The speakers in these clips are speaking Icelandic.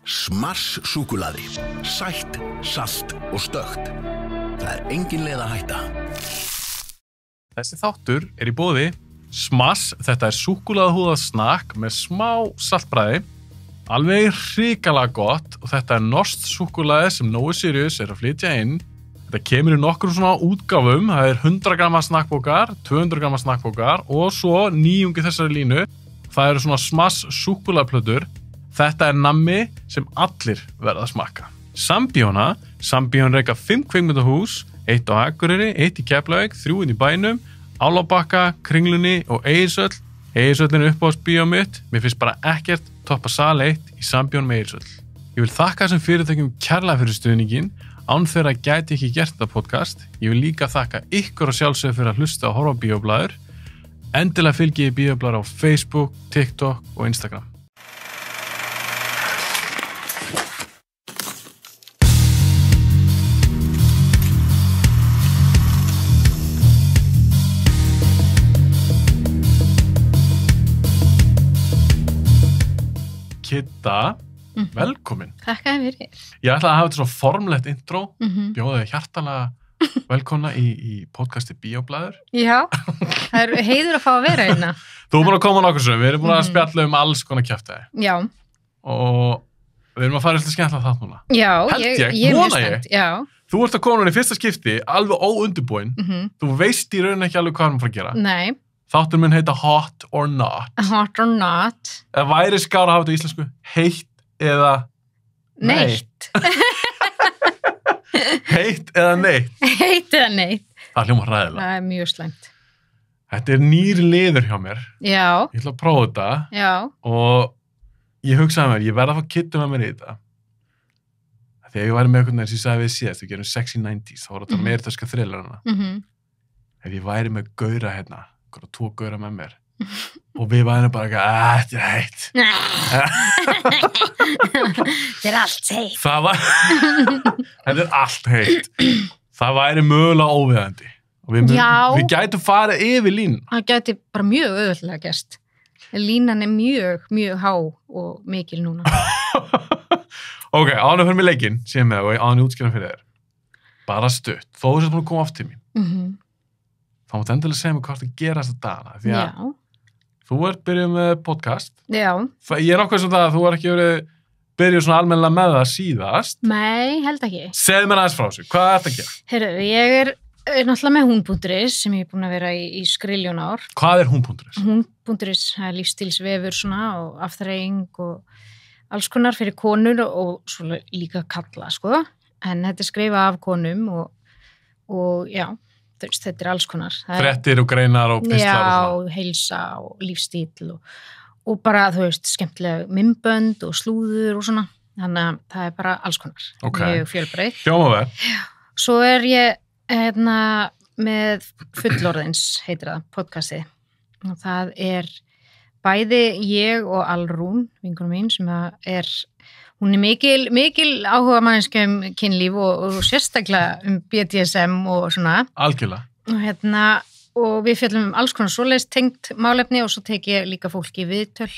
Smars súkkulaði. Sætt, salt og stökkt. Það engin leið að hætta. Þessi þáttur í boði Smars. Þetta súkkulaðahúðað snakk með smá saltbragði. Alveg hrikalega gott og þetta norskt súkkulaði sem Nói Sirius að flytja inn. Þetta kemur í nokkrum svona útgáfum. Það 100 gramma snakkbókar, 200 gramma snakkbókar og svo nýjungi þessari línu. Það eru svona Smars súkkulaðplötur. Þetta nammi sem allir verða að smakka. Sambíón reka 5 kvikmyndahús, 1 á Akureyri, 1 í Keflavík, 3 inn í bænum, Álabakka, Kringlunni og Egilshöll. Egilshöllin uppáhaldsbíó mitt. Mér finnst bara ekkert toppa sal 1 í Sambíón með Egilshöll. Ég vil þakka þessum fyrirtækjum kærlega fyrir stuðningin. Án þeirra gæti ekki gert þetta podcast. Ég vil líka þakka ykkur og sjálfsögðu fyrir að hlusta og horfa á bíóblaður. Endilega fylgið bíóblaður á Facebook, TikTok og Instagram. Kidda, velkomin. Þakkaði fyrir. Ég ætlaði að hafa þetta svo formlegt intro, bjóða þig hjartalega velkomna í podcasti Bíóblaður. Já, það heiður að fá að vera hérna. Þú búin að koma nokkuð sem, við erum búin að spjalla alls konar kjaftaði. Já. Og við erum að fara eitthvað skemmtilega þátt núna. Já, ég vona ég. Já. Þú ert að koma núna í fyrsta skipti, alveg óundirbúin. Þú veist í rauninni ekki alveg hvað við erum að fara að gera. Nei. Þáttur minn heita Hot or Not. Hot or Not. Það væri skára að hafa þetta í íslensku, heitt eða neitt. Heitt eða neitt. Heitt eða neitt. Það hljómar hræðilega. Það mjög slæmt. Þetta nýr liður hjá mér. Já. Ég ætla að prófa þetta. Já. Og ég hugsaði mér, ég verð að fá Kiddu með mér í þetta. Þegar ég væri með einhvern veginn sem ég sagði við síðast, við gerum sexy 90s, þá voru þetta meira þess að thrillerana. Ef ég væri með gaura hérna, og 2 gaura með mér og við værum bara eitthvað, þetta heitt. Þetta allt heitt. Þetta allt heitt. Það væri mögulega óviðandi. Og við gætum farið yfir línu. Það gæti bara mjög auðvitað gerst. Línan mjög, mjög há og mikil núna. Ok, ánum fyrir mig leikinn, séum með og ánum útskýra fyrir þér. Bara stutt. Þó þú sért búin að koma oft til mín. Þá mátt endilega segja mig hvað það gerast þetta dagana. Því að þú ert byrjuð með podcast. Já. Ég ákveð sem það að þú ekki byrjuð svona almennilega með það síðast. Nei, held ekki. Segðu mér aðeins frá þessu. Hvað er þetta að gera? Heyrðu, ég náttúrulega með hún.is sem ég búin að vera í skriljón ár. Hvað er hún.is? Hún.is, það er lífstílsvefur svona og afþreying og alls konar fyrir konur og svo líka kalla, sko. En þetta skrifa af konum og já. Þetta alls konar. Fréttir og greinar og pistlar og svona. Já, heilsa og lífstíl og bara, skemmtilega myndbönd og slúður og svona. Þannig að það bara alls konar. Mjög fjölbreytt. Hljóma vel. Svo ég með fullorðins, heitir það, podcasti. Og það bæði ég og Alrún, vinkonum mín, sem hún mikil áhuga manneskja kynlíf og sérstaklega BDSM og svona. Algjörlega. Og við fjallum alls konar svoleiðis tengt málefni og svo tek ég líka fólki í viðtöl.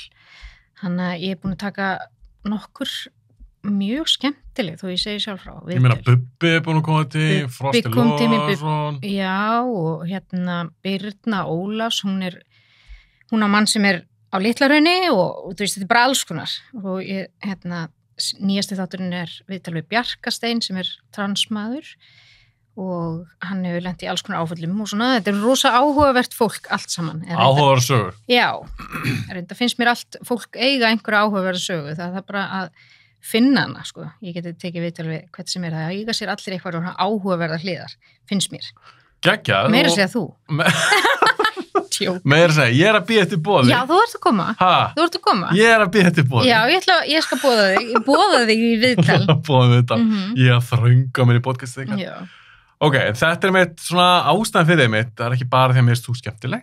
Þannig að ég búin að taka nokkur mjög skemmtileg, þó ég segi sjálf frá viðtöl. Ég meina Bubbi búin að koma til, Frosti Lóðarsson. Já, og Birna Ólafs, hún á mann sem á Litlahrauni og þetta bara alls konar. Og ég, nýjasti þátturinn viðtal við Bjarkastein sem transmaður og hann hefur lent í alls konar áföllum og svona, þetta rosa áhugavert fólk allt saman. Áhugaverð sögur? Já, reynda finnst mér allt fólk eiga einhverja áhugaverð sögu, það bara að finna hana, sko. Ég geti tekið viðtal við hvert sem það eiga sér allir eitthvað áhugaverðar hliðar, finnst mér. Geggjað. Meira segja þú. Meira segja, ég að bíða eftir boði. Já, þú ert að koma. Þú ert að koma. Ég að bíða eftir boði. Já, ég skal boða þig í viðtal. Boða viðtal. Ég að þrönga mér í podcastið eitthvað. Já. Ok, þetta mitt svona ástæðan fyrir þig mitt, það ekki bara því að mér þú skemmtileg.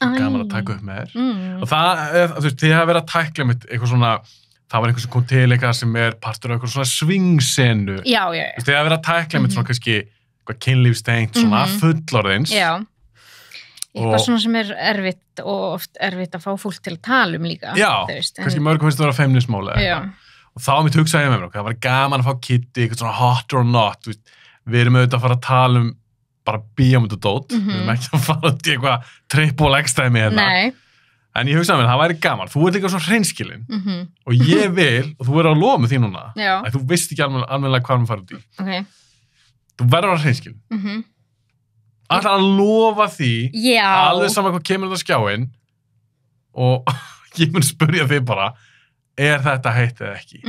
Gaman að taka upp með þér. Og það, þú veist, þið hafa verið að tækla mitt eitthvað svona, það var einhver sem kom til eitthvað sem partur af eitthvað svona svingsenu. Já. Þú veist, þið hafa verið að tækla mitt svona kannski kynlífstengt, svona fullorðins. Já. Eitthvað svona sem erfitt og oft erfitt að fá fólk til að tala líka. Já, kannski mörgum finnst það að vera feimnismáli. Já. og þá mitt hugsaði ég með mér, það var gaman að fá Kitty, eitthvað svona hot or not, við erum auðvitað að fara að tala um bara bíómynd og dót, við erum ekki að fara út í eitthvað triple X-dæmi hérna. Nei. En ég hugsaði mér, það væri gaman, þú ert líka svona hreinskilin og ég vil, og þú verður að lofa með því núna, að þú veist ekki almennilega hvað við farum út í. Okay. Þú verður að hreinskilin. Alltaf að lofa því, alveg saman hvað kemur þetta skjáinn og ég mun spyrja þig bara, þetta heitt eða ekki?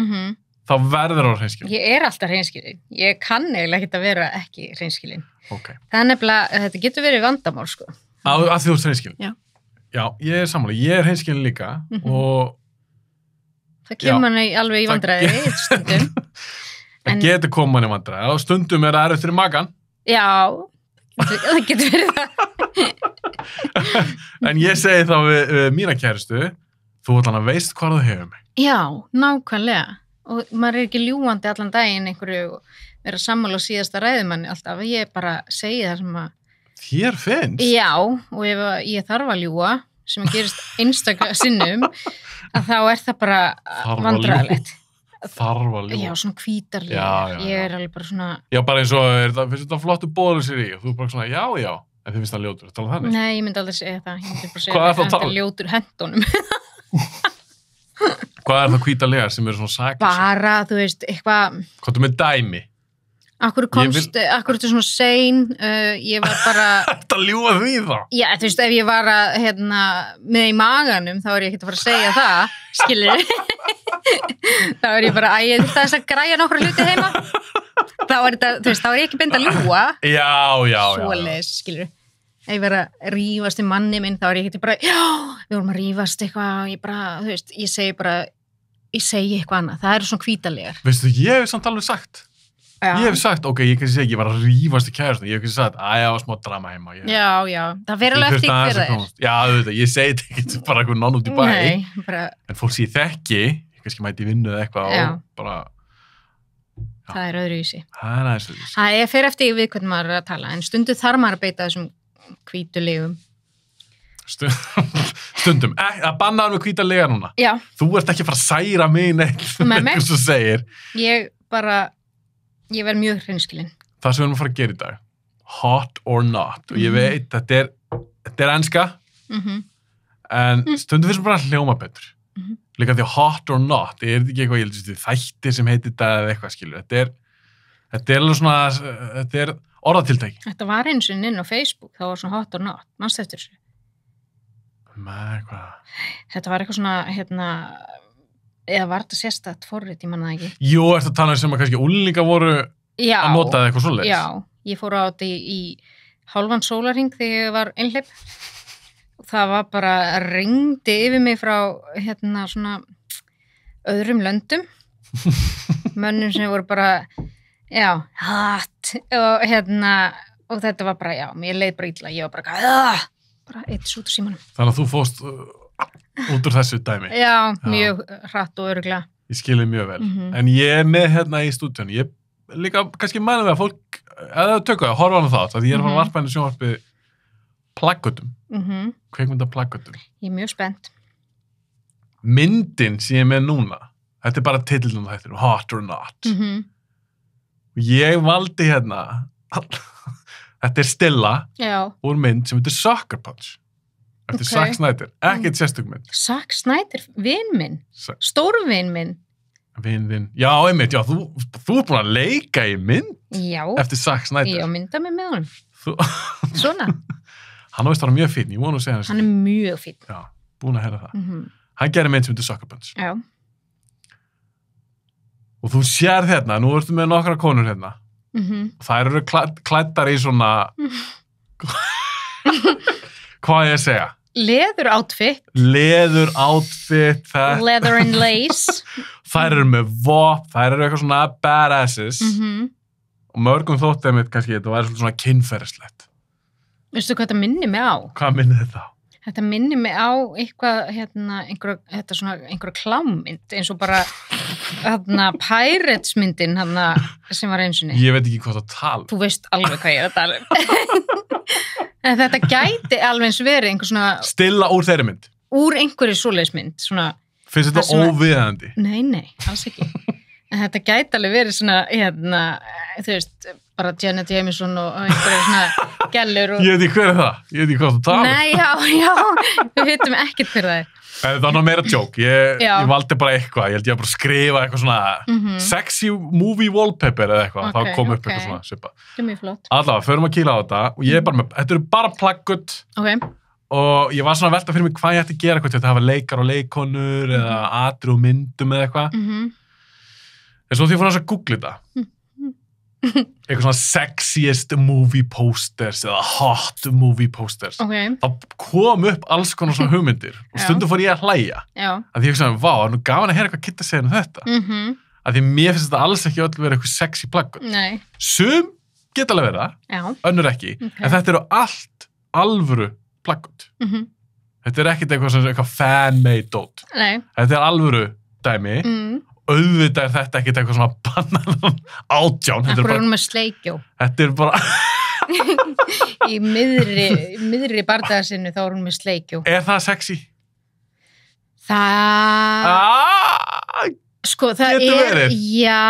Þá verður á hreinskilin. Ég alltaf hreinskilin. Ég kann eiginlega ekki að vera ekki hreinskilin. Okay. Það nefnilega, þetta getur verið vandamál, sko. Að því þú ert hreinskilin? Já, ég sammála. Ég hreinskilin líka og... Það kemur manni alveg í vandræði stundum. Það getur komið manni í vandræði og stundum það erfitt fyrir magann. Já, það getur verið það. En ég segi þá við mína kærustu, þú allan veist hvað þú hefur mig. Já, nákvæmlega. Og maður ekki ljúgandi allan daginn einhverju og vera sammála á síðasta ræðumanni alltaf. Ég bara segi það sem að... Þér finnst? Já, og ef ég þarf að ljúga, sem gerist einstaklega sinnum, að þá það bara vandræðilegt. Þarf að ljúga? Já, svona hvítarlega. Ég alveg bara svona... Já, bara eins og, finnst þetta flottu bóður sér í? Og þú bara svona, já, en þið finnst það ljótur. Tala þannig? Nei, ég myndi aldrei segja það. Ég myndi bara segja það þetta ljótur hendunum. Hvað það hvítarlegar sem eru svona sakir? Bara, þú veist, eitthvað... Hvað með dæmi? Akkur ertu svona sein, ég var bara... Þetta ljúga því þá? Já, þú veist, ef ég var að, með í maganum, þá ég ekkert að fara að segja það, skilur. Þá ég bara, ég þurfti þess að græja nokkra hluti heima. Þá þetta, þú veist, þá ég ekki beint að ljúga. Já. Svoleiðis, skilur. Ef ég var að rífast í manni minn, þá ég ekki bara, við vorum að rífast eitthvað, og ég bara, þú veist, ég segi eitthvað annað. Það eru svona hvítarlegar. Veistu, ég hef samt alveg sagt. Ég hef sagt, ok, ég kannski segja, ég var að rífast í kærastunni, ég hef kannski sagt, ég var smá drama heima. Já, það fyrir alveg eftir hver það er. Já, auðvitað, ég segi þetta ekki bara eitthvað nonn út í bæ. Nei, bara... En fólk sem ég þekki, ég kannski mæti vinnu eða eitthvað og bara... Já. Það er öðruvísi. Það er aðeins öðruvísi. Það fer eftir við hvernig maður er að tala, en stundu þarf maður að beita þessum hvítulegum. Stundum. Að banna hann með hvítalega núna. Já. Þú ert ekki að fara að særa mig neitt, eitthvað sem segir. Ég verð mjög hreinskilin. Það sem við erum að fara að gera í dag. Hot or not. Og ég veit, þetta er enska, en stundum finnst bara að hljóma betur. Líka því hot or not, ekki eitthvað, ég held að þættir sem heitir þetta eða eitthvað, skilur. Þetta er alveg svona, þetta er orðatiltæki. Þetta var eins og inn á Facebook, það var svona hot or not. Manstu eftir þessu? Nei, hvað? Þetta var eitthvað svona, eða var þetta sérstætt forrit, ég manna það ekki. Jú, ertu að tala sem að kannski úlningar voru að nota eða eitthvað svoleiðis? Já, ég fór á þetta í hálfan sólarhring þegar ég var einhleip. Það var bara, ringdi yfir mig frá, svona öðrum löndum. Mönnum sem voru bara, hot, og þetta var bara, mér leið bara illa, ég var bara eitt út úr símanum. Þannig að þú fóst út úr þessu dæmi. Já, mjög hratt og örugglega. Ég skilði mjög vel. En ég er með í stúdíunni. Ég líka kannski mæla við að fólk, eða tökka það, horfa hann á það, að ég er að fara að varpa henni sjónvarpið plaggutum. Kveikmynda plaggutum. Ég er mjög spennt. Myndin sem ég er með núna, þetta er bara titillinn á þættinu, hot or not. Og ég valdi þetta er stilla úr mynd sem heitir Sucker Punch eftir Zack Snyder, ekkert sérstök mynd. Zack Snyder, vin minn, stórvin minn. Vin, já, einmitt, já, þú er búin að leika í mynd eftir Zack Snyder. Já, mynda mig með honum. Svona. Hann veist að hann er mjög fínn, ég vona að segja hann er mjög fínn. Já, búin að heyra það. Hann gerir mynd sem heitir Sucker Punch. Já. Og þú sér nú ertu með nokkra konur og þær eru klæddar í svona hvað ég að segja? Leather outfit, leather and lace. Þær eru með vopn, þær eru eitthvað svona badasses og mörgum þóttið mitt kannski þetta var svona kynferðislegt. Veistu hvað þetta minnir mig á? Hvað minnir þetta á? Þetta minnir mig á eitthvað, einhverja klámynd, eins og bara, Pirates-myndin, sem var einsinni. Ég veit ekki hvað það tala. Þú veist alveg hvað ég er að tala. En þetta gæti alveg eins verið einhver svona... Stilla úr þeirri mynd? Úr einhverju svoleiðismynd, svona... Finnst þetta óviðandi? Nei, alls ekki. En þetta gæti alveg verið svona, þú veist, bara Janet Jameson og einhverju svona gellur. Og... Ég veit ekki hver er það. Ég veit ekki hvað þú talar. Nei, já, við veitum ekkert hver það er. Það var ná meira joke. Ég valdi bara eitthvað. Ég held ég að bara skrifa eitthvað svona sexy movie wallpaper eða eitthvað. Þá kom upp eitthvað svona svipað. Það er mjög flott. Allavega, förum að kýla á þetta og ég er bara með, þetta eru bara plaggött. Ok. Og ég var svona að velta fyrir mig hvað ég ætti að gera, hvort ég ætti að hafa leikar og leikonur eða atri og myndum eða eitthvað. En svo því ég fór að googla þetta. Eitthvað svona sexiest movie posters eða hot movie posters. Okay. Þá kom upp alls konar svona hugmyndir og stundum fór ég að hlæja. Já. Að því ég svona, vá, nú gaman að heyra hvað Kitta segir þetta. Að því mér finnst þetta alls ekki öll vera eitthvað sexy plaggut. Nei. Sum geta alveg verið það, önnur ekki. En þetta eru allt alvöru plaggut. Þetta er ekkert eitthvað fan-made dót. Nei. Þetta er alvöru dæmi. Auðvitað er þetta ekkert eitthvað svona bananan átján. Það er bara með sleikjó. Þetta er bara... Í miðri bardagasinu þá er hún með sleikjó. Er það sexy? Það... Sko, það getur verið. Já,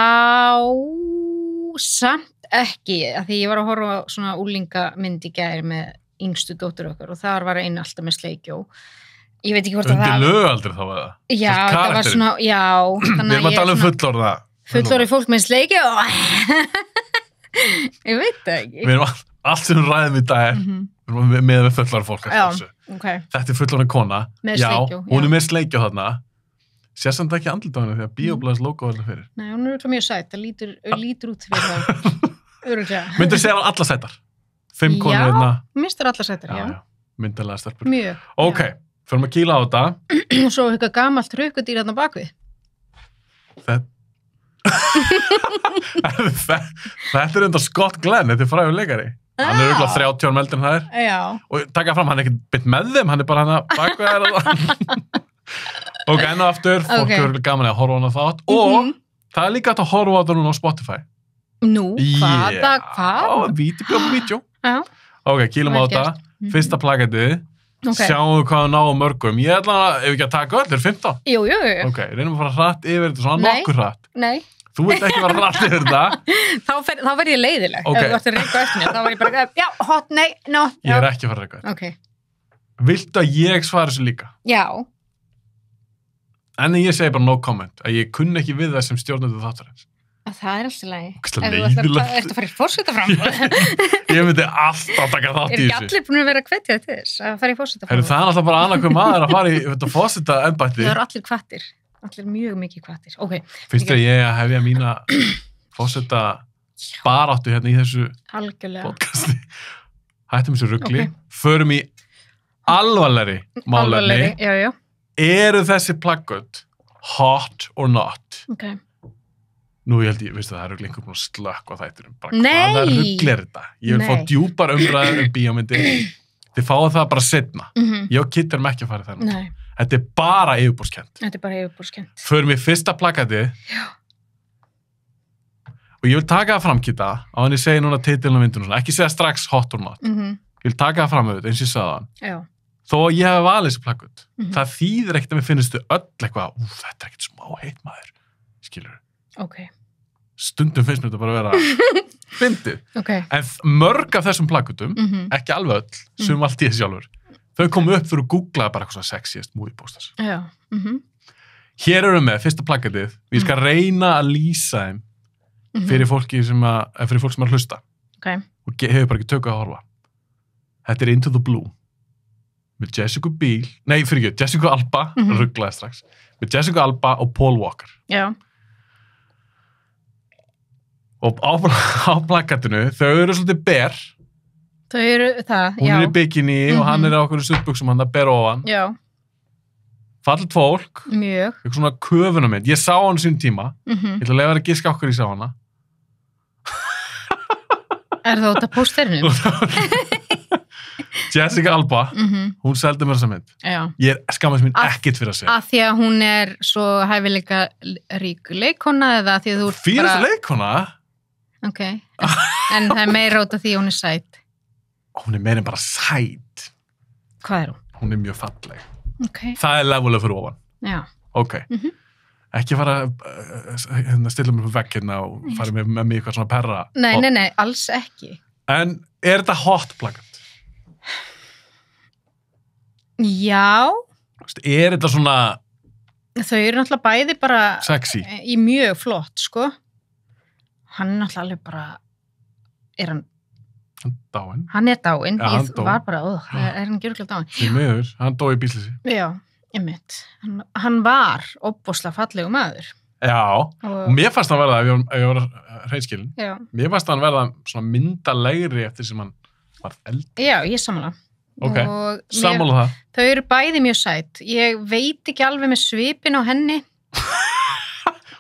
samt ekki. Af því ég var að horfa á svona úlingamynd í gær með yngstu dóttur okkar og þar var einn alltaf með sleikjó. Ég veit ekki hvort að það... Undir lögaldri þá eða? Já, það var svona, já. Við erum að tala fullorða. Fullorði fólk með sleikjó. Ég veit það ekki. Við erum allt sem við ræðum í dag með fullorði fólk. Já, ok. Þetta er fullorði kona. Með sleikjó. Já, hún er með sleikjó þarna. Sérsamt ekki andlit á henni því að Bíóblaðs logo er það fyrir. Nei, hún er mjög sætt. Það lítur út fyrir það. Öruglega. Myndu segja alla sætar? 5 konur hérna. Já, minnst er alla sætar, já. Myndalega stelpur. Mjög. Ok. Förum að kýla á þetta. Og svo eitthvað gamalt rökkudýr þarna bakvið. Þetta er enda Scott Glenn, þetta er frægur leikari. Hann er auðvitað 30 ára meldur en það er. Já. Og taka fram, hann er ekkert bytt með þeim, hann er bara hann að bakvið þær. Ok, enn og aftur, fólk er auðvitað gaman að horfa á hana þátt. Og það er líka hægt að horfa á þetta núna á Spotify. Nú, hvað? Já, vídeo. Já. Ok, kýlum á þetta. Fyrsta plakatið. Okay. Sjáum við hvað við náum mörgum. Ég ætla að, ef ekki að taka öll, 15. Jú. Ok, reynum að fara hratt yfir þetta, svona nokkur hratt. Nei. Þú vilt ekki fara hratt yfir þetta. Þá verð ég leiðileg. Okay. Ef þú ert að reyka eftir mér, þá var ég bara, já, hot, nei, no. Ég er ekki að fara að reyka eftir. Ok. Viltu að ég svara þessu líka? Já. En ég segi bara no comment, að ég kunni ekki við það sem stjórnendur þáttarins. Það er alltaf lagi. Leiðilegt. Ertu að fara í fórsetafram? Ég myndi alltaf taka þátt í þessu. Er ekki allir búin að vera að hvetja þess að fara í fórsetafram? Það er alltaf bara annað hver maður að fara í fórsetaembætti. Það eru allir hvattir. Allir mjög mikið hvattir. Ok. Finnst þér ég að hefja mína fórseta baráttu hérna í þessu podcasti? Hættum þessu rugli. Förum í alvarlegri málefni. Já. Eru þessi plaggut hot or not? Ok. Nú ég held ég, veistu það er rugli einhver búin að slökka á þættinum. Nei! Hvaða rugl er þetta? Ég vil fá djúpar umræður bíómyndir. Þið fáið það bara seinna. Ég og Kitt erum ekki að fara í það. Nei. Þetta er bara yfirborðskennt. Þetta er bara yfirborðskennt. Förum í fyrsta plakatið. Já. Og ég vil taka það fram, Kitta, á hann ég segi núna titilin á myndinu svona. Ekki segja strax hot or not. Ég vil taka það fram auðvitað, eins og ég sagði hann. Já. Þó að ég hef valið þessi plakat. Það þýðir ekkert að mér finnst öll eitthvað, þetta er ekkert smá heitt maður. Skilur. Ok. Stundum finnst mér þetta bara að vera fyndið. Ok. En mörg af þessum plakatum, ekki alveg öll, sem allt ég sjálfur, þau komu upp fyrir að googla bara eitthvað svona sexiest movie posters. Já. Hér erum við með fyrsta plakatið, ég skal reyna að lýsa þeim fyrir fólk sem er að hlusta. Ok. Og hefur bara ekki tökku að horfa. Þetta er Into the Blue. Með Jessica Biel, Jessica Alba, rugglaði strax, með Jessica Alba og Paul Walker. Já. Og á plakatinu, þau eru svolítið ber. Þau eru það, Hún er í bikini og hann er á okkur stuttbuxum, hann er ber ofan. Já. Fallet fólk. Mjög. Eitthvað svona köfunarmynd. Ég sá hann sín tíma. Ég ætla að lefa þér að giska okkur ég sá hana. Er það út af pósterinu? Jessica Alba, hún seldi mér þessa mynd. Já. Ég skammast mín ekkert fyrir að segja. Af því að hún er svo hæfileika rík leikona eða því að þú Fínasta leikona? Ok. En það er meira út af því að hún er sæt. Hún er meira en bara sæt. Hvað er hún? Hún er mjög falleg. Ok. Það er levelega fyrir ofan. Já. Ok. Ekki fara stilla mér upp vekk hérna og fara með mig eitthvað svona perra. Nei, alls ekki. En er þetta hot plakat? Já. Er þetta svona Þau eru náttúrulega bæði bara sexy? Í mjög flott, sko. Hann er náttúrulega alveg bara, er hann Dáinn. Hann er dáinn. Ja, hann Ég dó. var bara, er hann gjörglega dáinn? Því miður, hann dó í bílslýsi. Já, einmitt. Hann var óbúslega fallegu maður. Já, og mér fannst hann verða, ef ég var hreinskilin, Já. mér fannst hann verða svona myndalegri eftir sem hann var eldri. Já, ég sammála. Ok, Og sammála það. Þau eru bæði mjög sætt. Ég veit ekki alveg með svipin á henni.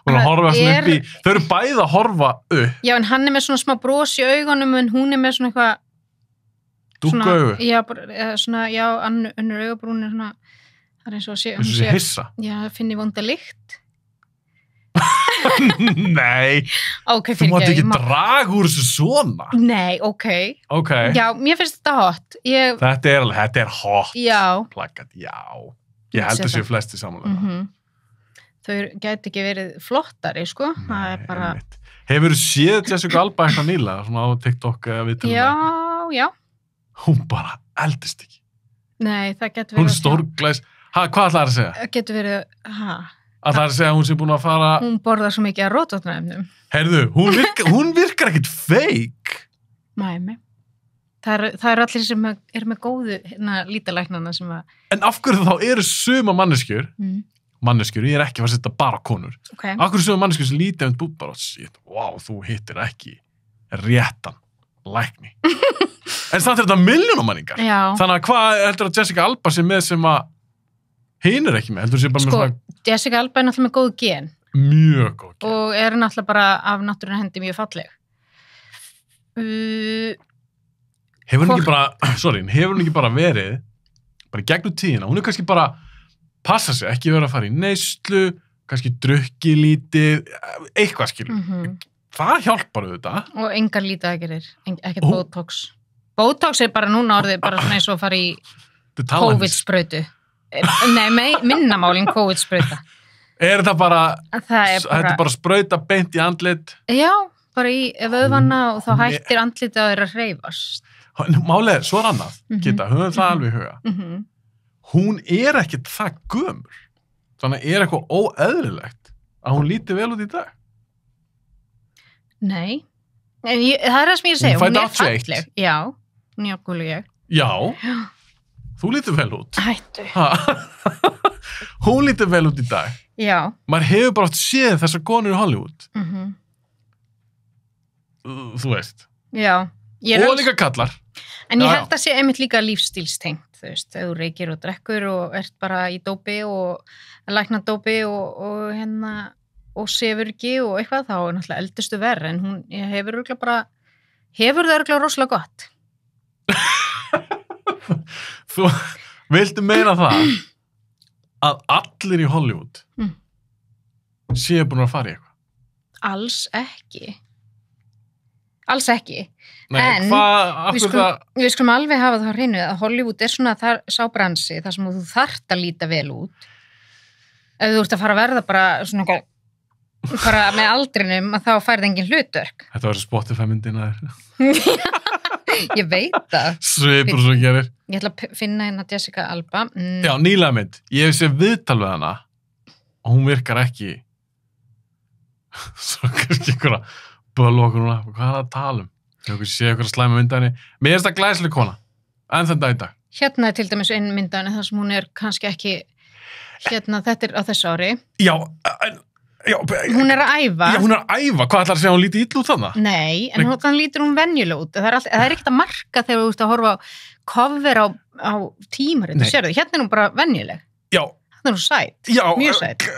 Hún er að horfa svona Er- upp í, þau eru bæði að horfa upp, Já, en hann er með svona smá bros í augunum en hún er með svona eitthvað dúkku augu, Já, svona, já, önnur augabrún er svona, það er eins og að sé, eins og sé hissa. Já, finni vonda lykt. Nei, Ok, þú mátt ekki fyrirgefðu, draga úr þessu svona. Nei, ok. Ok, Já, mér finnst þetta hot. þetta er hot Já. plakat, já. Ég held að séu flesti samanlega. Mhm. Þau gæti ekki verið flottari, sko. Það er bara, Hefur þú séð Jessica Alba eitthvað nýlega, svona á TikTok eða viðtalum? já. Hún bara eldist ekki. Nei, það getur Hún verið er stórglæs. Hvað ætlaði að segja? Það getur verið, Ætlaði að segja að hún sé búin að fara... hún borðar svo mikið að rótvatnaefnum. Heyrðu, hún virkar ekkit fake. Mæmi. Það eru allir sem eru með góðu lítalæknana sem að... En af hverju þá eru suma manneskjur, ég er ekki að fara að setja bara konur. Ok. Af hverju suma manneskjur sem lítið um búið bara, shit, wow, þú hittir ekki réttan lækni. En samt er þetta milljónamæningar. Já. Þannig að hvað heldur að Jessica Alba sé með sem að hinn er ekki með? Heldur sé bara með svona Jessica Alba er náttúrulega með góð gen. mjög góð gen. Og er náttúrulega bara af náttúrunni hendi mjög falleg. Hefur hún ekki bara verið bara í gegnum tíðina, hún er kannski bara passa sig, ekki vera að fara í neyslu, kannski drukki lítið, eitthvað skilur. Það hjálpar auðvitað. Og engar lítið ekkert Botox. Botox er bara núna orðið bara svona eins og að fara í COVID-sprautu. Nei, minnamálin COVID-sprauta. Er þetta bara, þetta er bara sprauta beint í andlit? Já, bara í vöðvanna og þá hættir andlitið að þeirra hreyfast. Málið er, svo er annað, Gita, höfum það alveg í huga. Hún er ekkert það gömur. Þannig er eitthvað óeðlilegt að hún líti vel út í dag. Nei, það er það sem ég segja, hún er falleg. Já, hún er ákvölu ég. Já, þú lítur vel út. Hættu. Hún lítur vel út í dag. Já. Maður hefur bara oft séð þessar konur í Hollywood. Þú veist. Já. Og líka kallar. En ég held að sé einmitt líka lífstílstengt, þú veist, ef þú reykir og drekkur og ert bara í dópi og lækna dópi og sefur ekki og eitthvað, þá er náttúrulega eldustu verð, en hún hefur það örugglega rosalega gott. Þú viltu meina það að allir í Hollywood séu búin að fara í eitthvað? Alls ekki. Alls ekki. Nei, en við skulum alveg hafa það á hreinu að Hollywood er svona sá bransi þar sem þú þarft að líta vel út. Ef þú ert að fara að verða bara svona bara með aldrinum að þá færði engin hlutverk. Þetta var Spotify myndina þér. Ég veit það. Svipur svo gerir. Ég ætla að finna hérna Jessica Alba. Já, nýlega mynd. Ég hef séð viðtal við hana og hún virkar ekki svo kannski einhverja bölu núna. Hvað er það að tala um? Ég sé einhverja slæma mynd af henni. Mér finnst það glæsileg kona. En þann dag í dag. Hérna er til dæmis einn mynd af henni þar sem hún er kannski ekki þetta er á þessu ári. Já, hún er að æfa. Já, hún er að æfa. Hvað ætlar að segja hún líti illa út þannig? Nei, en þannig lítur hún venjuleg út. Það er ekkert að marka þegar þú ert að horfa á cover á tímarit. Sérðu, hérna er hún bara venjuleg. Já. Þannig er hún sæt. Já. Mjög sæt.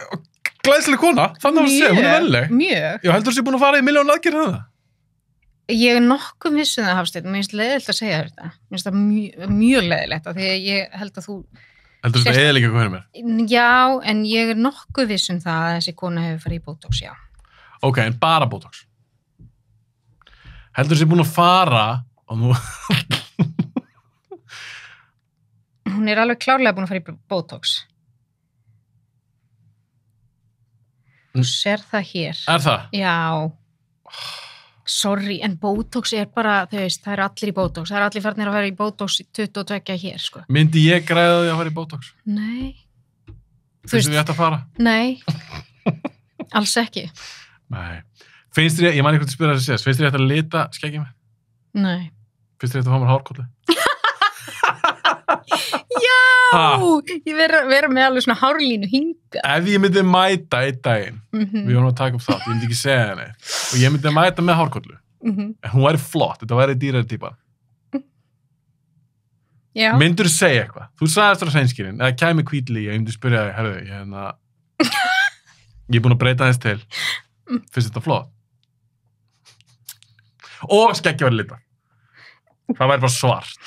Glæsileg kona. Þannig að segja, hún er venjuleg. Mjög. Já, heldur þú sé búin að fara í milljón aðgerðir það? Ég er nokkuð vissuð það, Hafsteinn. Mér finnst leiðilegt að segja þetta. Mér finnst það mjög leiðilegt af því að ég held að þú heldur þú þetta eðilega hvað er mér? Já, en ég er nokkuð vissum það að þessi kona hefur farið í Botox, já. Ok, en bara Botox. Heldur þú sé búin að fara og nú... Hún er alveg klárlega búin að fara í Botox. Þú sér það hér. það? Já. Sorry, en Botox bara, þú veist, það allir í Botox. Það allir farnir að vera í Botox 22 hér, sko. Myndi ég græða því að fara í Botox? Nei. Finnst þér ég ætti að fara? Nei. Alls ekki. Nei. Finnst þér, ég man eitthvað til að spyrja þess að finnst þér ég ætti að lita skeggið mig? Nei. Finnst þér ég ætti að fá mér hárkollu? Já! Ég vera með alveg svona hárlínu hinga. Ef ég myndi mæta einn daginn, við vorum að taka upp þátt, ég myndi ekki segja henni, og ég myndi mæta með hárkollu, en hún væri flott, þetta væri dýrari típa. Já. Myndur þú segja eitthvað? Þú sagðist á sænskýrin, eða kæmi hvítli, ég myndi spyrja þig, herðu, ég er búin að breyta þess til, finnst þetta flott? Og skeggið væri litað. Það væri bara svart.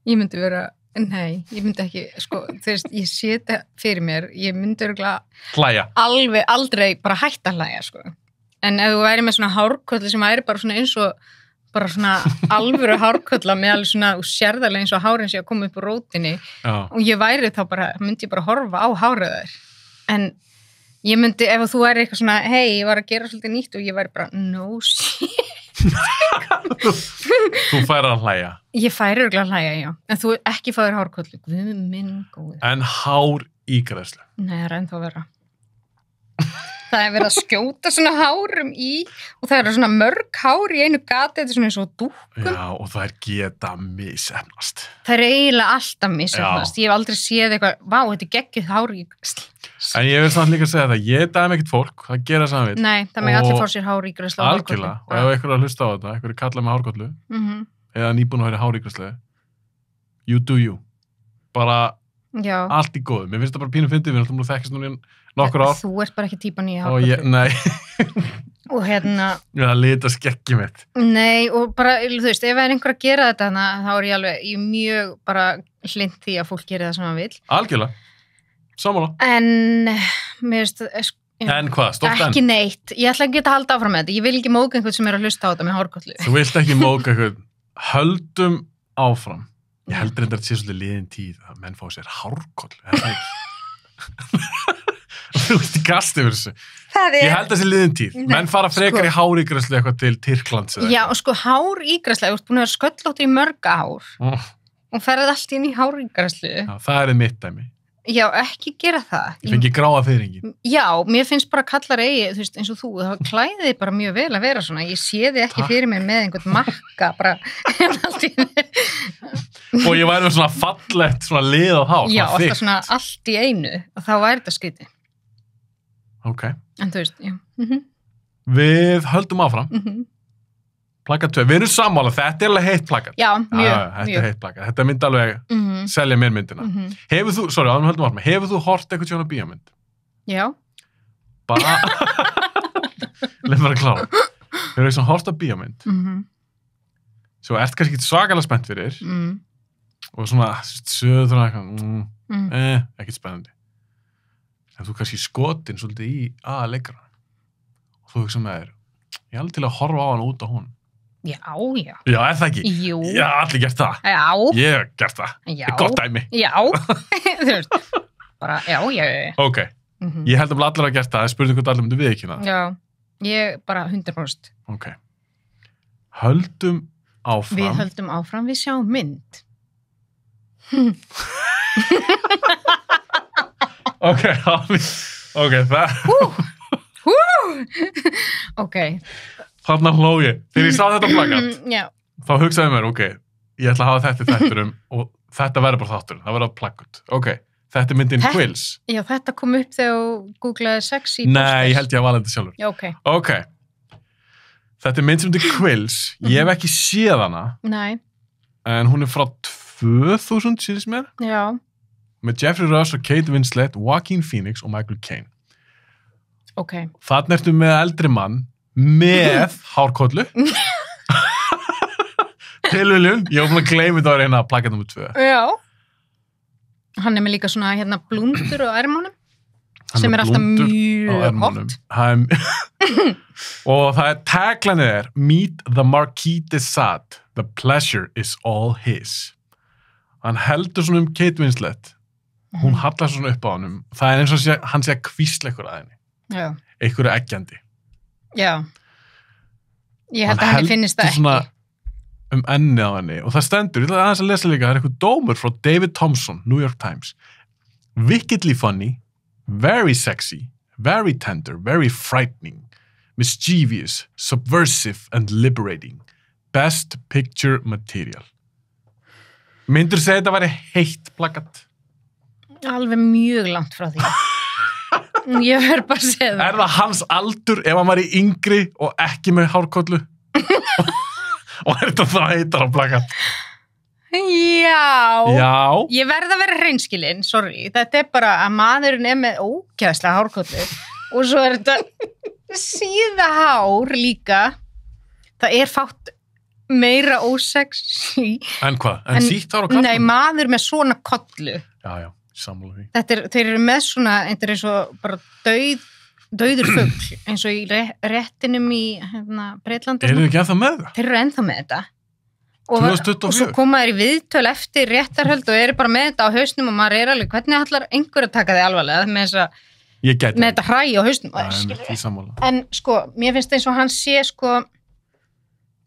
Ég myndi vera, nei, ég myndi ekki, sko, þú veist, ég sé þetta fyrir mér, ég myndi örugglega Hlæja. alveg aldrei bara hætta að hlæja, sko. En ef þú væri með svona hárkollu sem væri bara svona eins og, bara svona alvöru hárkolla með alveg svona, og sérðarlega eins og hárin sé að koma upp úr rótinni, og ég væri þá bara, myndi ég bara horfa á hárið þær. En ég myndi, ef þú væri eitthvað svona, hei, ég var að gera svolítið nýtt og ég væri bara, no shit. Þú færi að hlæja. Ég færi örugglega að hlæja, já. En þú ekki fáir hárkollu. Guð minn góður. En hár ígræðslu. Nei, það ennþá vera. Það verið að skjóta svona hárum í og það svona mörg hár í einu gati, þetta svona eins og dúkkum. Já, og það geta misefnast. Það eiginlega alltaf misefnast. Ég hef aldrei séð eitthvað, vá, þetta geggjuð hár í... En ég vil samt líka segja það, ég dæmi ekkert fólk, það gera saman við. Nei, það með allir fór sér háríkræslu. Algjörlega, og ef einhver að hlusta á þetta, einhver kalla með hárkollu, eða nýbúin að vera háríkræslu, you do you. Bara allt í góðu. Mér finnst það bara pínu fyndið, við erum þekkist núna nokkur ár. Þú ert bara ekki típan í hárkollu. Nei. Og Ég að lita skeggið mitt. Nei, og bara, þú veist, ef einhver að gera þetta, þá er ég mjög bara hlynnt því að fólk gera það sem það vill. Algjörlega. Sammála. En, mér veist, en hvað, stórt enn? Ekki neitt. Ég ætla ekki að halda áfram með þetta. Ég vil ekki móka einhvern sem er að hlusta á þetta með hárkollu. Þú vilt ekki móka einhvern. Höldum áfram. Ég heldur þetta að sé svolítið liðin tíð að menn fá sér hárkollu. Er það ekki? Þú veist í gast yfir þessu. Ég held að það sé liðin tíð. Menn fara frekar í hárígræslu eitthvað til Tyrklands. Já, og sko hárígræslu, þú ert búin að vera sköllótt í mörg ár og ferðið allt inn í hárígræslu. Já, það er mitt dæmi. Já, ekki gera það. Ég fengi gráa fiðringin. Já, mér finnst bara kallar eigi, þú veist, eins og þú, það klæðið bara mjög vel að vera svona. Ég sé þið ekki fyrir mér með einhvern makka, bara allt í Og ég væri með svona fallegt, svona lið á hár. Já, alltaf svona allt í einu, og þá væri þetta skrítið. Ok. En þú veist, já. Við höldum áfram. Plakat 2. Við erum sammála, þetta er alveg heitt plakat. Já, mjög. Þetta er heitt plakat. Þetta myndi alveg selja mér myndina. Hefur þú, áðan höldum áfram, hefur þú hort eitthvað svona bíómynd? Já. Bara... Leif mér að klára. Hefur þú svona hort á bíómynd? Svo ert kannski ekki svakalega spennt fyrir og svona söður og eitthvað, ekkert spennandi. En þú kannski skotin svolítið í aðaleikara. Og þú hugsa með þér, ég er alveg til að horfa á hann út á hún. Já. Já, er það ekki? Jú. Já, allir gert það. Já. Ég hef gert það. Já. Gott dæmi. Já. Þú veist, bara, já. Ok. Ég held að allir hafa gert það, spurning hvort allir myndu við ekki það. Já, ég bara 100%. Ok. Höldum áfram. Við höldum áfram, við sjáum mynd. Ok, það... Ok. Þarna hló ég. Þegar ég sá þetta plakat, þá hugsaði mér, ok, ég ætla að hafa þetta í þætturum og þetta verður bara þátturinn, það verður plakat. Ok, þetta er myndin Quills. Já, þetta kom upp þegar þú googlaði sexy posters. Nei, ég held ég að vala þetta sjálfur. Já, ok. Ok. Þetta er mynd sem heitir Quills. Ég hef ekki séð hana. Nei. En hún er frá 2000, síðast mér. Já. Með Jeffrey Rush og Kate Winslet, Joaquin Phoenix og Michael Caine. Ok. Þarna ertu með eldri mann með hárkollu. Tilviljun. Ég var búin að gleyma þetta að reyna að plaka nummer 2. Já. Hann er með líka svona blúndur á ermunum. Sem er alltaf mjög hot. Og það er taglanið er Meet the Marquis de Sade. The pleasure is all his. Hann heldur svona Kate Winslet. Hún hallar svona upp á honum. Það er eins og hann sé að kvísla ykkur að henni. Já. einhverju eggjandi. Já. Ég held að henni finnist það svona ekki. Ennið á henni og það stendur, ég ætla aðeins að lesa líka, það eitthvað dómur frá David Thompson, New York Times. Wickedly funny, very sexy, very tender, very frightening, mischievous, subversive and liberating. Best picture material. Myndur segja þetta væri heitt plakat? Alveg mjög langt frá því. Ég verð bara að segja það. Það hans aldur ef hann var í yngri og ekki með hárkollu? Og þetta þá heitar á plakat? Já. Já. Ég verð að vera hreinskilin, sorry. Þetta bara að maðurinn með ógeðslega hárkollu og svo þetta síðahár líka. Það fátt meira ósexy. En hvað? En sítt hár og kallar? Nei, maður með svona kollu. Já, sammála því. Þeir eru með svona, þetta er eins og bara dauður fugl, eins og í réttinum í Breitlandi. Eru þið ekki ennþá með það? Þeir eru ennþá með þetta. 2024. Og svo koma þeir í viðtöl eftir réttarhöld og eru bara með þetta á hausnum og maður alveg, hvernig ætlar einhver að taka þig alvarlega með þetta hræ á hausnum. En sko, mér finnst eins og hann sé sko,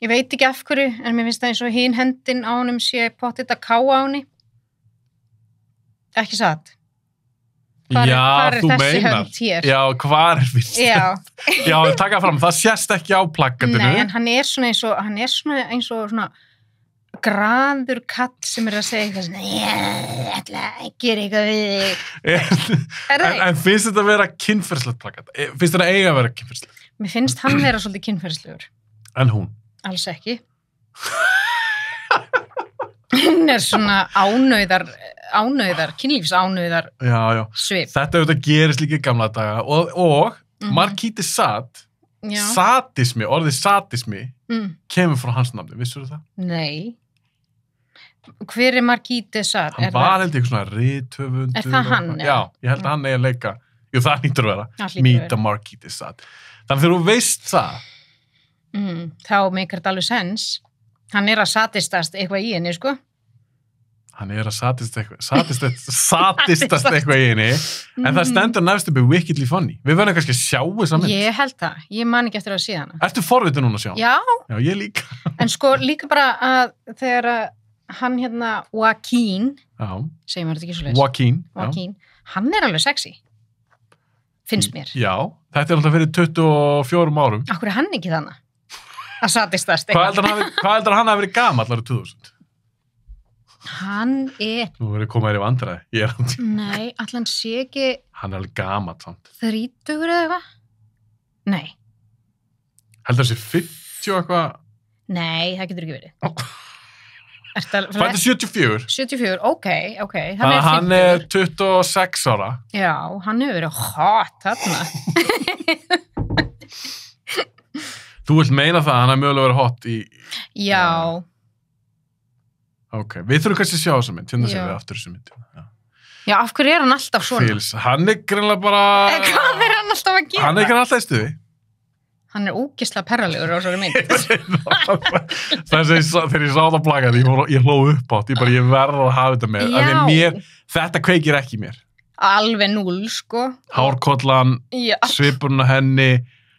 ég veit ekki af hverju, en mér finnst það eins og hinn hendin á honum sé pottið að káa á henni. Ekki satt? Já, þú meinar. Já, hvar fyrst? Já, taka fram, það sést ekki á plakatinu. Nei, en hann er svona eins og svona graður kall sem að segja eitthvað svona, ég ætla að gera eitthvað við þig. En finnst þetta að vera kynferðslegt plakat? Finnst þetta eiga að vera kynferðslegt? Mér finnst hann vera svolítið kynferðslegur. En hún? Alls ekki. Hún er svona kynlífsánauðar svip. Þetta auðvitað gerist líka í gamla daga og Marquis de Sade, sadismi, orðið sadismi kemur frá hans nafni, vissur það? Nei. Hver er Marquis de Sade? Hann var held ekki svona rithöfundur. Er það hann? Já, ég held að hann eigi að leika. Jú, það hlýtur að vera. Meet the Marquis de Sade. Þannig þegar þú veist það, þá meikar þetta alveg sens. Hann er að sadistast eitthvað í henni, sko. Hann er að sadistast eitthvað í henni, en það stendur næst uppi wickedly funny. Við verðum kannski að sjá þessa mynd. Ég held það. Ég man ekki eftir að sé hana. Ertu forvitin núna að sjá? Já. Já, ég líka. En sko, líka bara að þegar hann Joaquin, segir maður þetta ekki svo leys? Joaquin, hann er alveg sexy. Finnst mér. Já, þetta er alltaf fyrir 24 árum. Akkur er hann ekki þannig? Að sadistast eitthvað. Hvað heldur hann að vera gamall árið 2000? Hann er... Nú verður komað í vandræði. Nei, allan sé ekki... Hann er alveg gamall samt. 30 eða eitthvað? Nei. Heldur þessi 50 eitthvað? Nei, það getur ekki verið. Hvað er 74? 74, ok. Hann er 26 ára. Já, hann hefur verið hot þarna. Þú vilt meina það að hann er mögulega verið hot í... Já. Ok, við þurfum kannski að sjá þessa mynd, hérna sem við aftur þessu mynd. Já, af hverju er hann alltaf svona? Hann er greinlega bara... Hvað er hann alltaf að gera? Hann er greinlega alltaf í stuði. Hann er ógeðslega perralegur á svona mynd. Þegar ég sá það plakað, ég hló upp átt, ég verð að hafa þetta með. Af því þetta kveikir ekki mér. Alveg 0, sko. Hárkollan, svipurinn á henni.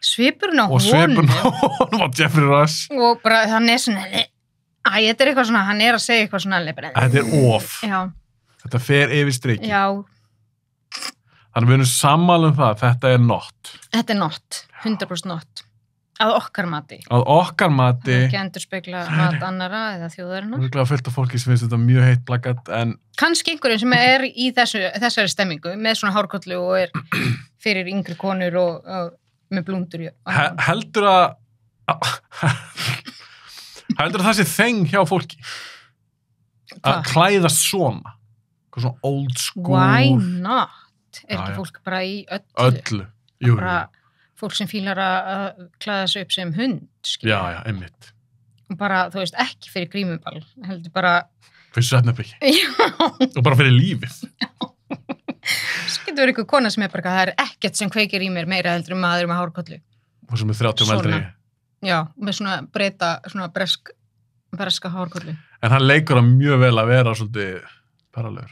Svipurinn á honum. Og svipurinn á honum á Jeffrey Rush. Og bara hann er svona... þetta er eitthvað svona, hann er að segja eitthvað svona... Þetta er off. Já. Þetta fer yfir strikið. Já. Þannig við erum sammála það, þetta er not. Þetta er not, 100% not. Að okkar mati. Að okkar mati. Það er ekki endurspegla mat annara eða þjóðarinnar. Það er glæða fullt af fólki sem finnst þetta mjög heitt plakat, en... Kannski einhverjum sem er í þessari stemmingu, með svona hárkollu og er fyrir yngri konur og með blúndur. Heldur að það sé þeng hjá fólki? Að klæðast svona? Hvað svona old school? Why not? Er ekki fólk bara í öllu? Öllu, jú. Bara fólk sem fílar að klæða sig upp sem hund, skilja. Já, einmitt. Og bara, þú veist, ekki fyrir grímuball, heldur bara... Fyrir svefnherbergi. Já. Og bara fyrir lífið. Já. Svo getur verið eitthvað kona sem er bara, það er ekkert sem kveikir í mér meira heldur maður með hárkollu. Og sem er 30 eldri. Já, með svona svona breska hárkollu. En hann leikur það mjög vel að vera svolítið paralegur.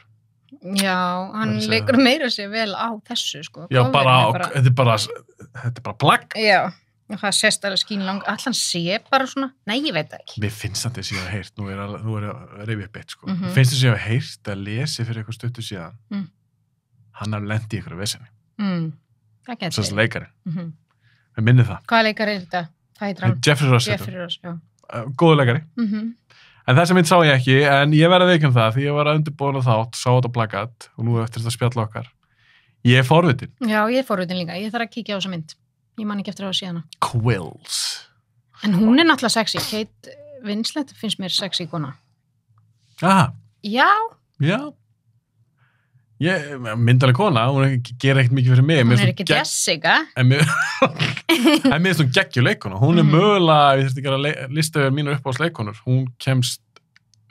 Já, hann leikur meira sér vel á þessu, sko. Já, þetta er bara plagg. Já, og það sést alveg skínlang, allan sé bara svona, nei, ég veit það ekki. Mér finnst þetta sem ég hef heyrt, nú er að rifja upp eitt, sko. Mér finnst þetta sem ég hef heyrt að lesi fyrir eitthvað stuttu síðan. Hann har lent í ykkur vesenni. Það getur. Svo leikari. Mér minni það. Hvaða leikari er þetta? Hvað heitir hann? Jeffrey Rush, já. Góður leikari. En þessa mynd sá ég ekki, en ég verði að veikna það því ég var að undirbúin á þátt, sá þetta plakat og nú eftir þetta spjall okkar. Ég er forvitin. Já, ég er forvitin líka. Ég þarf að kíkja á þessa mynd. Ég man ekki eftir að hafa séð hana. Quills. En hún er náttúrulega sexy. Kate Winslet finnst mér sexy kona. Aha. Já. Já. Ég myndaleg kona, hún gerir ekkert mikið fyrir mig. Hún er ekki Jessica. En mér finnst hún geggjuleikona. Hún er mögulega, ég þurfti ekki að lista yfir mínu uppáhaldsleikonur. Hún kemst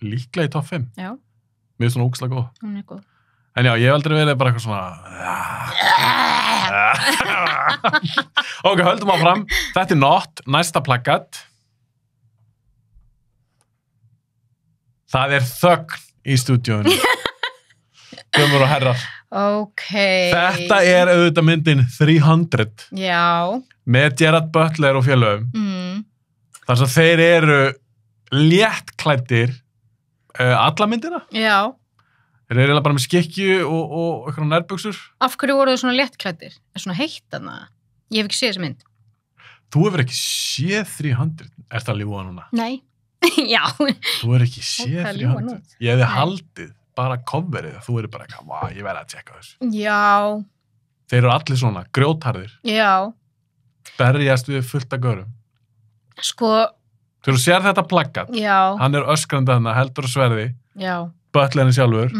líklega í topp 5. Já. Mér finnst hún ógeðslega góð. Hún er góð. En já, ég hef aldrei verið bara eitthvað svona... Ok, höldum áfram. Þetta er Not, næsta plakat. Það er þögn í stúdíóinu. Dömur og herrar. Ok. Þetta er auðvitað myndin 300. Já. Með Gerard Butler og félögum. Þar sem þeir eru léttklæddir alla myndina. Já. Þeir eru eiginlega bara með skikkju og eitthvað nærbuxur. Af hverju voru þau svona léttklæddir? Er svona heitt þarna? Ég hef ekki séð þessa mynd. Þú hefur ekki séð 300. Er það að ljúga núna? Nei. Já. Þú hefur ekki séð 300. Ég hefði haldið bara coverið. Þú eru bara eitthvað, ég verði að tjekka þessu. Já. Þeir eru allir svona, grjótharðir. Já. Berjast við fullt af görum. Sko. Þegar þú sér þetta plaggat. Já. Hann er öskrandi þarna, heldur og sverði. Já. Butlerinn sjálfur.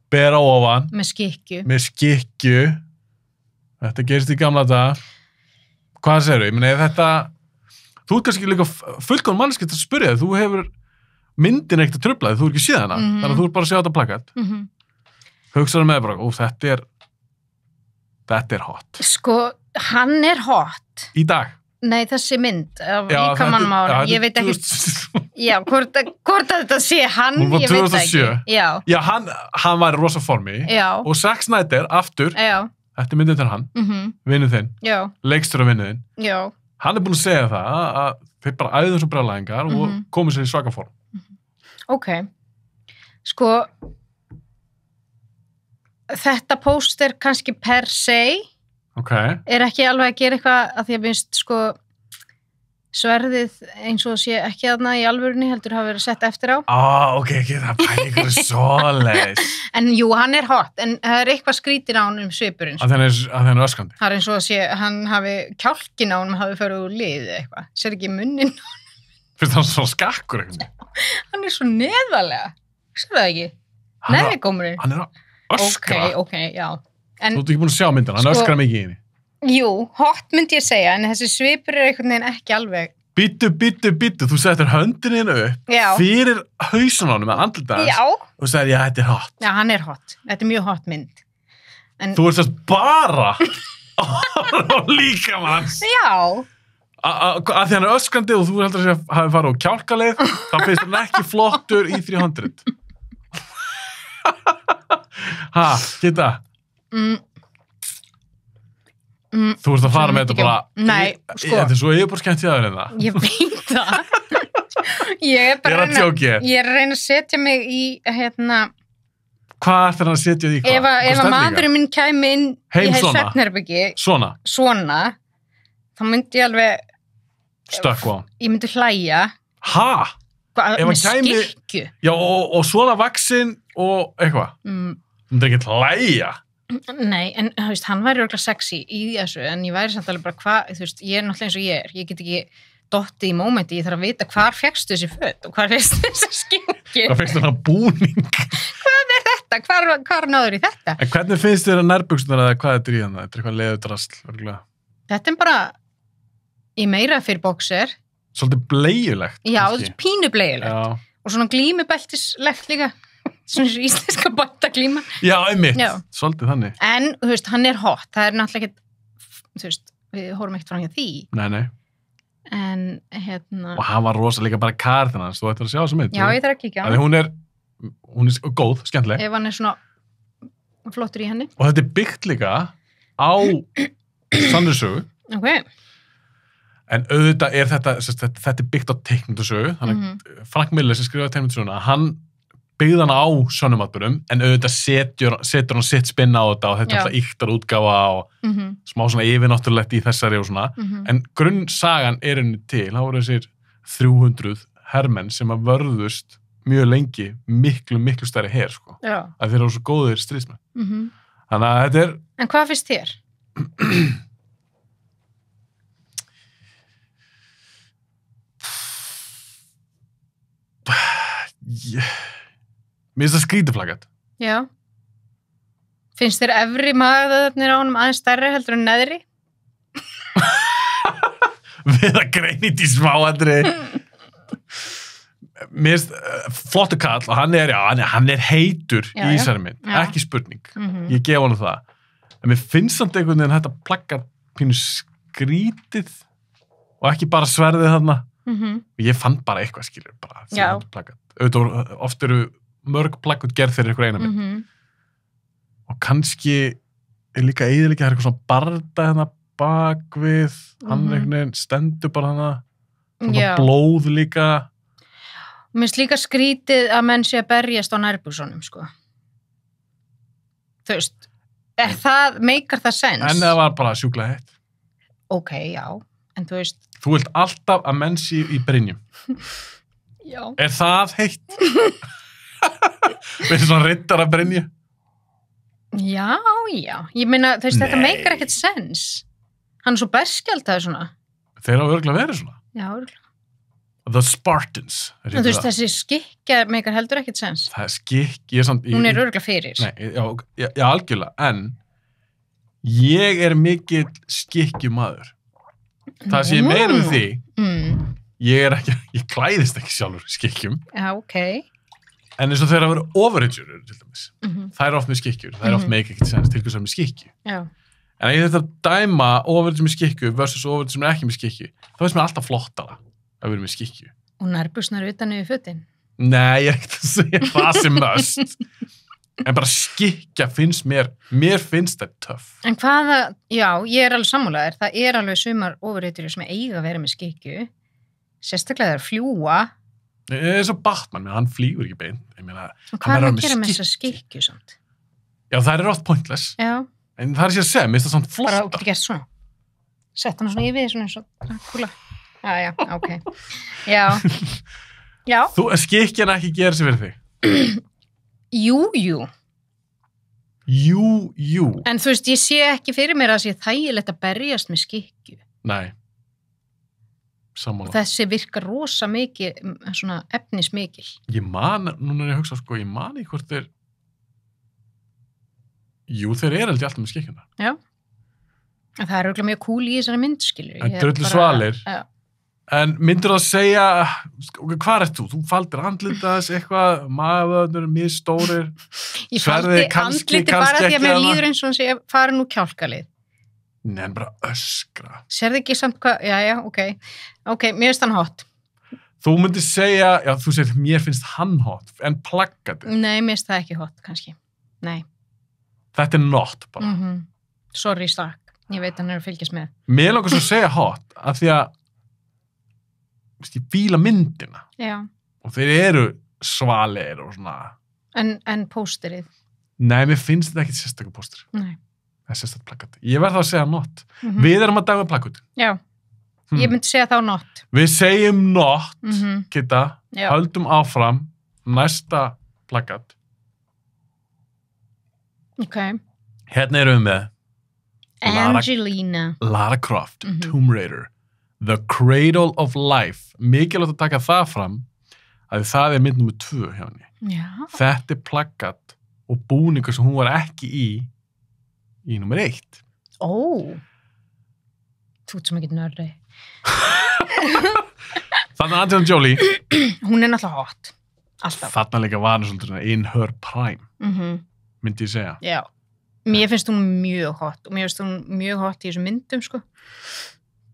Ber á ofan. Með skikkju. Með skikkju. Þetta gerist í gamla dag. Hvað segirðu? Ég meina, þetta... Þú er kannski líka fullkomn manneskið til að spyrja þig. Þú hefur myndin ekkert að trufla þig. Þú er ekki séð hana. Þannig að þú er bara að sjá þetta plakat. Hugsaðu með bara, þetta er hot. Sko, hann er hot. Í dag? Nei, þessi mynd af líkamannum ára. Ég veit ekki... Já, hvort þetta sé hann, ég veit ekki. Já. Já, hann var í rosa formi. Já. Og Zack Snyder, aftur, þetta er myndin til hann, vinnu þinn, leikstur af vinnu þinn. Já. Hann er búin að segja það að þeir bara æðu þessum brjálæðingar og komið sér í svaka form. Ok. Sko, þetta póster kannski per se er ekki alveg að gera eitthvað að því að finnst sko sverðið eins og sé ekki þarna í alvörunni heldur hafa verið sett eftir á. Ok, það bæði ykkur svoleiðis. En jú, hann er hot, en það er eitthvað skrítin á hann svipurinn. Að hann er öskandi. Það er eins og að sé, hann hafi kjálkin á hann hafi farið úr liðið eitthvað. Sér ekki munnin. Finnst hann svo skakkur eitthvað? Hann er svo neðarlega. Sér það ekki? Neðrigómurinn. Hann er að öskra. Ok, já. En, þú ert ekki búin að sjá myndina, hann öskra mikið í henni. Jú, hot myndi ég segja, en þessi svipur er einhvern veginn ekki alveg. Bíddu, þú settir höndin hérna upp fyrir hausun á hann með andlitans. Já. Og þú segir, já, þetta er hot. Já, hann er hot. Þetta er mjög hot mynd. En... Þú ert þess bara á líkamanns. Já. Að því hann er öskrandi og þú heldur að hafi farið á kjálkaleið, þá finnst hann ekki flottur í 300. Geta? Þú ert að fara með þetta bara... Nei, sko... Þetta er svo ég er bara skemmt í aðeins það. Ég veit það. Ég er að reyna að setja mig í, Hvað ert það að setja því hvað? Ef að maðurinn minn kæmi inn í svefnherbyggi... Svona, þá myndi ég alveg... Stökkva. Ég myndi hlæja. Með skikju. Já, og svona vaxinn og eitthvað. Þú myndi ekki hlæja. Nei, en þú veist, hann væri örgulega sexy í þessu, en ég væri samt alveg bara hvað, þú veist, ég er náttúrulega eins og ég er. Ég get ekki dottið í mómenti, ég þarf að vita hvar fékkstu þessi föt og hvar fékkstu þessi skikju. Hvað fékkstu þarna búning? Hvað er þetta? Hvar náður í þetta? En hvernig finnst þér að nærbuxunar eða hvað þetta er í hana? Þetta er eitthvað leðudrasl, örgulega. Þetta er bara í meira fyrir boxer. Svolítið bleiulegt. Já, þetta er pínu bleiulegt. Og svona glímubeltislegt líka. Svona eins og íslenska bættaglíma. Já, einmitt. Svolítið þannig. En, þú veist, hann er hot. Það er náttúrulega ekkert, þú veist, við horfum ekkert frá því. Nei. En, Og hann var rosa líka bara karðin hans. Þú ættir að sjá þessa mynd. Já, ég þarf að kíkja. Hún er góð, skemmtileg. Ef hann er svona flottur í henni. Og þetta er byggt líka á sannri sögu. Ok. En auðvitað er þetta er byggt á teikmyndasögu. Þannig Frank Miller sem skrifaði teikmyndasöguna, hann byggði hana á sönnum atburðum, en auðvitað setur hann sitt spinna á þetta og þetta er alltaf yktar útgáfa og smá svona yfirnáttúrulegt í þessari og svona. En grunnsagan er henni til. Það voru þessir 300 hermenn sem að vörðust mjög lengi miklu stærri her, sko. Já. Að þeir eru svo góðir stríðsmenn. Þannig að þetta er... En hvað finnst þér? Mér finnst það skrítuflagat. Já. Finnst þér efri maðurðarnir á honum aðeins stærri heldur en neðri? Við að greinit í smáandri. Mér finnst flottu kall og hann er heitur í þessari mynd. Ekki spurning. Ég gef honum það. En mér finnst samt einhvern veginn þetta plagat pínu skrítið og ekki bara sverðið þarna. Og ég fann bara eitthvað, skilur, bara plagat. Auðvitað oft eru mörg plagut gerð fyrir einhver eina mynd. Og kannski er líka eyðileggja, það er eitthvað svona barda hérna bakvið, hann einhvern veginn stendur bara hana, svona blóð líka. Mér finnst líka skrítið að menn sé að berjast á nærbúsunum, sko. Þú veist, meikar það sens? En það var bara sjúklega heitt. Ok, já, en þú veist... Þú vilt alltaf að menn sé í brynjum. Já. Er það heitt? Við svona riddar að brynju? Já. Ég meina, þú veist, þetta meikar ekkert sens. Hann er svo berskjaldaður svona. Þeir hafa örgulega verið svona. Já, örgulega. The Spartans. En þú veist, þessi skikkja meikar heldur ekkert sens. Það er skikk, hún er örgulega fyrir. Nei, já, algjörlega, en ég er mikill skikkjumaður. Það sem ég meina við því, ég klæðist ekki sjálfur skikkjum. Já, ok. En eins og þeir að vera overhitjur, til dæmis. Það er oft með skikkjur, það er oft með ekkert sens til hvers að með skikkju. Já. En ég þetta dæma overhitjur með skikkju versus overhitjur sem er ekki með skikkju, þá veist mér alltaf flottara að vera með skikkju. Og nærbusnar utan yfir fötin? Nei, ég er ekkert að segja það sem must. En bara skikkja finnst mér finnst það töff. En hvaða, já, ég er alveg sammálaður, það er alveg sumar ofurheitur sem eiga að vera með skikkju, sérstaklega þeir fljúa. Það er svo Batman, hann flýgur ekki beint. Og hvað er að gera með þessa skikkju samt? Já, það er oft pointless. Já. En það er sér að segja, mér finnst það samt flotta. Bara okkur gert svona. Sett hann svona yfir, svona eins og kúla. Já, ok. Já. Þú, skikkjan ekki gera sér fyrir þig? Jú. En þú veist, ég sé ekki fyrir mér að það sé þægilegt að berjast með skikkju. Nei. Sammála. Þessi virkar rosa mikið, svona efnismikil. Núna er ég að hugsa, sko, ég man í hvort þeir... Jú, þeir eru alltaf með skikkjuna. Já. En það er auðvitað mjög cool í þessari mynd, skilur. En drullu svalir. Já. En myndur að segja, hvað ert þú? Þú faldir andlitaðis eitthvað, maður, mjög stórir. Ég faldi andliti bara því að mér líður eins og sé farin úr kjálkalið. Nei, en bara öskra. Sérðu ekki samt hvað, já, ok. Ok, mér finnst hann hot. Þú myndir segja, já, þú segir, mér finnst hann hot, en plaggatið. Nei, mér finnst það ekki hot, kannski. Nei. Þetta er not, bara. Sorry, Stark. Ég veit hann er að fylgjast með. Mér langar svo að segja hot, af því að ég fíla myndina. Já. Og þeir eru svalir og svona. En pósterið? Nei, mér finnst þetta ekki sérstaklega póster. Nei. Það er sérstaklega plakat. Ég verð þá að segja not. Við erum að daga plakutin. Já. Ég myndi segja þá not. Við segjum not, Kitta. Höldum áfram næsta plakat. Ok. Hérna erum við með Angelina. Lara Croft, Tomb Raider. The Cradle of Life. Mikilvægt að taka það fram að það er mynd nummer 2 hjá henni. Já. Þetta er plakat og búningur sem hún var ekki í nummer 1. Ó. Þú ert sem ekki nördi. Þannig að Angelina Jolie. Hún er náttúrulega hot. Alltaf. Þarna líka var hann svolítið in her prime. Myndi ég segja. Já. Mér finnst hún mjög hot og mér finnst hún mjög hot í þessum myndum, sko.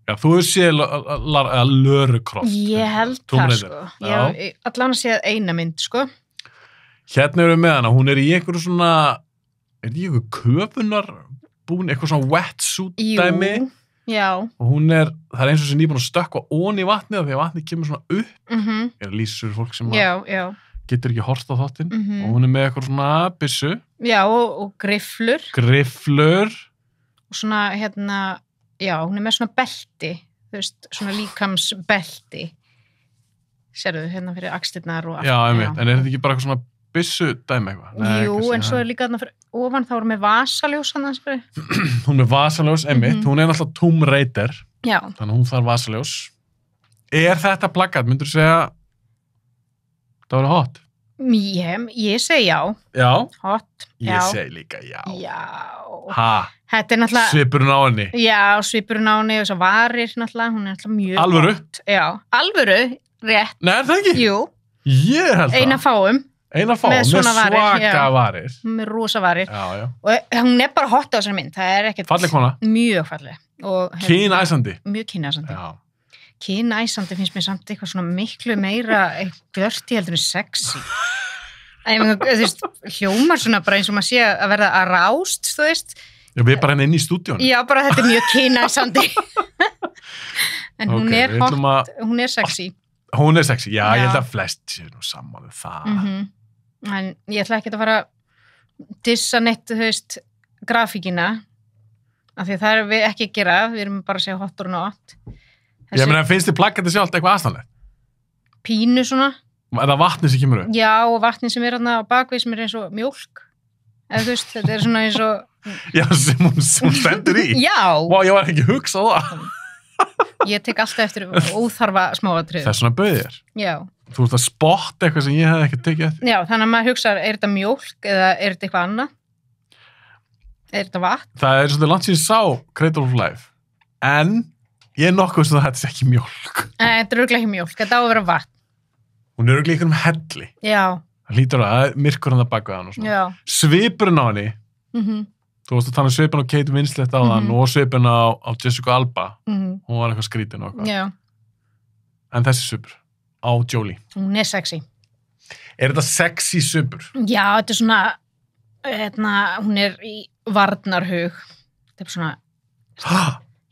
Já, þú hefur séð Lara Croft. Ég held það, sko. Ég allan að séð eina mynd, sko. Hérna erum við með hana. Hún er í einhverju svona, er þetta ekki köfunar búin, eitthvað svona wetsuit dæmi já. Og það eins og sem nýbúin að stökkva ón í vatnið því að vatnið kemur svona upp. Lýsur fólk sem getur ekki horft á þáttinn og hún með eitthvað svona byssu. Já, og grifflur. Og svona, já, hún með svona belti, þú veist, svona líkamsbelti. Sérðu, fyrir axlirnar og allt. Já, einmitt, en er þetta ekki bara eitthvað svona byssu dæmi eitthvað? Nei, jú, en svo líka þarna fyrir ofan, þá með vasaljós annars fyrir. Hún með vasaljós, einmitt, hún náttúrulega Tomb Raider. Já. Þannig að hún þarf vasaljós. Er þetta plakat, myndur þú segja það verið hot? Ég segi já. Já? Hot. Ég segi líka já. Já. Ha? Þetta náttúrulega... Svipurinn á henni. Já, svipurinn á henni og svo varir náttúrulega, hún náttúrulega mjög alvöru? Hot. Já, alvöru, rétt. Nei, er það ekki? Jú. Ég held það. Eina fáum. Með svaka varir. Með rosa varir. Já. Og hún bara hot á þessari mynd. Það er ekkert... Falleg kona. Mjög falleg. Kynæsandi. Mjög kynæsandi. Já. Kynæsandi finnst mér samt eitthvað svona miklu meira glörti heldur en sexy. Þú veist, hljómar svona bara eins og maður sé að verða að rást, þú veist. Já, við bara inn í stúdíónu. Já, bara þetta er mjög kynæsandi. En hún er hot, hún er sexy. Hún er sexy, já. Ég held að flest séu nú sammála það. En ég ætla ekki að fara að dissa neitt, þú veist, grafíkina, af því að það erum við ekki að gera, við erum bara að segja hot or not. Ég meina, finnst þið plakkandi sjálft eitthvað aðstæðanlegt? Pínu svona. Er það vatnið sem kemur upp? Já, og vatnið sem þarna á bakvið sem eins og mjólk. Eða þú veist, þetta svona eins og... Já, sem hún stendur í? Já. Vá, ég var ekki að hugsa á það. Ég tek alltaf eftir óþarfa smáatriði. Það er svona bauðir. Já. Þú ert að spotta eitthvað sem ég hef ekki tekið eftir. Já, þannig að maður hugsa, er þetta mjólk eða er þetta eitthvað annað? Er þetta vatn? Það er svolítið langt síðan sá Cradle of Life. En ég nokkuð sem þetta er ekki mjólk. Þetta er örugglega ekki mjólk, þetta á að vera vatn. Hún er örugglega ykkur helli. Já. Það hlýtur það er myrkur hann að baka hann og svona. Já. Svipurinn á henni. Þú veist að tala svipin á Kate Winslet á þann og svipin á Jessica Alba. Hún var eitthvað skrítin og eitthvað. Já. En þessi svipur á Jolie. Hún er sexy. Er þetta sexy svipur? Já, þetta er svona, hún er í varnarhug. Þetta er svona,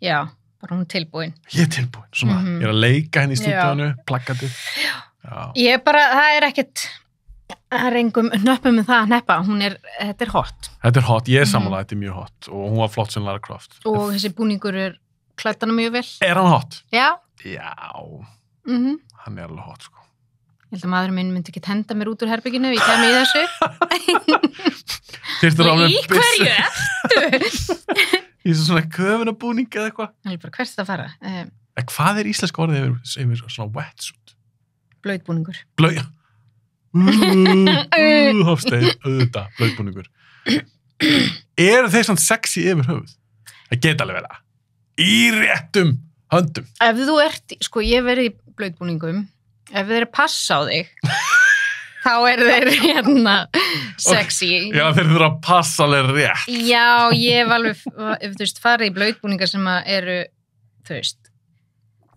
já, bara hún er tilbúin. Ég er tilbúin, svona, ég er að leika henni í stúdíónu, plakkatið. Já. Ég bara, það er ekkert... Það er engum nöppum með það að neppa, þetta er hot. Þetta er hot, ég er sammála, þetta er mjög hot og hún var flott sem Lara Croft. Og þessi búningur er klætt hana mjög vel. Er hann hot? Já. Já, hann er alveg hot, sko. Ég held að maðurinn minn myndi ekki henda mér út úr herbygginu, ég kemi í þessu. Í hverju ertu? Í svona köfunabúning eða eitthvað. Það er bara hvert það fara. Hvað er íslenska orðið yfir svona wetsuit? Blauðbúningur. Hofstein, auðvitað, blauðbúningur. Eru þeir svona sexy yfir höfuð? Það geta alveg vera. Í réttum höndum. Ef þú ert, sko ég verið í blauðbúningum, ef þeir passa á þig, þá þeir sexy. Já, þeir þurfa að passa alveg rétt. Já, ég hef alveg, þú veist, farið í blauðbúningar sem eru, þú veist,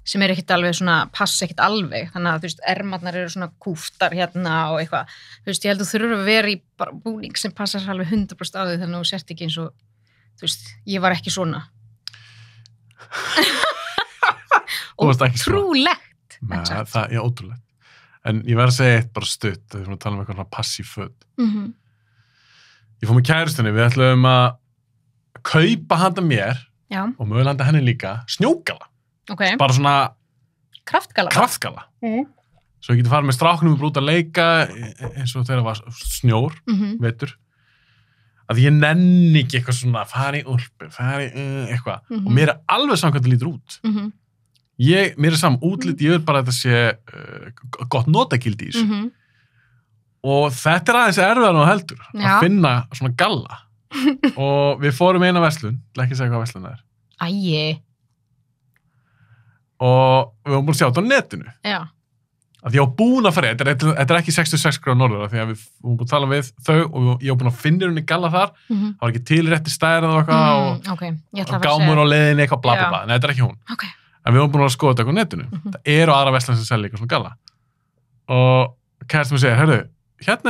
sem ekkert alveg svona, passa ekkert alveg, þannig að þú veist, ermarnar eru svona kúftar hérna og eitthvað, þú veist, ég held að þú þurfa að vera í bara búning sem passar alveg 100% á því, þannig að þú sért ekki eins og, þú veist, ég var ekki svona. Ótrúlegt. Já, ótrúlegt. En ég verð að segja eitt bara stutt, þegar við erum að tala um eitthvað svona passív föt. Ég fór með kærustunni, við ætlum að kaupa handa mér og mögulega handa henni líka snjógala. Okay. Bara svona kraftgala svo ég geti farið með stráknum og út að leika eins og þegar það var snjór vetur að ég nenni ekki eitthvað svona fari í úlpu, eitthvað og mér er alveg saman hvað það lítur út mér er saman útlit, ég vil bara að þetta sé gott notagildi í þessu og þetta er aðeins erfiðar og heldur að finna svona galla og við fórum eina verslun, ekki segja hvað verslun það er Æi og við varum búin að sjá þetta á netinu. Já. Að ég var búin að fara, þetta er ekki 66 gráður norður, því að við varum búin að tala við þau og ég var búin að finna henni galla þar, það var ekki tilrétti stærð og eitthvað og gámur á leiðinni eitthvað bla bla bla, en þetta er ekki hún. Okay. En við varum búin að skoða þetta á netinu. Það eru aðra verslanir sem selja eitthvað svona galla. Og kærastan mér segir, heyrðu, hérna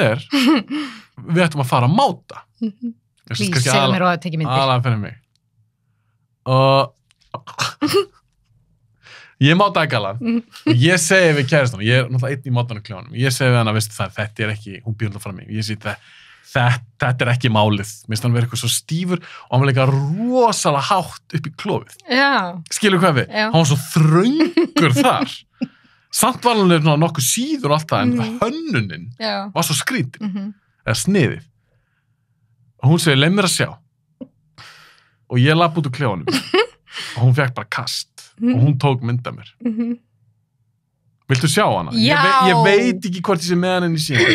við ættum að fara að máta. Please, segja mér og að tekja myndir. Aðalega fyrir mig. Ég má dagalan. Ég segi við kærastan, ég er náttúrulega einn í mótanum kljónum. Ég segi við hana, veistu það, þetta er ekki, hún býr náttúrulega fram mig. Ég segi þetta er ekki málið. Mér finnst hann vera eitthvað svo stífur og hann var líka rosalega hátt upp í klofið. Já. Skilur hvað við? Hann var svo þröngur þar. Samt var hann nokkuð síður og allt það, en hönnunin var svo skrítin. Eða sniðið. Og hún segir, leið mér að sjá. Og ég lapp út úr kljónum. Og hún fekk bara kast. Og hún tók mynd af mér. Viltu sjá hana? Já! Ég veit ekki hvort ég sé með hann inn í síðan.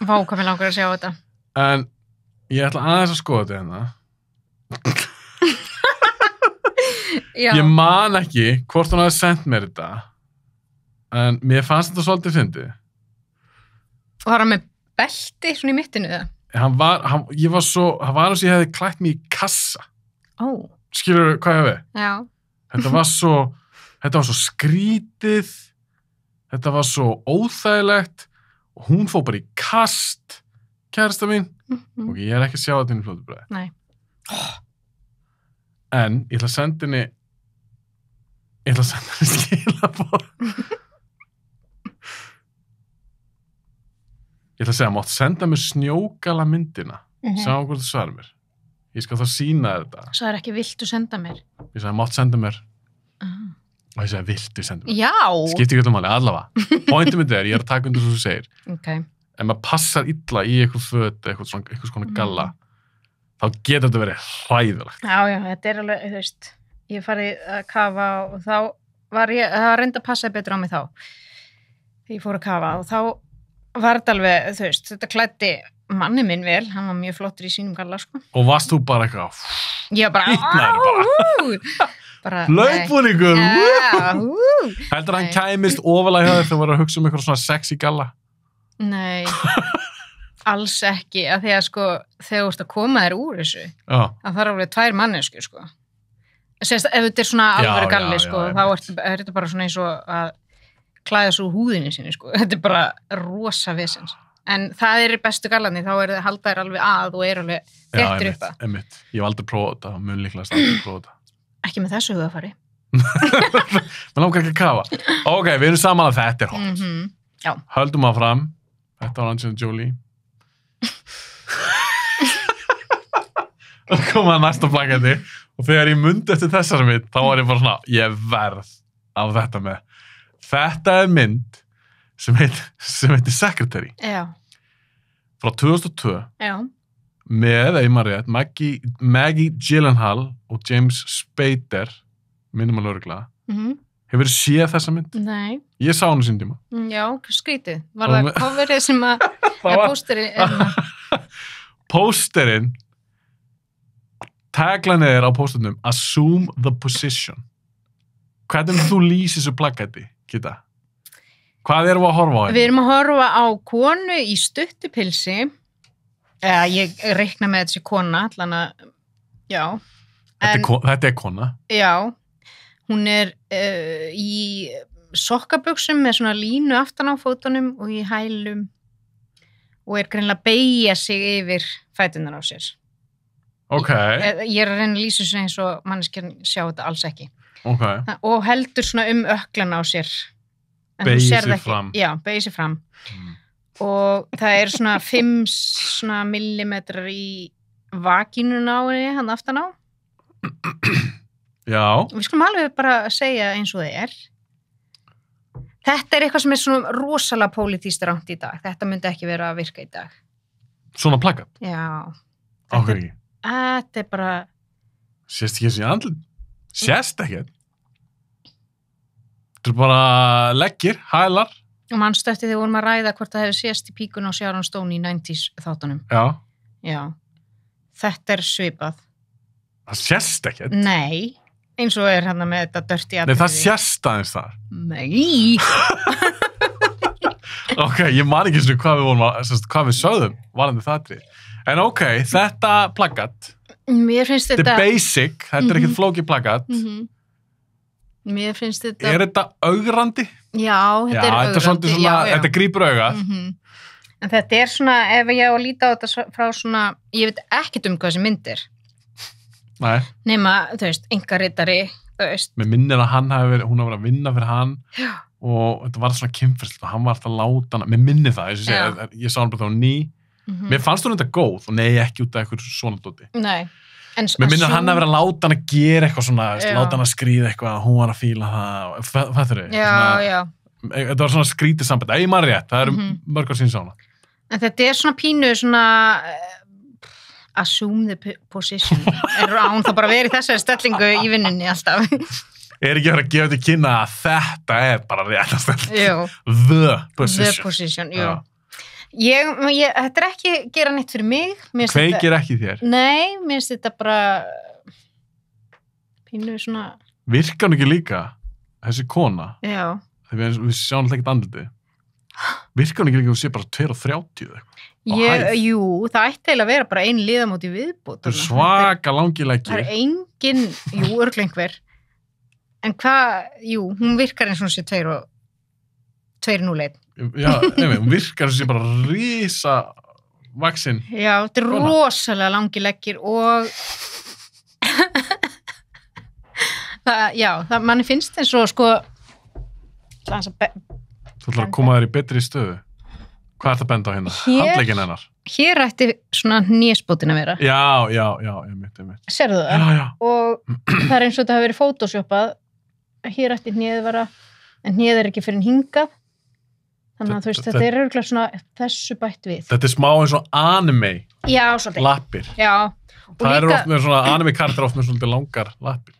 Vá, hvað mér langar að sjá þetta. En ég ætla aðeins að skoða þetta hérna. Ég man ekki hvort hún hafi sendt mér þetta. En mér fannst þetta svolítið fyndið. Og var hann með belti svona í mittinu það? Hann var eins og ég hefði klætt mig í kassa. Skilur hvað ég við? Já. Þetta var svo skrítið, þetta var svo óþægilegt og hún fór bara í kast, kærasta mín. Ok, ég er ekki að sjá þetta inn í flótubræði. Nei. En ég ætla að senda henni skilaboð. Ég ætla að segja, mátt senda mér snjógala myndina. Sjá hvort þú svarar mér. Ég skal þá sýna þetta. Það er ekki viltu senda mér. Ég sagði, mátt senda mér. Og ég sagði, viltu senda mér. Já! Skipti ekki máli, allavega. Pointum mitt ég er að taka undir svo þú segir. Ok. Ef maður passar illa í eitthvað föt, eitthvað svona galla, þá getur þetta verið hræðilegt. Já, þetta er alveg, þú veist, ég farið að kafa og þá var það reyndi að passa betur á mig þá. Þegar ég fór að kafa og þá var þetta alveg, þú veist, þetta klæddi manni minn vel, hann var mjög flottur í sínum galla, sko. Og varst þú bara eitthvað, ég bara hlaupbúningur, heldur hann kæmist ofalega hjá þér þegar voru að hugsa eitthvað svona sexy galla? Nei, alls ekki, að því að sko, þegar þú ert að koma þér úr þessu, að það er alveg 2 mannesku, sko. Sérst, ef þetta er svona alvöru galli, sko, þá er þetta bara svona eins og að klæða svo húðinni sinni, sko. Þetta er bara rosa vesens. En það er bestu gallarnir, þá halda þær alveg að og alveg þéttir upp að. Einmitt. Ég hef aldrei prófað þetta, mun líklegast aldrei prófað þetta. Ekki með þessu hugafari. Mér langar ekki að kafa. Ok, við erum saman að þetta er hot. Já. Höldum að fram. Þetta var Angelina Jolie. Og koma að næsta plakati. Og þegar ég mundi eftir þessari mynd, þá var ég bara svona, ég verð af þetta með. Þetta er mynd sem heitir Secretary. Já. Frá 2002. Já. Með, ef maður rétt, Maggie Gyllenhaal og James Spader, minnum að lögregla. Hefur þið séð þessa mynd? Nei. Ég sá hann í sín tíma. Já, skrítið. Var það coverið sem að, pósterinn? Pósterinn, taglanið er á pósternum, assume the position. Hvernig þú lýsir þessu plakati, Gita? Hvað erum við að horfa á henni? Við erum að horfa á konu í stuttupilsi. Ég reikna með þessi kona, allan að, já. Þetta er kona? Já. Hún er í sokkabuxum með svona línu aftan á fótunum og í hælum og er greinilega að beygja sig yfir fæturnar á sér. Ok. Ég er að reyna að lýsa þessu eins og manneskjan sjá þetta alls ekki. Ok. Og heldur svona öklan á sér. Beygir sig fram. Já, beygir sig fram. Og það er svona 5 millimetrar í vakínuna á henni, hann aftan á. Já. Við skulum alveg bara segja eins og það er. Þetta er eitthvað sem er svona rosalega pólitískt rangt í dag. Þetta myndi ekki vera að virka í dag. Svona plakat? Já. Áhverju ekki? Þetta er bara... Sést ekki þessi andlið? Sést ekki? Þetta er bara leggir, hælar. Og manstu eftir þegar vorum að ræða hvort það hefur sést í píkun á Sharon Stone í 90s þáttunum. Já. Já. Þetta er svipað. Það sést ekki? Nei. Eins og er hérna með þetta dirty atriði. Nei, það sést aðeins þar. Nei. Ok, ég man ekki svona hvað við sögðum varandi það atriði. En ok, þetta plakat. Mér finnst þetta... Þetta er basic, þetta er ekkert flókið plakat. Mér finnst þetta... Er þetta augrandi? Já, þetta er augrandi. Þetta er svolítið svona, þetta grípur augað. En þetta svona, ef ég á að líta á þetta frá svona, ég veit ekkert hvað þessi mynd Nei. Nema, þú veist, einkaritari, þú veist. Mér minnir að hún hafi verið að vinna fyrir hann Já. og þetta var svona kynferðslega, hann var alltaf að láta hana, mér minnir það, ég sá hann bara þá ný, mér fannst hún þetta góð og nei, ekki út af eitthvað svona dóti. Nei. Mér minnir að hann hafi verið að láta hann að gera eitthvað svona, láta hann að skríða eitthvað, hún var að fíla það, fattur þau? Já. Þetta var svona skrítið samband, ég man rétt, það eru mörg ár síðan sá hana. En þetta svona pínu svona assume the position. Hún þá bara verið þessari stellingu í vinnunni alltaf. Ekki verið að gefa þetta kynna að þetta bara rétt að stelling. Jú. The position. The position, jú. Þetta ekki gera neitt fyrir mig. Kveikir ekki þér? Nei, mér finnst þetta bara pínu svona... Virkar hún ekki líka, þessi kona? Já. Þegar við sjáum alltaf ekkert andliti. Virkar hún ekki líka að sé bara 2:30 eitthvað? Jú, það ætti eiginlega að vera bara ein liðamót í viðbót. Það svaka langilegir. Það engin, örugglega einhver. En hún virkar eins og hún sé 2:01. Já, hún virkar eins og sé bara rísa vaksin. Já, þetta rosalega langilegir og manni finnst eins og sko Þú ætlar að koma þér í betri stöðu. Hvað er það að benda á hérna? Handlegginn hennar. Hér ætti svona hnésbótin að vera. Já, einmitt. Sérðu það? Já. Og það er eins og þetta hafi verið photoshoppað. Hér ætti hnéð vera, en hnéð ekki fyrir hingað. Þannig að þú veist, þetta er örugglega svona þessu bætt við. Þetta er smá eins og anime. Já, svolítið. Lappir. Já. Það eru oft með svona anime karakter oft með svolítið langar lappir.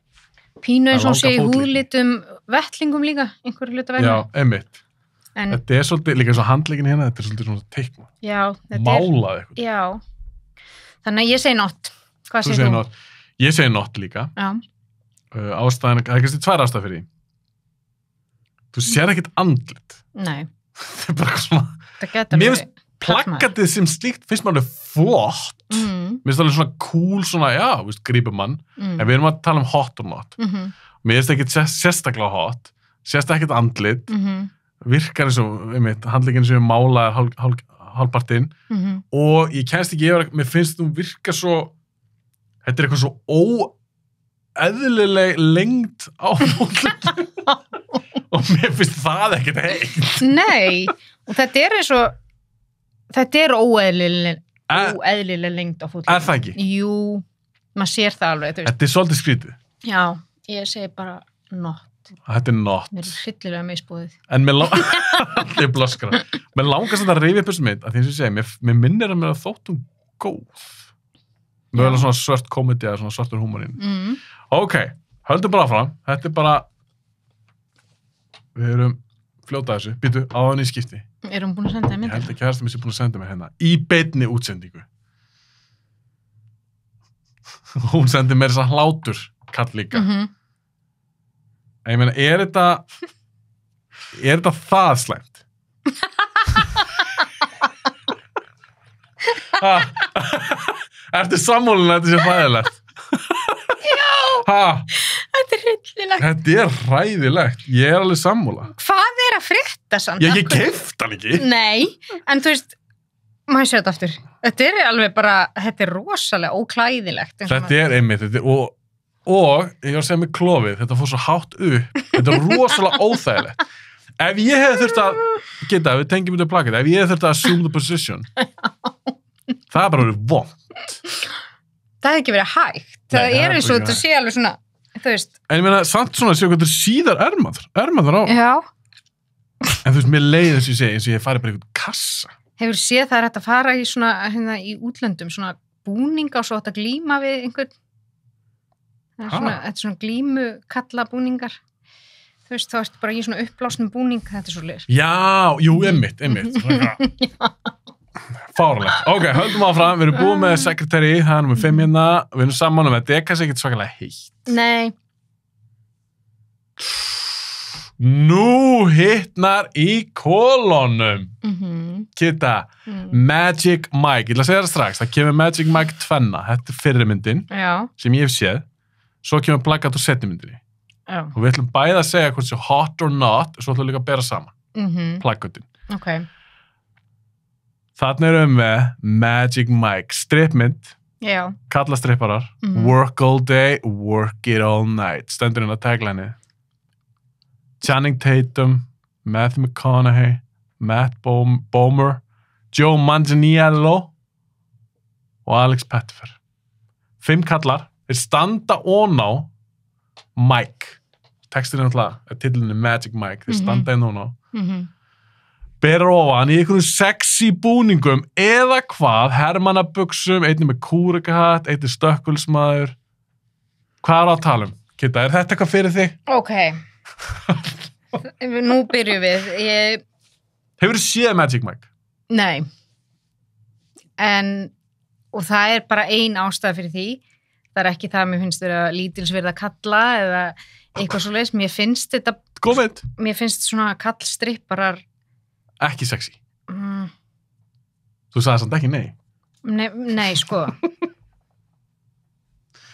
Pínu eins og sé í húðlitum vettlingum líka, einhverju hluta vegna. Já, einmitt. Þetta er svolítið, líka eins og handlegginn hérna, þetta er svolítið svona teikna. Já, þetta málað eitthvað. Já. Þannig að ég segi not. Hvað segir þú? Ég segi not líka. Já. Ástæðan, það er kannski 2 ástæður fyrir því. Þú sér ekkert andlit. Nei. Það er bara svona... Mér finnst plakatið sem slíkt finnst maður flott. Mér finnst alveg svona cool, svona, já, grípum mann. En við erum að tala hot or not. Mér finnst ekkert sérstaklega hot. Sérst ekkert andlit. Virkar eins og, handlegginn sem málaðar hálfpartinn. Og ég kennst ekki yfir, mér finnst þú virka svo, þetta er eitthvað svo óeðlileg lengd á fólkinu. Og mér finnst það ekkert heitt. Nei, og þetta er eins og, þetta er óeðlileg lengd á fólkinu. Er það ekki? Jú, maður sér það alveg. Þetta er svolítið skrítið. Já, ég segi bara not. Þetta er not. Mér er hryllilega misbúið. En mér þetta er blaskara. Mér langast þetta að rifja upp þessu mynd, að því sem ég segi, mér minnir að mér að þóttum góð. Mér er svona svört komedi eða svona svartur húmorinn. Ok, höldum bara áfram. Þetta er bara, við erum fljóta þessu. Býtu, á hann í skipti. Erum búin að senda þér myndir? Ég held að kærastan mér sé búin að senda mér hérna. Í beinni útsendingu. Hún sendi mér þess að hlátur kall líka. Ég meina, er þetta það slæmt? Ertu sammálinn að þetta sé hræðilegt? Já, þetta er hryllilegt. Þetta er hræðilegt, ég er alveg sammála. Hvað er að frétta samt? Ég keypti hann ekki. Nei, en þú veist, maður sér þetta aftur. Þetta er alveg bara, þetta er rosalega óklæðilegt. Þetta er einmitt, og ég var að segja með klofið, þetta fór svo hátt upp, þetta er rosalega óþægilegt. Ef ég hef þurft að, við tengjum þetta plakið, ef ég hef þurft að assume the position, það er bara verið vond. Það hefði ekki verið hægt. Það er eins og þetta sé alveg svona, þú veist. En ég meina, samt svona, séu hvað þetta síðar ermaður á. Já. En þú veist, mér leiði þess að ég segi, eins og ég farið bara einhvern kassa. Hefur séð það hægt að fara í svona, hérna, í útlöndum, svona búninga og svo hægt að glíma við einhvern. Þetta er svona glímu kalla búningar. Þú veist, þá ertu bara í svona uppblásnum búning, þetta er svo leir. Já, jú, einmitt. Fárlegt. Ok, höldum áfram, við erum búið með sekretæri, það er nummer 5 hérna, við erum saman þetta er kannski ekkert svakalega heitt. Nei. Nú hittnar í kolonum. Kitta, Magic Mike, ég ætla að segja það strax, það kemur Magic Mike 2, þetta er fyrri myndin, sem ég hef séð, svo kemur plakat og setni myndinni. Og við ætlum bæði að segja hvort sé hot or not, svo ætlum við líka að bera saman, plakatin. Ok. Þarna erum við Magic Mike, strippmynd, Já. kallastripparar, work all day, work it all night, stendur inn á tagline. Channing Tatum, Matthew McConaughey, Matt Bomer, Joe Manganiello og Alex Pettyfer. 5 kallar, þeir standa ón á Mike. Textin er náttúrulega, titlinni Magic Mike, þeir standa inn ón á. Ber ofan í einhverjum sexy búningum eða hvað, hermannabuxum, einnig með kúrekahatt, einnig stökkulsmaður. Hvað er að tala um? Kitta, er þetta eitthvað fyrir þig? Ok. Nú byrjum við. Hefurðu séð Magic Mike? Nei. Og það er bara ein ástæða fyrir því. Það er ekki það að mér finnst vera lítilsverða kalla eða eitthvað svoleiðis. Mér finnst þetta... Góð mynd. Mér finnst svona kallstripparar... Ekki sexy. Þú sagði samt ekki nei. Nei, sko.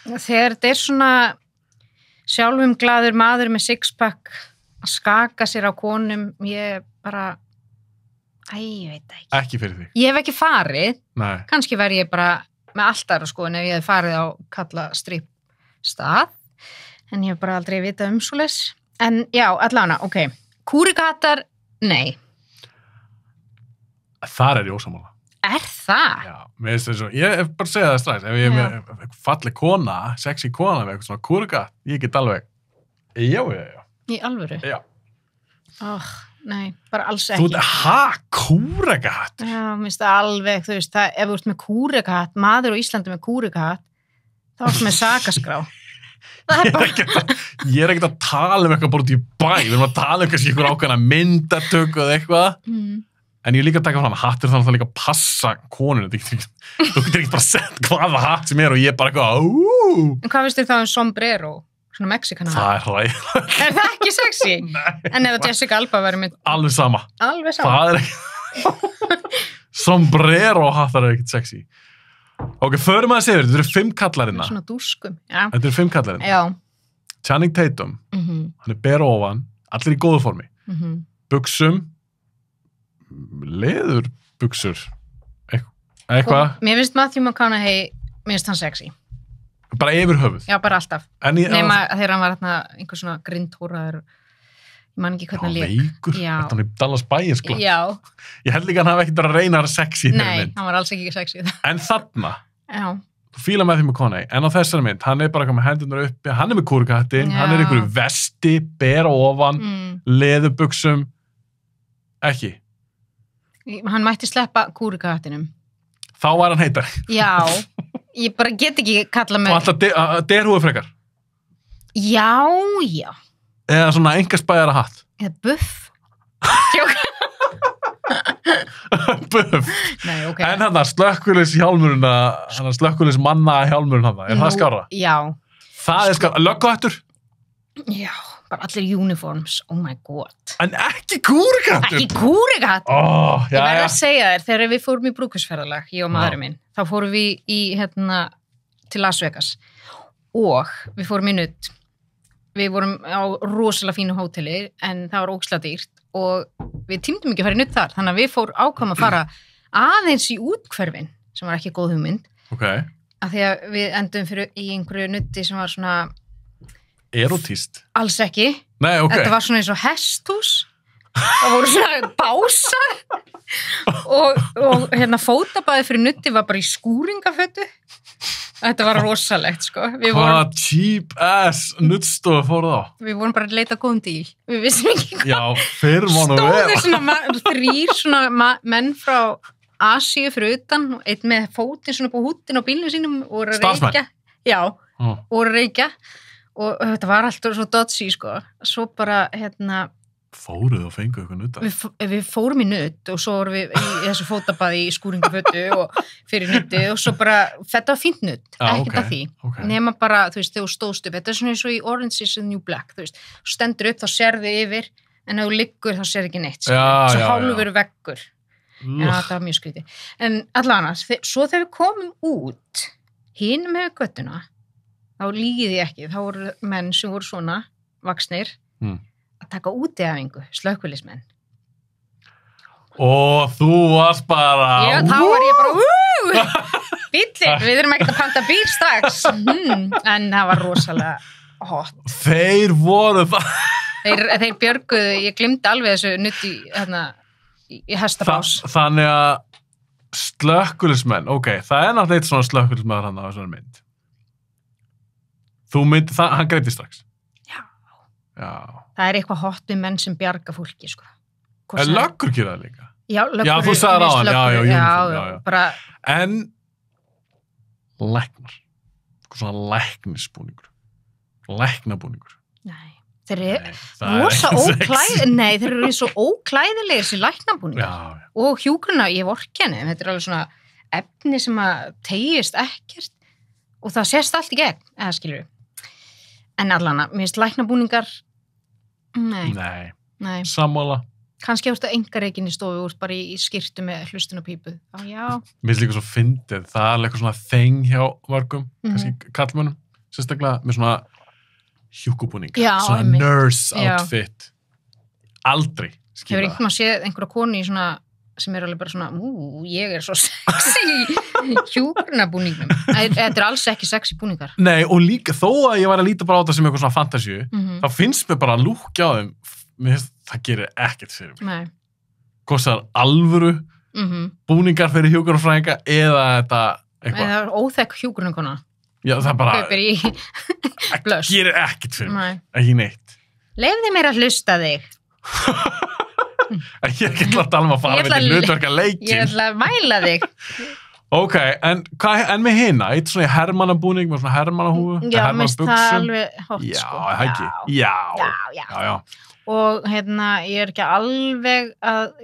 Þegar þetta er svona sjálfumglaður maður með sixpack að skaka sér á konum, ég bara... ég veit ekki. Ekki fyrir því. Ég hef ekki farið. Nei. Kannski verð ég bara með allt aðra skoðun ef ég hef farið á kalla strippstað. En ég hef bara aldrei vitað svoleiðis. En já, allavega, ok. Kúrikahattar, nei. Þar er ég ósammála. Er það? Já, mér finnst það svo, ég hef bara segið það strax, ef ég er með falleg kona, sexy kona með eitthvað svona kúrikahatt, ég get alveg, já. Í alvöru? Já. Nei, bara alls ekki. Þú kúrikahatt? Já, mér finnst það alveg, þú veist, ef þú ert með kúrikahatt, maður á Íslandi með kúrikahatt, þá ertu með sakaskrá. Ég er ekkert að tala um eitthvað bara út í bæ, við erum að tala um kannski einhver ákveðna myndatöku eða eitthvað. En ég líka að taka fram að hattur þannig að það líka að passa konunum. Þú getur ekki bara sett hvaða hatt sem er og ég bara eitthvað, En hvað finnst þér þá um sombrero? Svona mexikana hatt? Það er hræðilegt. Er það ekki sexy? Nei. En ef Jessica Alba verður með... Alveg sama. Það er ekki... Sombrero hattar er ekkert sexy. Ok, förum að segja þetta eru 5 kallarina. Svona dúskum, já. Þetta eru 5 kallarina. Já. Channing Tatum, hann er ber ofan, allir í góðu formi. Buxum, leðurbuxur eitthvað. Mér finnst Matthew McConaughey, mér finnst hann sexy. Bara yfir höfuð? Já, bara alltaf. Nema þegar hann var einhver svona grindhóraður, ég man ekki hvernig hann lék. Veikur? Þetta hann er Dallas Buyers Club. Já. Ég held líka hann hafi ekkert að reyna að sexy. Nei, hann var alls ekki sexy. En þarna, já. Þú fílar Matthew McConaughey, en á þessari mynd, hann er bara með hendunar uppi, hann er með kúrikahattin, hann er einhverju vesti, ber ofan, leðurbuxum, ekki. Hann mætti sleppa kúrikahattinum. Þá var hann heitar. Já, ég bara get ekki kalla með... Og alltaf derhúðu frekar. Já. Eða svona engarspæðara hatt. Eða buff. Buff. Nei, ok. En hann slökkulis hjálmurinn, hann slökkulis manna hjálmurinn hann, er það skára? Já. Það er skára. Lögguhattur? Já. Bara allir uniforms, oh my god. En ekki kúrikahattur? Ekki kúrikahatt? Ég verð að segja þér, þegar við fórum í brúðkaupsferðalag, ég og maðurinn minn, þá fórum við til Las Vegas og við fórum í nudd. Við vorum á rosalega fínu hóteli en það var ógeðslega dýrt og við tímdum ekki að fara í nudd þar, þannig að við ákváðum að fara aðeins í útkverfin, sem var ekki góð hugmynd. Ok. Af því að við endum í einhverju nuddi sem var svona erotíst? Alls ekki. Nei, ok. Þetta var svona eins og hesthús. Það voru svona básar og fótabæði fyrir nutti var bara í skúringafötu. Þetta var rosalegt, sko. Hvað cheap ass nuddstofu fóruð á? Við vorum bara að leita góðum díl. Við vissum ekki hvað. Já, fyrir mánu vera. Stóðu svona 3 svona menn frá Asíu fyrir utan og einn með fótinn svona på húttin á bílnum sínum og voru að reykja. Já, voru að reykja. Og þetta var alltaf svo dodgy, sko. Svo bara, Fóruð og fenguð eitthvað nutta? Við fórum í nudd og svo vorum við í þessu fótabaði í skúringafötu og fyrir nuddi og svo bara, þetta var fínt nudd, ekkert af því. Nema bara, þú veist, þegar þú stóðst upp, þetta er svona eins og í Orange is the New Black, þú veist, þú stendur upp, þá sérðu yfir, en ef þú liggur, þá sér ekki neitt, svo hálfur veggur. Já, það var mjög skrítið. En allavega, svo þegar við komum út, hinum hefur göttuna, þá lígiði ekki, þá voru menn sem voru svona, vaxnir, að taka útiæfingu, slökkvilismenn. Og þú varst bara... Já, þá var ég bara, bíllinn, við erum ekkert að panta bíl strax. En það var rosalega hot. Þeir voru það. Þeir björguðu, ég glimti alveg þessu nutti í hestabás. Þannig að slökkviliðsmenn, það náttúrulega eitt svona slökkviliðsmaður hann á þessari mynd. Þú myndi það, hann greipti strax. Já. Já. Það er eitthvað hot um menn sem bjarga fólki, sko. En löggur gera það líka? Já, löggur. Já, þú sagðir á hann, já. Bara... En læknar. Svona læknisbúningur. Læknabúningur. Nei. Þeir eru svo óklæðilegir þessi læknabúningur. Já. Og hjúkruna, ég vorki henni. Þetta er alveg svona efni sem að tegist ekkert og það sést allt í gegn, eða skilur við. En allana, mér finnst læknabúningar, nei. Sammála. Kannski ástu engareikinni stofu úr bara í skyrtu með hlustun og pípu. Já. Mér finnst líka svo fyndið, það er eitthvað svona þeng hjá mörgum, kannski kallmönnum, sérstaklega með svona hjúkubúning, svona nurse outfit. Aldrei skilja. Hefur einhvern veginn séð einhverja konu í svona sem er alveg bara svona, ég er svo sexy í hjúkrunabúningnum. Þetta er alls ekki sexy búningar. Nei, og líka, þó að ég var að líta bara á þetta sem eitthvað svona fantasíu, þá finnst mér bara að lúkja á þeim, það gerir ekkert fyrir mig. Nei. Hvort það er alvöru, búningar fyrir hjúkrunafræðinga eða þetta eitthvað. Það er óþekk hjúkrunarkona. Já, það er bara, kaupir í blöss. Gerir ekkert fyrir mig, ekki neitt. Leyfðu mér að hlusta þig. Ég er ekki að tala að fara með til hlutverka leikin. Ég ætla að mæla þig. En með hina, eitt svona hermannabúning með svona hermannahúfu. Já, minnst það alveg hot, sko. Já. Og ég er ekki alveg að,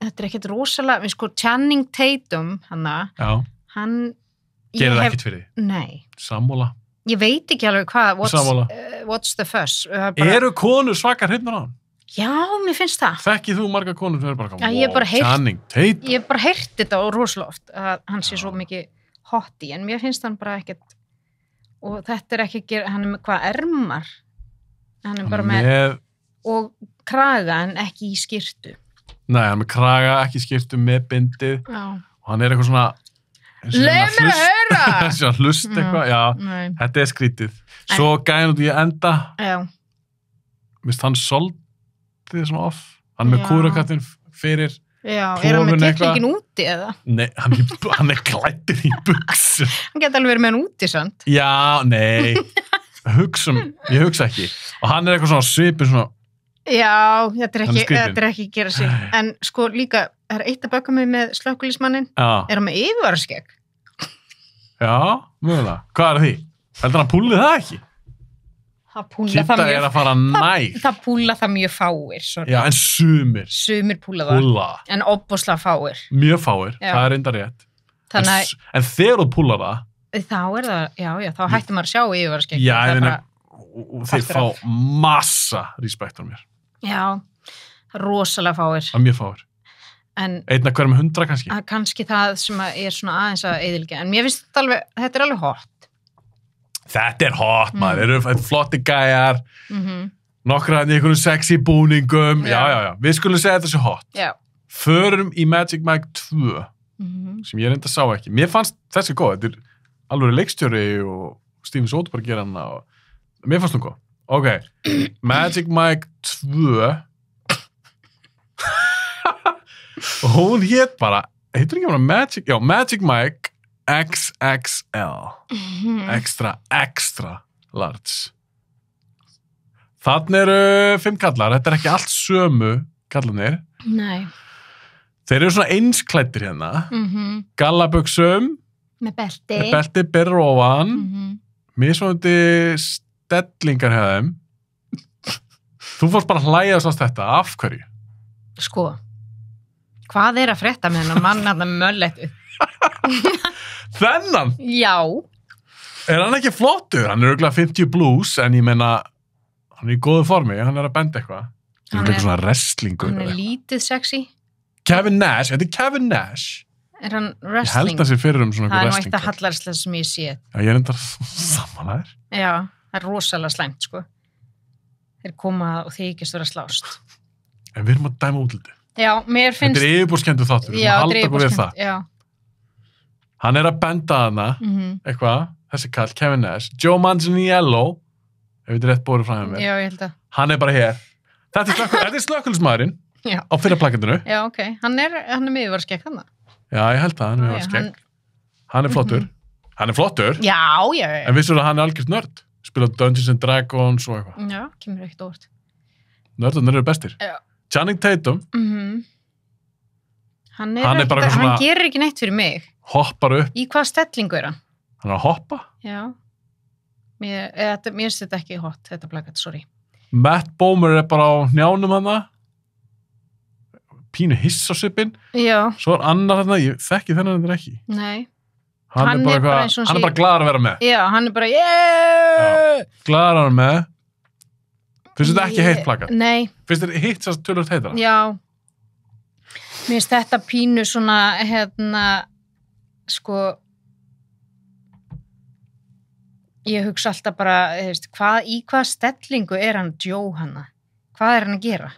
þetta er ekkert rosalega, sko, Channing Tatum, hann... Gerir það ekkert fyrir því? Nei. Sammála. Ég veit ekki alveg hvað, what's the fuss? Eru konur svakar hrifnar á hann? Já, mér finnst það. Þekkið þú margar konur sem er bara Channing Tatum? Ég hef bara heyrt þetta og rosalega oft að hann sé svo mikið hot í, en mér finnst hann bara ekkert, og þetta er ekki, hann er með hvað ermar? Hann er bara með, og kraga en ekki í skyrtu. Nei, hann er með kraga, ekki í skyrtu, með bindið. Já. Og hann er eitthvað svona, leið mér að höra! Hlust eitthvað, já. Þetta er skrítið. Svo gæðin út í enda. Já. Vist hann soldið svona off? Hann með kúrakattin fyrir já, er hann með tittlingin úti eða? Nei, hann er klæddur í buxur. Hann geti alveg verið með hann úti, sant? Já, nei. Ég hugsa ekki. Og hann er eitthvað svona svipin svona. Já, þetta er ekki gera sig. En sko líka, það er eitt að böka mig með slökkviliðsmanninn. Er hann með yfirvaraskegg? Já, mögulega. Hvað er því? Heldur hann púlið það ekki? Kitta er að fara næg. Það púla það mjög fáir. Já, en sumir. Sumir púla það. En opboslega fáir. Mjög fáir, það er enda rétt. En þegar þú púlar það. Þá er það, já, þá hættir maður að sjá yfirvaraskegg. Já, þeir fá massa respekt á mér. Já, rosalega fáir. Það er mjög fáir. Einn að hverjum 100 kannski. Kannski það sem er svona aðeins að eyðileggja. En mér finnst þetta er alveg hot. Þetta er hot, maður. Eru flotti gæjar, nokkra hann í einhvern sexy búningum. Já. Við skulum segja þetta sé hot. Já. Förum í Magic Mike 2, sem ég reynda sá ekki. Mér fannst þessi góð. Þetta er alveg leikstjóri og Steven Soderbergh gera hann og mér fannst hún góð. Magic Mike 2 og hún hét bara, heitir ekki bara Magic Mike XXL extra large. Þannig eru 5 kallar, þetta er ekki allt sömu kallarnir. Nei. Þeir eru svona einsklæddir hérna, gallabuxum með belti, byrr ofan, mismunandi stellingar hjá þeim. Þú fórst bara að hlæja þess að þetta, af hverju? Sko, hvað er að frétta með hennar mann að það möllettu? Þennan? Já. Er hann ekki flottur? Hann er örugglega 50 blues, en ég meina, hann er í góðu formi, hann er að benda eitthvað. Hann er eitthvað svona wrestlingur. Hann er lítið sexy. Kevin Nash, þetta er Kevin Nash. Er hann wrestling? Ég held að sér fyrir svona eitthvað wrestling. Það er nú eitt að hallarslega sem ég sé. Já, ég er enda samanlæður. Já, það er rosalega slæmt, sko. Þeir koma og þykist vera slást. En við erum að dæma útliti. Já, mér finnst... Þetta yfirbúrskendur þáttur, Já, halda okkur við það. já. Hann að benda hana, eitthvað, þessi kall, Kevin Nash, Joe Manganiello, ef þetta rétt bórið frá mér. Já, ég held að. Hann bara hér. Þetta er slökkviliðsmaðurinn á fyrra plakatinu. Já, ok. Hann er miðvarskegg hann. Já, ég held að hann er miðvarskegg. Hann er flottur. Hann er flottur. Já. En vissur að hann er algjört nörd. Spila Dungeons and Dragons og eitthvað. Já, kemur ekkert óvart. Nördarnir eru bestir. Já. Channing Tatum. Hann bara svona, hann gerir ekki neitt fyrir mig. Hoppar upp. Í hvað stellingu er hann? Hann er að hoppa. Já. Mér finnst þetta ekki hot, þetta plakat, sorry. Matt Bomer er bara á hnjánum hana. Pínu hiss á svipinn. Já. Svo er annar þarna, ég þekki þennan þetta ekki. Nei. Hann er bara glaður að vera með. Já, hann er bara, yeah! Glaður að vera með. Finnst þetta ekki heitt plakat? Nei. Finnst þetta hitt sérst tölvöld heitara? Já. Mér finnst þetta pínu svona, sko, ég hugsa alltaf bara, í hvað stellingu er hann Joe hana? Hvað er hann að gera?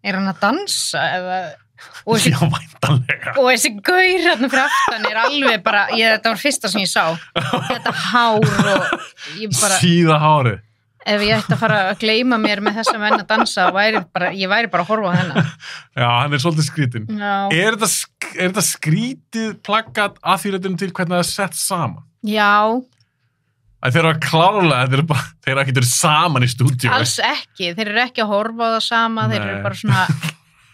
Er hann að dansa eða... Já, væntanlega. Og þessi gaur hérna fyrir aftan er alveg bara, þetta var fyrsta sem ég sá. Þetta hár og ég bara... Síða hárið. Ef ég ætti að fara að gleyma mér með þessa menn að dansa, ég væri bara að horfa á hennar. Já, hann er svolítið skrítinn. Já. Er þetta skrítið plakat að því reyndum til hvernig það er sett saman? Já. Þeir eru klárlega, þeir eru ekki verið saman í stúdíu. Alls ekki, þeir eru ekki að horfa á það sama, þeir eru bara svona,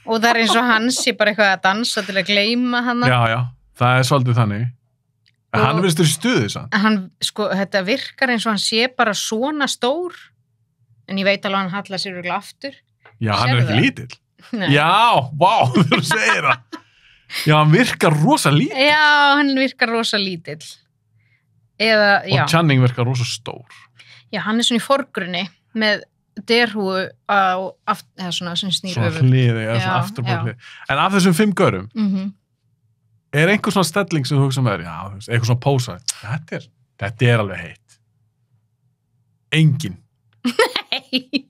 og það er eins og hans sé bara eitthvað að dansa til að gleyma hana. Já, það er svolítið þannig. En hann verðist í stuði, sann. Hann, sko, þetta virkar eins og hann sé bara svona stór, en ég veit alveg að hann hallar sér örugglega aftur. Já, hann er ekki lítill. Nei. Já, vá, þú segir það. Já, hann virkar rosa lítill. Já, hann virkar rosa lítill. Og Channing virkar rosa stór. Já, hann er svona í forgrunni með derhúu eða svona sem snýr öfum. Svona hliði, eða svona afturbúið hliði. En af þessum 5 görum, er einhver svona stelling sem þú hugsa með þér? Já, eitthvað svona pósa. Þetta er alveg heitt. Engin. Nei.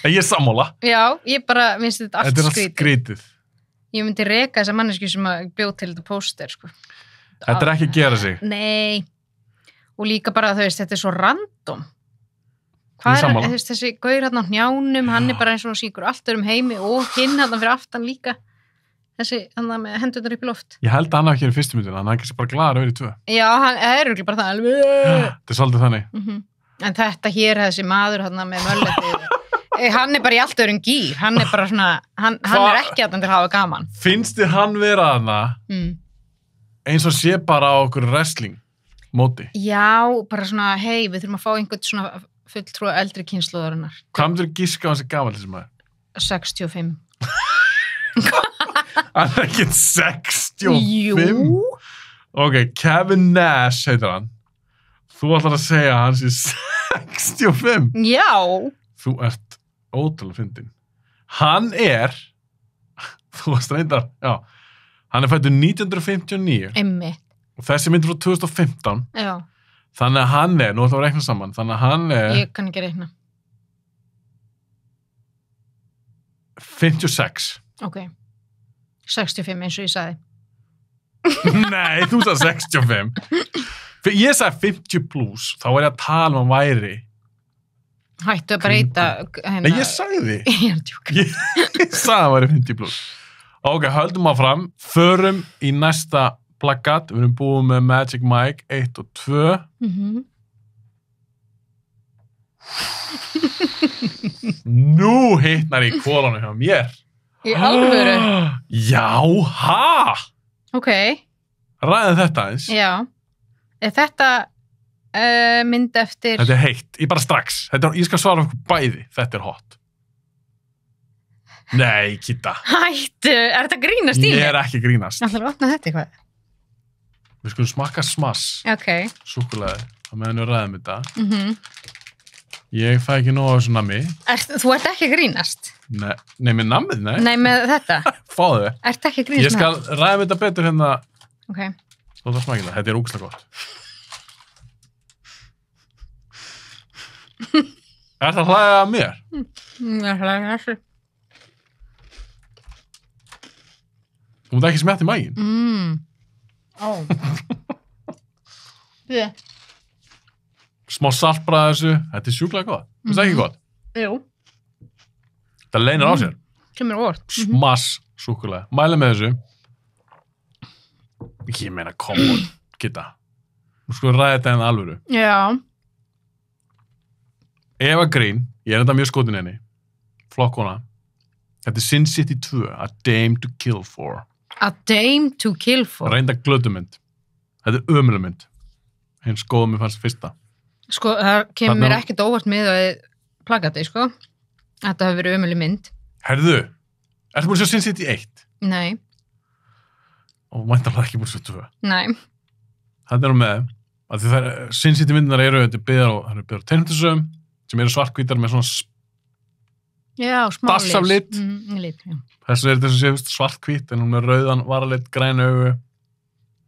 Ég er sammála. Já, ég bara, minnst þetta allt skrítið. Ég myndi reka þessa mannesku sem að bjóð til þetta póster, sko. Þetta er ekki að gera sig. Nei. Og líka bara, þetta er svo random. Hvað er þessi gaur hérna á hnjánum, hann er bara eins og síkur allt heimi og hinn hérna fyrir aftan líka. Þessi, hann með hendurnar upp í loft. Ég held að hann hafi ekki verið í fyrstu myndina, hann er ekki bara glaður að vera í 2. Já, hann er örugglega bara það. Þetta er svolítið þannig. En þetta hér, þessi maður hérna með mölletið, hann er bara í allt öðrum gír. Hann er bara svona, hann er ekki að hafa gaman. Finnst þér hann vera þarna eins og sé bara á okkur wrestling móti? Já, bara svona, hei, við þurfum að fá einhvern svona fulltrúa eldri kynslóðarinnar. Hvað myndir þú giska á þessi gamall þessi maður? 65. Hann er ekki 65? Jú. Ok, Kevin Nash heitir hann. Þú ætlar að segja að hann sé 65? Já. Þú ert ótrúlega fyndin. Hann er, þú varst reyndar, já, hann er fættur 1959. Einmitt. Og þessi myndir frá 2015. Já. Þannig að hann er, nú ætlum við að reikna saman, þannig að hann er... Ég kann ekki reikna. 56. Ok. 65 eins og ég sagði. Nei, þú sagði 65. Ég sagði 50 plus, þá er ég að tala um að væri. Hættu að breyta. Nei, ég sagði því. Ég er að djóka. Ég sagði að væri 50 plus. Ok, höldum að fram. Förum í næsta plakat. Við erum búið með Magic Mike 1 og 2. Nú hitnar í kólanu hjá mér. Í alvöru? Já, ha? Ok. Ræðið þetta eins. Já. Er þetta mynd eftir... Þetta er heitt, ég bara strax. Ég skal svara okkur bæði. Þetta er hot. Nei, Kitta. Hættu, er þetta grínast í mér? Ég er ekki grínast. Það ætlar að opna þetta eitthvað. Við skulum smakka Smass. Ok. Súkkulaði. Á meðan við ræðum þetta. Ég fæ ekki nóg af þessu nammi. Þú ert ekki að grínast? Nei, með nammið, nei. Nei, með þetta? Fáðu þið. Ert ekki að grínast? Ég skal ræðum þetta betur hérna. Ok. Svo það smakið það. Þetta er ógeðslega gott. Er það hlæðið að mér? Ég hlæði þessu. Þú mútt ekki smetta í maginn. Smá saltbragð þessu. Þetta er sjúklega gott. Finnst það ekki gott? Jú. Það leynir á sér. Kemur orð. Smass súkkulaði. Mæli með þessu. Ég meina, come on, Gitta. Nú sko ræða þetta en alvöru. Já. Eva Green, ég er þetta mjög skotin henni. Flokkona. Þetta er Sin City 2, A Dame to Kill For. A Dame to Kill For. Reynda glötumynd. Þetta er ömurlegmynd. Hins góða mér fannst fyrsta. Sko, það kemur mér ekkert óvart með að plagati, sko. Þetta hefur verið ömuleg mynd. Herðu, ertu búin að sjá Sin City 1? Nei. Og mæntalega ekki búin að sjá 2. Nei. Þetta er með, að því það Sin City myndinar eru byggðar á teiknimyndasögum sem eru svarthvítar með svona já, smá dass af lit. Lit, já. Þessu er þessu séu svarthvít en hún er rauðan, varalit, græn augu,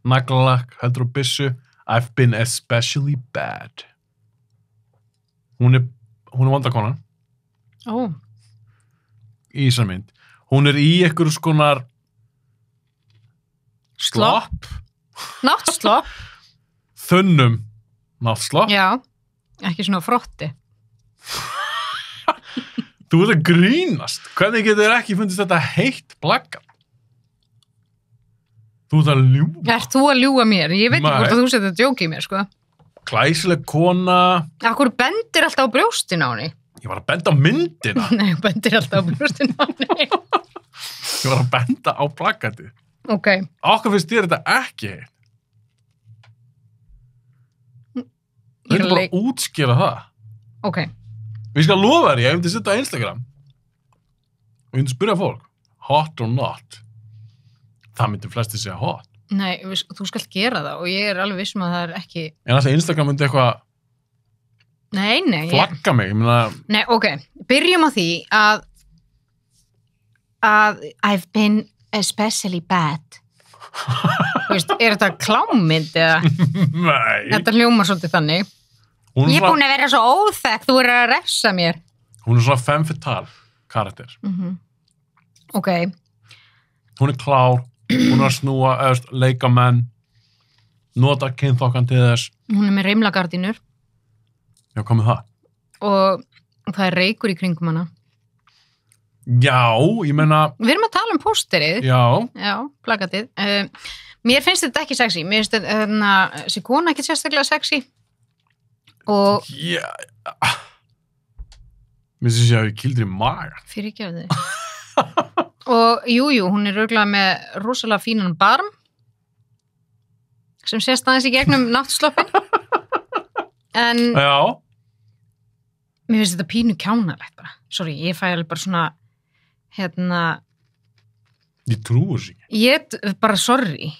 naglalakk, heldur á byssu. I've been especially bad. Hún er vondakonan Ó. í þessar mynd. Hún er í einhverju skonar slopp. Náttslopp. Þunnum náttslopp. Já, ekki svona frotti. Þú ert að grínast. Hvernig getur þér ekki fundist þetta heitt plaggat? Þú ert að ljúga. Ert þú að ljúga mér? Ég veit ekki Nei. hvort að þú setja að djóka í mér, sko. Glæsileg kona. Akkur bendir alltaf á brjóstin á henni? Ég var að benda á myndina. Nei, hún bendir alltaf á brjóstin á henni. Ég var að benda á plaggatið. Ok. Okkur finnst þér þetta ekki heitt. Við Ég erum bara leik- að útskýra það. Ok. Við skal lofa þér, ég myndi setja á Instagram. Og ég myndi spyrja fólk. Hot or not? Það myndi flesti segja hot. Nei, þú skalt gera það og ég er alveg vissum að það er ekki... En alltaf Instagram myndi eitthvað Nei. flagga mig. Ég meina, Nei, ok. Byrjum á því að I've been especially bad. Þú veist, er þetta klámynd eða? nei. Þetta hljómar svolítið þannig. Hún Ég er er búin að vera svo óþekkt, þú er að refsa mér. Hún er svona femme fatale karakter. Ok. Hún er klár, hún er að snúa, leika menn, nota kynþokkan til þess. Hún er með reimlagardínur Já, komið það. og það er reykur í kringum hana. Já, ég meina, Við erum að tala um pósterið. já, Já, plakatið. Mér finnst þetta ekki sexy. Mér finnst þetta, þessi kona ekki sérstaklega sexy. Og já. Mér finnst ég að ég kildur í maga. fyrirgefðu. Og jú, hún er örugglega með rosalega fínan barm sem sést aðeins í gegnum náttsloppin. En Já, mér finnst þetta pínu kjánalegt bara. Sorry, ég fæ alveg bara svona ég trúi þessu ekki. ég bara sorry.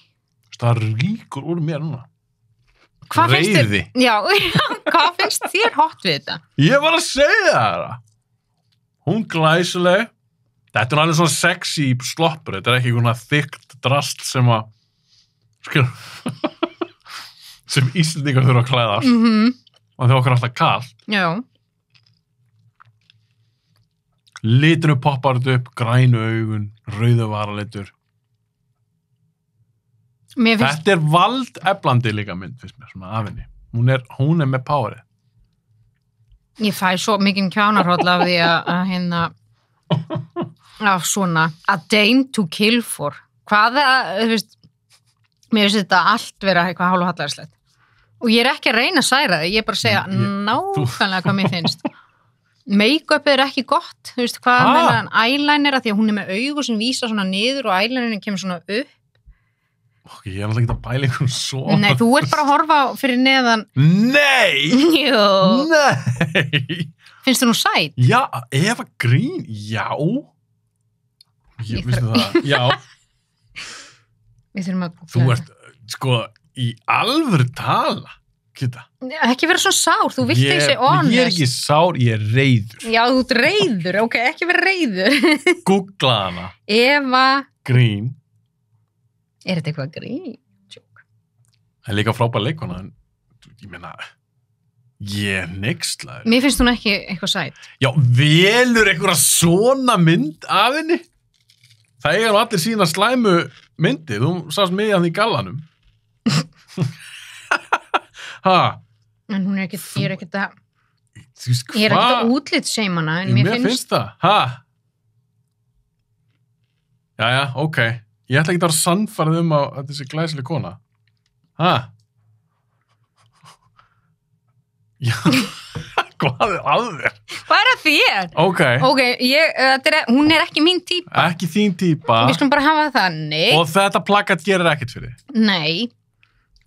Það ríkur úr mér núna. Hvað finnst þér? Reiði. Já, hvað finnst þér hot við þetta? Ég var að segja það. Hún glæsileg. Þetta er alveg svona sexy sloppur. Þetta er ekki einhvern þykkt drast sem að sem Íslendingar þurfa að klæðast. Og þegar okkur er alltaf kalt. Já, Litinu poppar þetta upp, grænu augun, rauðu varalitur. mér finnst Þetta er valdeflandi líka mynd, finnst mér, svona af henni. Hún er með powerið. ég fæ svo mikið kjánarhóll af því að af svona A Dame to Kill For. Hvaða, þú veist, mér finnst þetta allt vera eitthvað hálf og hallarslegt. Og ég er ekki að reyna að særa þig, ég er bara að segja nákvæmlega hvað mér finnst. Make-up er ekki gott, þú veist, hvað með hann eyeliner, því að hún er með augu sem vísa svona niður og eyelinerin kemur svona upp. Ok, ég er alltaf ekki að bæla einhvern svo. Nei, þú ert bara að horfa fyrir neðan. Nei! Jú, Nei! finnst þú nú sæt? Já, Eva Green, já. Ég Ég vissi það, já. Við þurfum að Þú ert, sko, í alvöru tala, Gitta. ekki vera svona sár, þú vilt ekki segja honest. Ég er ekki sár, ég er reiður. Já, þú ert reiður, ok, ekki vera reiður. Googla hana. Eva, Green. er þetta eitthvað grín? Það er líka frábær leikona, en ég meina, ég er nextlaður. Mér finnst hún ekki eitthvað sæt. Já, velur einhverja svona mynd af henni? Það eiga nú allir sína slæmu myndið, þú sást miðjan í gallanum. Ha? En hún er ekkert, ég er ekkert að Þú veist, Ég er ekkert að útlitsseima hana, en Mér finnst það. Ha? Jæja, ok. Ég ætla ekki að vera sannfærið að þetta sé glæsileg kona. Ha? Já, hvað er að þér? Hvað er að þér? Ok, Hún er ekki mín típa. ekki þín típa. Við skulum bara hafa það þannig. Og þetta plakat gerir ekkert fyrir þig. Nei.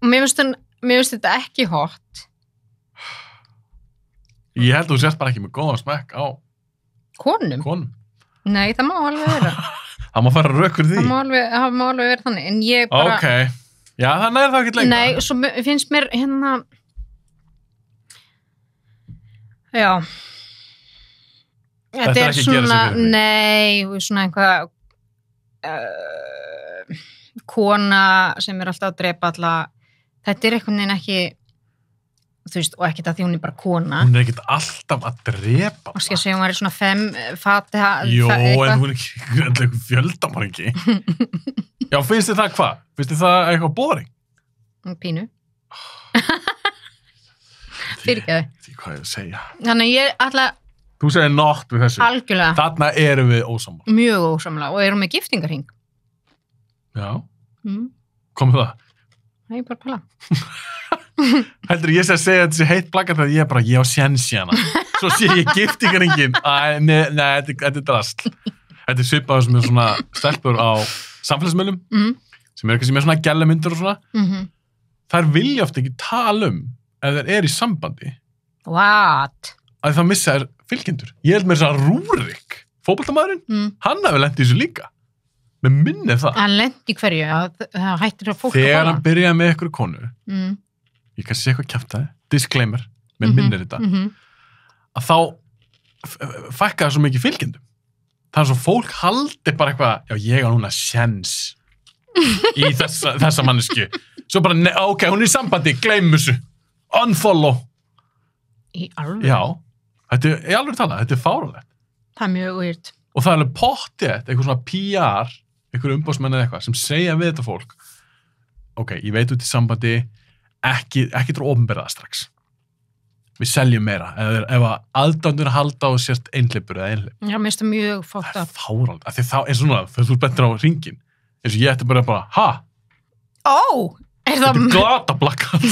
Og mér finnst þetta ekki hot. Ég held að þú sést bara ekki með góðan smekk á Konum? Nei, það má alveg vera. Það má fara rökkur því. Það má alveg vera þannig. En ég bara... Ok. Já, þannig er það ekki lengra. Nei, svo finnst mér hérna... Já. Þetta er ekki að gera sig fyrir þig. Nei, svona einhvað kona sem er alltaf að drepa alla. Þetta er einhvern veginn ekki, þú veist, og ekkert að því hún er bara kona. Hún er ekkert alltaf að drepa. Og skal segja, hún er svona fati... Jó, en hún er ekki eitthvað fjöldamanningi. Já, finnst þið það hvað? Finnst þið það eitthvað boring? Pínu. Fyrirgeðu. Því hvað ég að segja. Þannig ég alltaf... Þú segir nótt við þessu. Algjörlega. Þarna erum við ósammála. Mjög ósammála. Og erum við giftingarhring. Já. Komið það? Það er bara pala. Heldur ég sé að segja þessi heitt plakat að ég á séns í hana. Svo sé ég giftingarhringinn. Nei, þetta er drast. Þetta er svipaður sem er svona stelpur á samfélagsmiðlum. Sem er eitthvað sem er svona gællemyndir og svona. Þær vilja oft ekki tala ef þeir eru í sambandi. What? Að það missa þér fylgjendur. Ég held með þess að Rúrik, fótboltamaðurinn, hann hafi lent í þessu líka. Með minni það. Hann lent í hverju? Það hættir að fólk að Þegar hann byrjaði með ykkur konu, ég kannski sé eitthvað kjaftaði, disclaimer, með minnir þetta, að þá fækkaði svo mikið fylgjendum. Það er svo fólk haldi bara eitthvað, já ég á núna sjens í þessa mannesku. Svo bara, ok, hún er í sambandi, gleym þessu. Unfollow. Í alveg? Já, þetta er í alveg talað, þetta er fáralegt. Það er mjög weird. Og það er alveg pottið, eitthvað svona PR, eitthvað umbóðsmenn eða eitthvað, sem segja við þetta fólk, ok, ég veit út í sambandi, ekki til að opinbera það strax. Við seljum meira, ef að aðdándur halda og sérst einhleipur eða einhleip. Já, mér finnst það mjög fótt Það er fáralegt, af því þá er svona, þegar þú bentir á hringinn, eins og ég ætti bara, ha? Þetta er glata blakkat.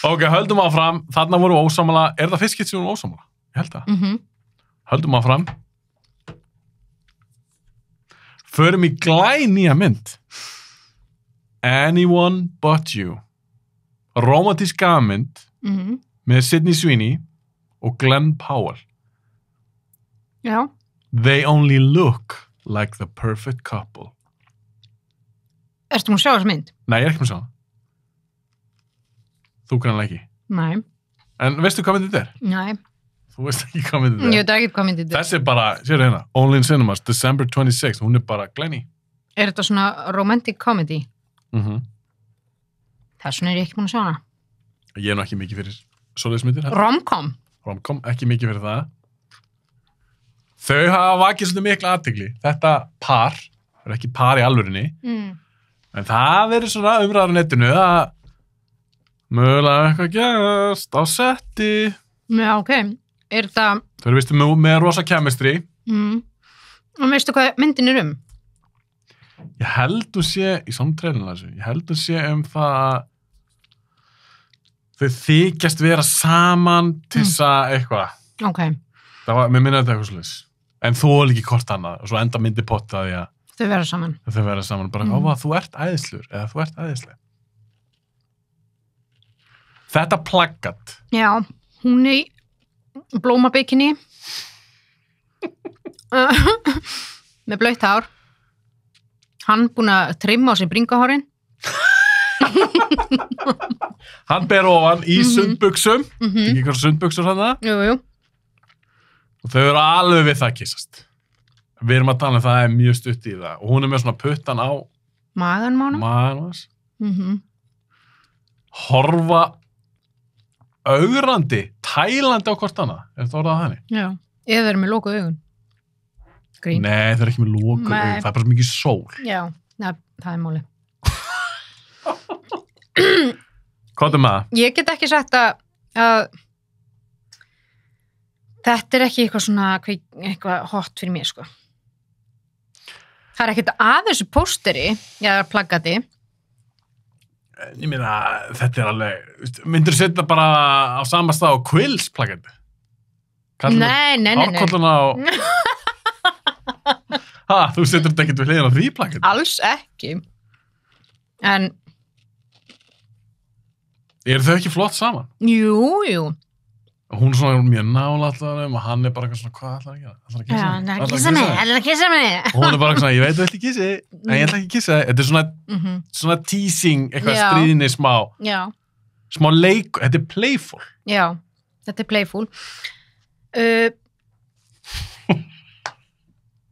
Ok, höldum áfram. Þarna voru ósammála. Er það fyrst skipt sem voru ósammála? Ég held það. Höldum áfram. Förum í glænýja mynd. Anyone But You. Rómantísk gamanmynd með Sydney Sweeney og Glenn Powell. Já. They only look like the perfect couple. Ertu múin að sjá þessu mynd? Nei, ég er ekki með að sjá það. Þú grannlega ekki. Nei. En veistu hvað myndið þetta er? Nei. Þú veist ekki hvað myndið þetta er? Ég veit ekki hvað myndið þetta er. Þessi er bara, sérðu hérna, Only in Cinemas, December 26, hún er bara glæný. Er þetta svona romantic comedy? Þess vegna er ég ekki múin að sjá hana. Ég er nú ekki mikið fyrir svoleiðis myndir. Romcom? Romcom, ekki mikið fyrir það. Þau hafa vakið svolítið mikla athygli. Þetta par, það er ekki par í alvörinni, en það verður svona umræðar á netinu að mögulega eitthvað gerst á setti. Já, ok. Er það... Þau eru vistu með rosa chemistry. Og veistu hvað myndin er um? Ég held þú sé, í saman treilinu þessu, ég held þú sé það að þau þykjast vera saman til þess að eitthvað. Ok. Það var, mér minna þetta eitthvað svolítið. En þú er ekki hvort annað, og svo enda myndi pottaði að Þau vera saman. Þau vera saman, bara, þú ert æðislur, eða þú ert æðisleg. Þetta plaggat. Já, hún er í blómabikini. Með blautt hár. Hann búinn að trimma á sig bringahárin. Hann ber ofan í sundbuxum. Ekki eitthvað sundbuxur hann það? Jú. Og þau eru alveg við það að kyssast. Við erum að tala það er mjög stutt í það. Og hún er með svona puttan á maganmánum. Horfa augrandi, tælandi á hvort annað. Er þetta orðað þannig? Já, eða þeir eru með lokuð augun. Grín. Nei, það er ekki með lokuð augun. Það er bara svo mikið sól. Já. það er máli. Hvað með það? Ég get ekki sagt að þetta er ekki eitthvað svona eitthvað hot fyrir mér, sko. Það er ekkert að þessu pósteri, eða plaggati. Ég meina, þetta er alveg, myndir setja bara á sama stað á Quills plaggati? Nei. Árkolluna á... þú setur þetta ekkert við hliðina á því plaggati? Alls ekki. En... Eru þau ekki flott saman? Jú. Hún er svona mjög nála alltaf og hann er bara eitthvað svona, hvað ætlar að gera? Ætlar að kissa mig. Og hún er bara eitthvað svona, ég veit þú ætli kissi, en ég ætla ekki að kissa. Þetta er svona teasing, eitthvað stríðinni smá. Já. Smá leik, þetta er playful. Já, þetta er playful.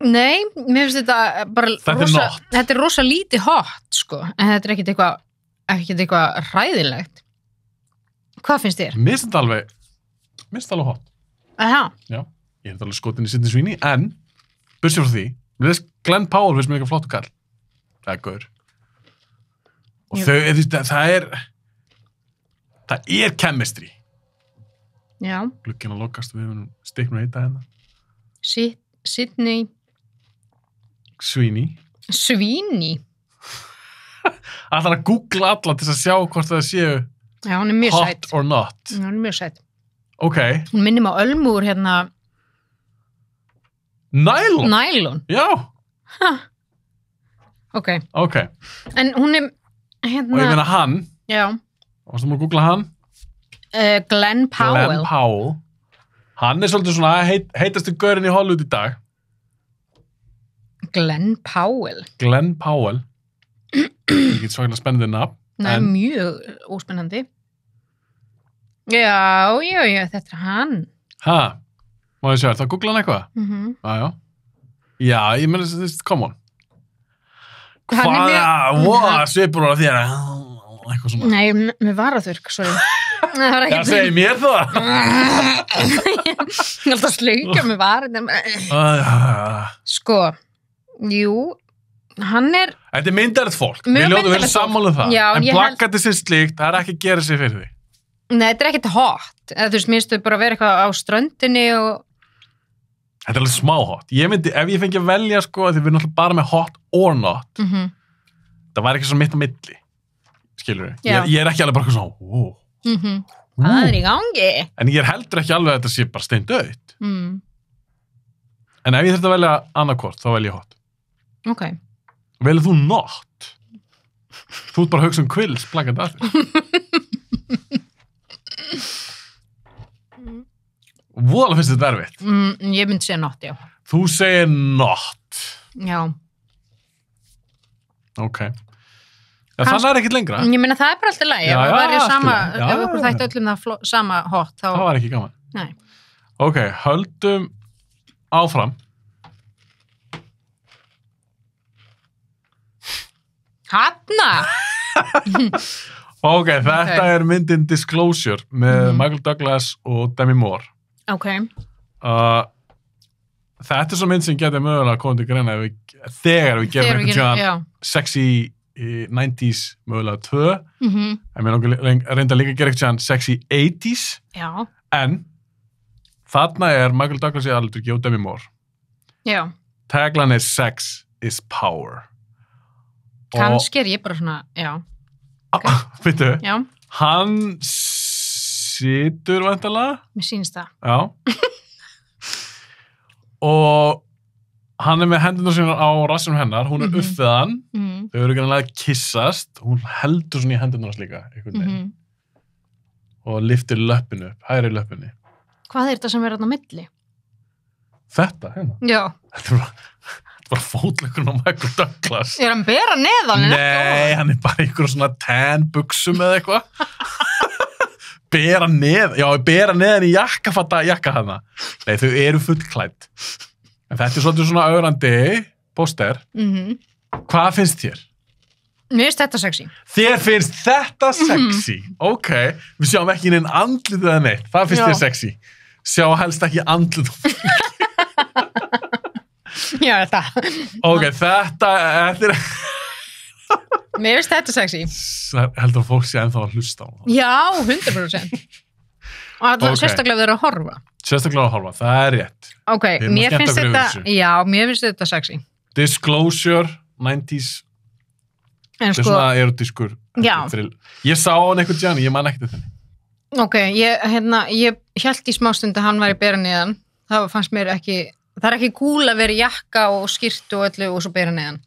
Nei, mér finnst þetta bara þetta er rosa lítið hot, sko, en þetta er ekkert eitthvað hræðilegt. Hvað finnst þér? Mér finnst þetta alveg hot. Aha. Já, ég alveg skotin í Sydney Sweeney, en bursið frá því, Glenn Powell finnst mér eitthvað flottu kall. Það er gaur. Og það er chemistry. Já. Glugginn að lokast, við höfum stiknum heita hérna. Sydney Sweeney. Ætlar að googla alla til að sjá hvort það séu já, hún er mjög sætt. Hot or not. Hún er mjög sætt. Ok. Hún minnir mig á Ölmúr hérna. Nylon? Já. Ok. En hún er hérna... Og ég meina hann. Já. Varstu múið að googla hann? Glenn Powell. Hann er svolítið svona heitastu gaurinn í Hollywood í dag. Glenn Powell. Ekki svaklega spennandi nafn. Nei, mjög óspennandi. Já, þetta er hann. Má ég sjá, það googla hann eitthvað? Já, ég meina, come on. Hvað, svipur á þér? Eitthvað svona. Nei, með varaþurrk, sorry. Það segir mér það. Ég er alltaf að slauka með varinn. Sko, jú, hann er... Þetta er myndarð fólk. Við ljóðum vel sammáluð það. Já, en plaggati sér slíkt, það er ekki að gera sig fyrir því. Nei, þetta er ekkert hot. Þú veist, minnstu bara vera eitthvað á ströndinni og... Þetta er alveg smá hot. Ég myndi, ef ég fengi að velja, sko, því við erum alltaf bara með hot or not, það væri ekki svo mitt á milli. Skilur við? Ég er ekki alveg bara svona, wow. Það er í gangi. En ég er heldur ekki alveg að þetta sé bara steindautt. En ef ég þurfti að velja annarkvort, þá velja ég hot. Ok. Velja þú not? Þú ert bara að hugsa Quills, plaggat að þér. Voðalega finnst þetta erfitt. Ég myndi segja not, já. Þú segir not. Já. Ok. Já, það er ekkert lengra. Ég meina, það er bara alltaf læg. Já, ef okkur þætti öllum það sama hot, þá... Það var ekki gaman. Nei. Ok, höldum áfram. Hanna! Ok, þetta er myndin Disclosure með Michael Douglas og Demi Moore. Ok. Þetta er svo mynd sem getur mögulega komið til greina þegar við gerum eitthvað sexy 90s mögulega 2. En mér reynda líka að gera eitthvað sexy 80s. Já. En þarna er Michael Douglas í aðaldurki og Demi Moore. Já. Tagline er Sex is Power. Kannski er ég bara svona, já. Vittu, já. Hann situr væntanlega. Mér sýnist það. Já. Og hann er með hendurnar sínar á rassinum hennar, hún er uppið hann, þau eru greinlega að kissast, hún heldur svona í hendurnar líka, einhvern veginn. Og lyftir löppinu upp, hægri löppinu. Hvað er þetta sem er þarna á milli? Þetta, hérna. Já. Þetta er bara fótleikurinn á Michael Douglas. Er hann bera neðan? Nei, hann er bara einhver svona tan buxum eða eitthvað. Bera neðan í jakka hana. Nei, þau eru fullklædd. En þetta er svolítið svona ögrandi póster. Hvað finnst þér? Mér finnst þetta sexy. Þér finnst þetta sexy? Ok, við sjáum ekki inn andlitið eða neitt. Það finnst þér sexy. Sjá helst ekki andlitið. Já, þetta. Ok, þetta er... Mér finnst þetta sexy. Heldur að fólk sé ennþá að hlusta á það. Já, 100%. Og okay. Sérstaklega verður að horfa. Sérstaklega að horfa, það er rétt. Ok, mér finnst þetta sexy. Disclosure, 90s. En þetta er svona erotískur. Já. Ég sá hann einhvern tíðan, ég man ekkert þetta. Ok, ég hélt í smástund að hann væri bera neðan. Það fannst mér ekki, það er ekki cool að vera í jakka og skyrtu og öllu og svo bera neðan.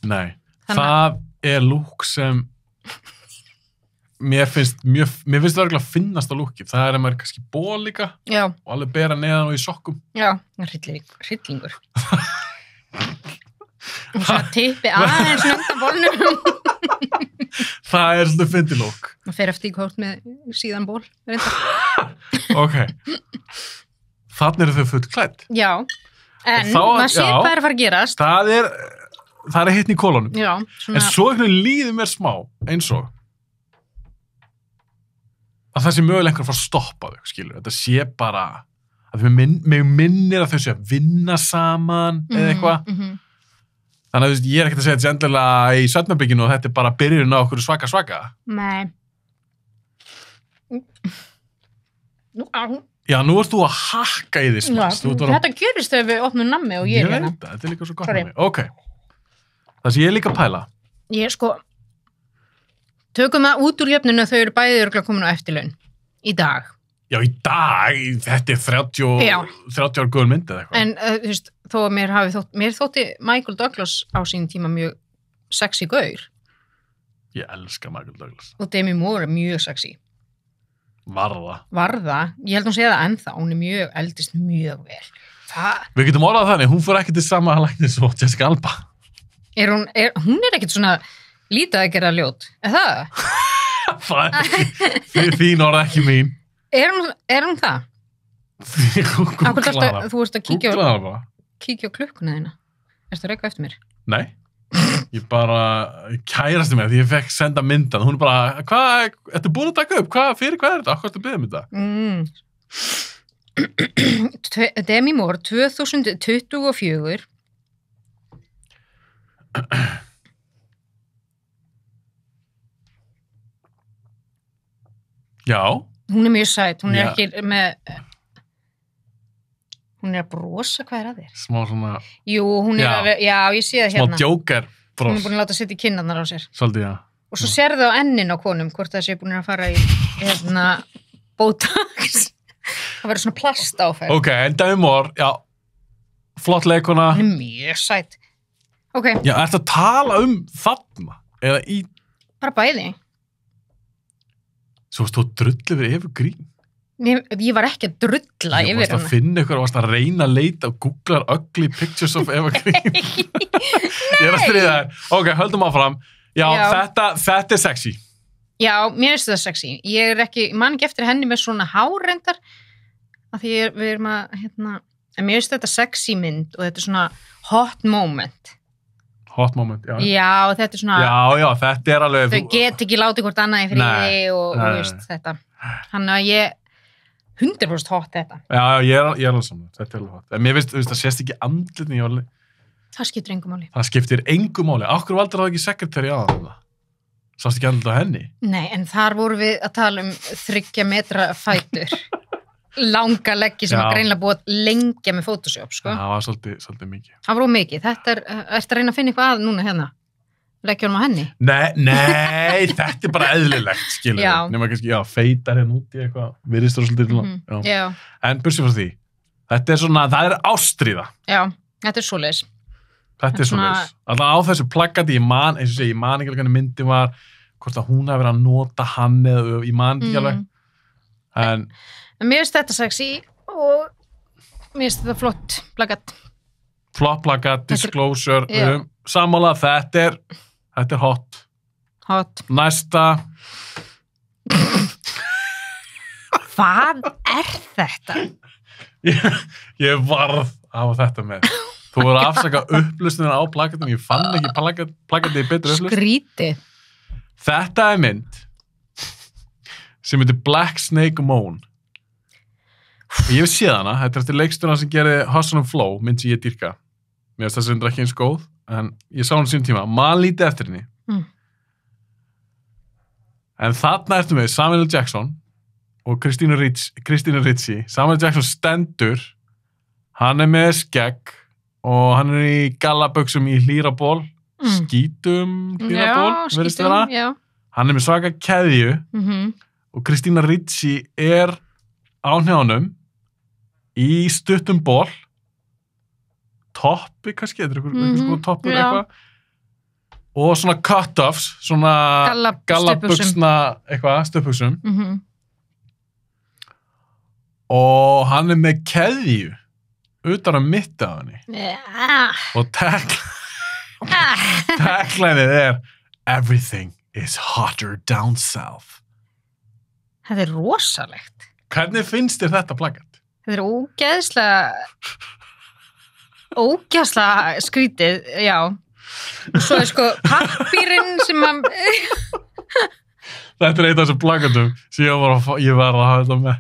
Nei, það er lúk sem mér finnst það örgulega að finnast á lúki. Það er að maður er kannski ból líka. Já. Og alveg bera neðan og í sokkum. Já, hryllingur. Og svo tippi aðeins undan bólnum. Það er svolítið fyndilók. Það fer eftir í hvort með síðan ból. Ok. Þannig eru þau fullklædd. Já. En maður sé hvað er að fara að gerast. Það er hittin í kolonum. Já. Svona... En svo líður mér smá eins og að það sé mögulega einhver að fara að stoppa þau, skilur. Þetta sé bara að mig minnir að þau sé að vinna saman eða eitthvað. Þannig að ég er ekkert að segja þetta endilega í svefnherberginu og þetta er bara byrjun á okkur svaka. Nei. Já, nú ert þú að hakka í því smast. Þetta gerist þegar við opnum nammi og ég er hérna. Ég veit það, þetta er líka svo gott nammi. Ok. Það sem ég er líka að pæla. Tökum það út úr jöfninu að þau eru bæði örugglega komin á eftirlaun. Í dag. Já, í dag, þetta er 30 ára góður mynd eða eitthvað. En þú veist, þó að mér þótti Michael Douglas á sín tíma mjög sexy gaur. Ég elska Michael Douglas. Og Demi Moore er mjög sexy. Varða. Ég held hún sé það ennþá, hún er eldist mjög vel. Við getum orðað þannig, hún fór ekki til sama læknis og Jessica Alba. Hún er ekkert svona lítið að gera ljót, er það? Þín orða ekki mín. Er hún það? Þú ert að kíkja á klukkuna þína. Erstu að reyka eftir mér? Nei. Ég bara kærasti mér því ég fekk senda myndan. Hún er bara, hvað, ertu búin að taka upp? Fyrir hvað er þetta? Hvað ertu að biðja um þetta? Demi Moore 2024. Já. Hún er mjög sæt, hún er ekki með... Hún er að brosa, hvað er að þér? Smá svona... Jú, hún er að... Já, ég sé það hérna. Smá djóker bros. Hún er búin að láta setja í kinnarnar á sér. Svolítið, já. Og svo sérðu á ennin á konum, hvort það sé búin að fara í Botox. Það verður svona plastáferð. Ok, en Demi Moore, já. Flott leikona. Hún er mjög sæt. Ok. Já, ertu að tala þarna? Eða í... Bara bæði. Svo varst þú að drulla yfir Evu Green? Ég var ekki að drulla yfir hana. Ég varst að finna ykkur og varst að reyna að leita og googlar ugly pictures of Eva Green. Ég er að stríða þér. Ok, höldum áfram. Já. Þetta er sexy. Já, mér finnst þetta sexy. Ég man ekki eftir henni með svona hárendar af því við erum að, en mér finnst þetta sexy mynd og þetta er svona hot moment. Hot moment, já. Já, þetta er svona... Já, þetta er alveg... Þau get ekki látið hvort annað í friði og veist þetta. Þannig að ég 100% hot þetta. Já, ég er alveg saman. Þetta er alveg hot. En mér finnst, það sést ekki andlitni. Það skiptir engu máli. Það skiptir engu máli. Akkur valdur það ekki sekretæri á það? Sást ekki andlit á henni? Nei, en þar vorum við að tala 3 metra fætur. Langa leggi sem var greinlega búið að lengja með Photoshop, sko. Það var svolítið mikið. Það var mikið. Þetta ertu að reyna að finna eitthvað að núna hérna? Leggja honum á henni? Nei, þetta er bara eðlilegt, skilur. Já. Nefnum að kannski, feitar hérna út í eitthvað, virðistur og svolítið. Já. En bursið frá því, þetta er svona, það er ástríða. Já, þetta er svoleiðis. Þetta er svoleiðis. Alltaf á þessu plaggati, ég man ekki alveg hvernig myndi var, hvort að hún hafi verið að nota hann eða ég man ekki alveg. En mér finnst þetta sexy og mér finnst þetta flott plakat. Flott plakat, disclosure, sammála, þetta er hot. Hot. Næsta. Hvað er þetta? Ég varð að hafa þetta með. Þú voru að afsaka upplustinu á plakatinu, ég fann ekki plakatið í betur upplust. Skrítið. Þetta er mynd sem heitir Black Snake Moan. Ég hef séð hana, þetta er eftir leikstjóna sem gerði Hustle and Flow, mynd sem ég dýrka. Mér finnst þessi ekki eins góð, en ég sá hann sín tíma. Man lítið eftir henni. En þarna ertu með Samuel L. Jackson og Christina Ricci. Samuel L. Jackson stendur, hann með skegg og hann í gallabuxum í hlýraból, skítum hlýraból, verðist vera. Já. Hann með svaka keðju og Christina Ricci á hnjánum í stuttum ból, toppi kannski, þetta eitthvað sko toppur eitthvað, og svona cut-offs, svona gallabuxna eitthvað, stuttbuxum. Og hann með keðju utan mitt af henni. Og taglinið Everything is hotter down south. Þetta rosalegt. Hvernig finnst þér þetta plakat? Þetta ógeðslega skrítið, já. Og svo sko pappírinn sem að... Þetta eitt af þessum plakatum sem ég var að hafa þetta með.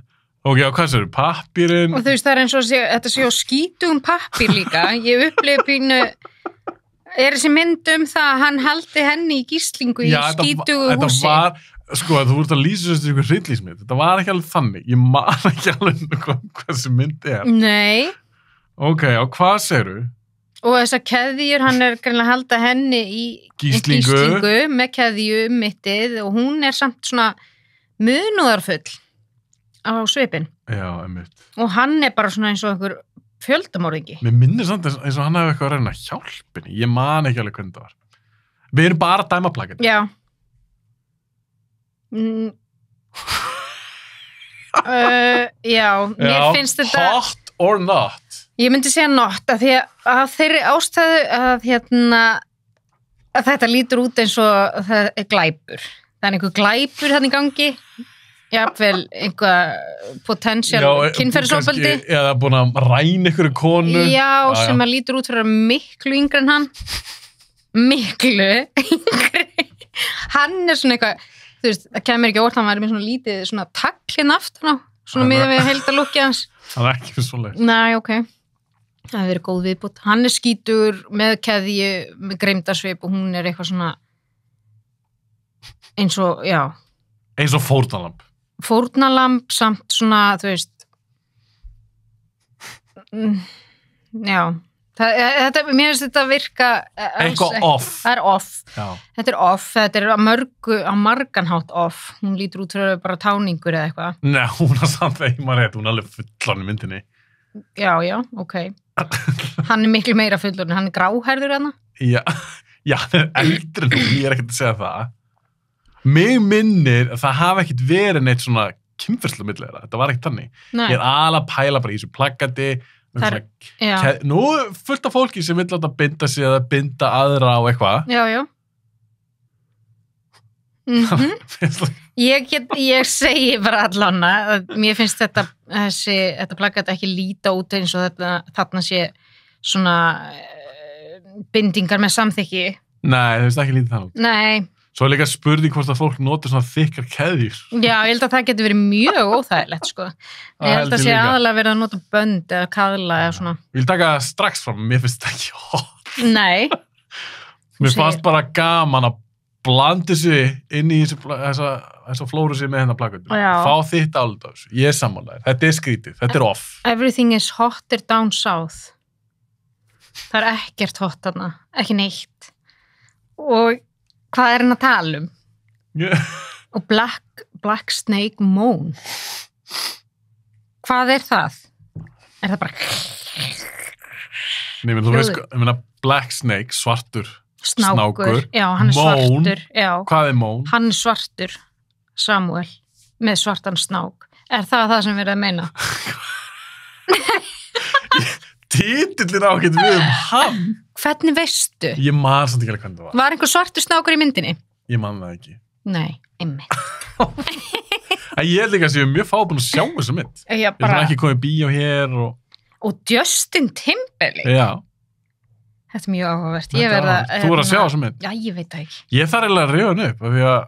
Ok, og hvað sér, pappírinn? Og þú veist, það eins og þetta sé á skítugum pappír líka. Ég upplifi pínu... þessi mynd það að hann haldi henni í gíslingu í skítugu húsi? Þetta var, sko, þú voru að lýsa þessu ykkur hryllingsmynd. Þetta var ekki alveg þannig. Ég man ekki alveg hvað þessi mynd Nei. Ok, og hvað segirðu? Og þessar keðjur, hann greinilega að halda henni í gíslingu með keðju mittið og hún samt svona munúðarfull á svipinn. Já, einmitt. Og hann bara svona eins og einhver fjöldamorðingi. Mér minnir samt eins og hann hefði eitthvað að reyna að hjálpa henni. Ég man ekki alveg hvernig það var. Við erum bara að dæma plakati. Já. Já, mér finnst þetta... Hot or not? Ég myndi segja not, af því að þeirri ástæðu að þetta lítur út eins og það glæpur. Það einhver glæpur þannig gangi. Jafnvel einhver potential kynferðisofbeldi. Eða búin að ræna einhverju konu. Já, sem að lítur út fyrir að miklu yngri en hann. Miklu yngri. Hann svona eitthvað, þú veist, það kemur ekki orð, hann væri með svona lítið svona taglinn aftan á, svona miðað við heildarlúkið hans. Það ekki með svoleiðis. Nei, ok. Það hefur verið góð viðbútt. Hann skítur með keðju, með greimdarsvip og hún eitthvað svona eins og, já. Eins og fórnalamb. Fórnalamb samt svona, þú veist já mér finnst þetta virka eitthvað off. Það off. Já. Þetta off, þetta á marganhátt off. Hún lítur út fyrir bara táningur eða eitthvað. Nei, hún samt þegar maður hún alveg fullan í myndinni. Já, ok. Hann miklu meira fullorðinn, hann gráhærður hana. Já, hann eldri nú, ég ekkert að segja það. Mig minnir að það hafi ekkert verið neitt svona kynferðslu milli þeirra. Þetta var ekkert þannig. Nei. Ég alveg að pæla bara í þessu plakati. Nú fullt af fólki sem vill láta binda sig eða binda aðra á eitthvað. Já. Ég segi bara allána að mér finnst þetta plakat ekki líta út eins og þarna sé svona bindingar með samþykki. Nei, það finnst ekki lítið þannig út. Nei. Svo líka spurning hvort að fólk notur svona þykkar keðjur. Já, ég held að það getur verið mjög óþægilegt, sko. Ég held að sé aðalega verið að nota bönd eða kaðla eða svona. Ég vil taka strax fram, mér finnst þetta ekki hot. Nei. Mér fannst bara gaman að blanda sig inn í þessa flóru sig með hennar plakatu. Fá þitt álit á þessu. Ég sammálaður. Þetta skrítið, þetta off. Everything is hotter down south. Það ekkert hot þarna, ekki neitt. Og hvað hann að tala um? Og Black Snake Moan. Hvað það? Það bara... Nei, menn þú veist, ég meina Black Snake, svartur snákur. Já, hann svartur. Já. Hvað Moan? Hann svartur, Samuel, með svartan snák. Það sem við erum að meina? Titillin á ekkert við hann. Hvernig veistu? Ég man samt ekki alveg hvernig það var. Var einhver svartur snákur í myndinni? Ég man það ekki. Nei, einmitt. Ég held ekki að ég er mjög fábúin að sjá þessu mynd. Ég er ekki komið bíó hér og Justin Timberlake. Já. Þetta mjög áhugavert. Þú voru að sjá þessu mynd? Já, ég veit það ekki. Ég þarf eiginlega að reyða hann upp af því að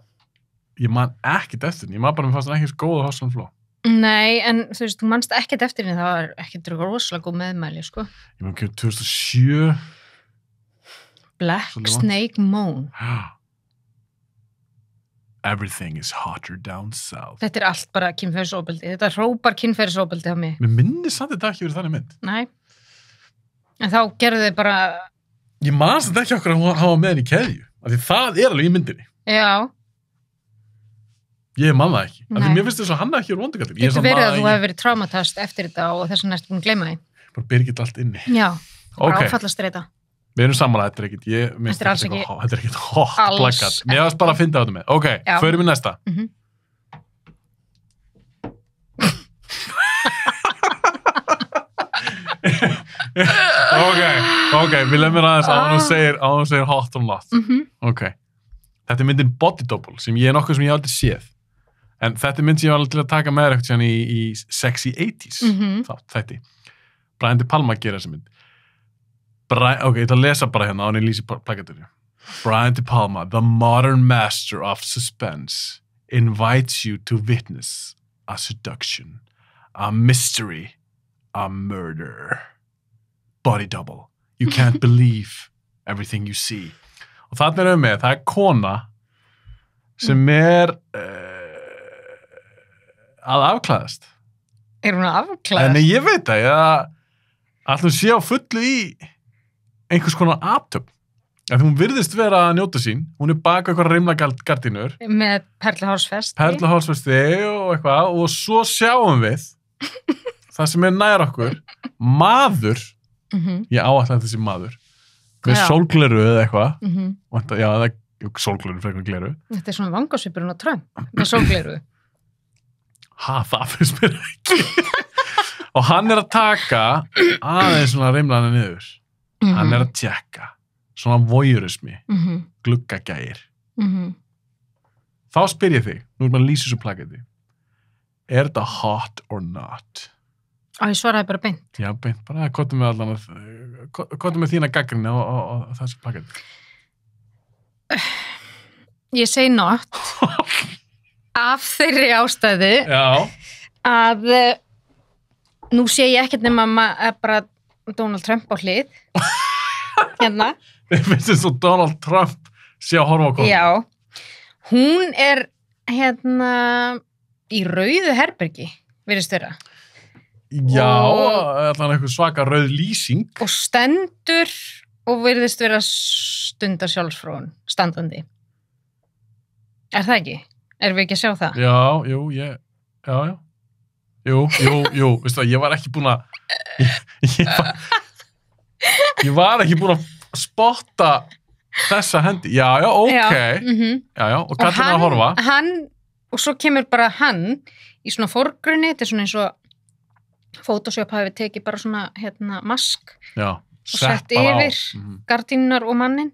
ég man ekkert eftir henni. Ég man bara að mér fannst hann ekki svo góð á Hustle & Flow. Nei, en þú veist, þú manst ekkert eftir henni, það var ekkert rosalega góð meðmæli, sko. Ég man ekki 2007. Black Snake Moan. Everything is hotter down south. Þetta allt bara kynferðisofbeldi. Þetta hrópar kynferðisofbeldi á mig. Mér minnir samt þetta ekki verið þannig mynd. Nei. En þá gerðu þið bara... Ég man samt ekki okkur að hafa með henni í keðju. Af því það alveg í myndinni. Já. Ég man það ekki. Af því Nei. mér finnst þess að hann ekki er vondugallin. Getur verið að þú hefur verið traumatast eftir þetta og þess vegna ertu búin að gleyma því. Bara byrgit allt inni. Já. Bara Ok. áfallastreita. Við erum samanlega, þetta er ekkit, Þetta er alls ekki- Þetta er ekkit hot Alls plakat. Mér varst bara að finna á þetta með. Ok, Já. förum við næsta. Ok, við lemur aðeins á hún segir hot or not. Ok. Þetta er myndin Body Double, sem ég er nokkuð sem ég hef aldrei séð. En þetta er mynd sem ég var alveg til að taka með eitthvað í Sexy 80s. Þetta. Brian De Palma gerir þessi mynd. Ok, ég ætla að lesa bara hérna á henni lýsi plakaturinn. Brian De Palma, the modern master of suspense, invites you to witness a seduction, a mystery, a murder. Body double. You can't believe everything you see. Og þarna erum við með, það er kona sem er að afklæðast. Er hún að afklæðast? En ég veit það, alltaf sé á fullu í einhvers konar atöp. Hún virðist vera að njóta sín. Hún er baka eitthvað rimlagardínur. Með perluhálsfesti. Perluhálsfesti og eitthvað. Og svo sjáum við það sem er nær okkur. Maður. Ég áætla þessi maður. Með sólgleru eða eitthvað. Já, það er sólgleru frekar gleru. Þetta er svona vangasvipurinn á Trump. Með sólgleru. Það finnst mér ekki. Og hann er að taka aðeins svona rimlana niður. Hann er að tjekka. Svona voyeurismi. Gluggagægir. Þá spyr ég þig, nú er maður að lýsa þessu plakati. Er þetta hot or not? Ég svaraði bara beint. Já, beint. Bara kottum með þína gaggrinni á þessu plakati. Ég segi not. Af þeirri ástæðu. Já. Að nú sé ég ekkert nema bara Donald Trump á hlið. Hérna. Þið finnst þess að Donald Trump sé að horfa á konu. Já. Hún er hérna í rauðu herbergi, virðist vera. Já, allan eitthvað svaka rauð lýsing. Og stendur og virðist vera stundar sjálfsfróun, standandi. Er það ekki? Erum við ekki að sjá það? Já. Jú, veistu það, ég var ekki búin að ég var ekki búin að spotta þessa hendi. Já, ok. Já, og kallin að horfa. Og svo kemur bara hann í svona forgrunni, þetta er svona eins og Photoshop hafi tekið bara svona mask og sett yfir gardínunar og mannin.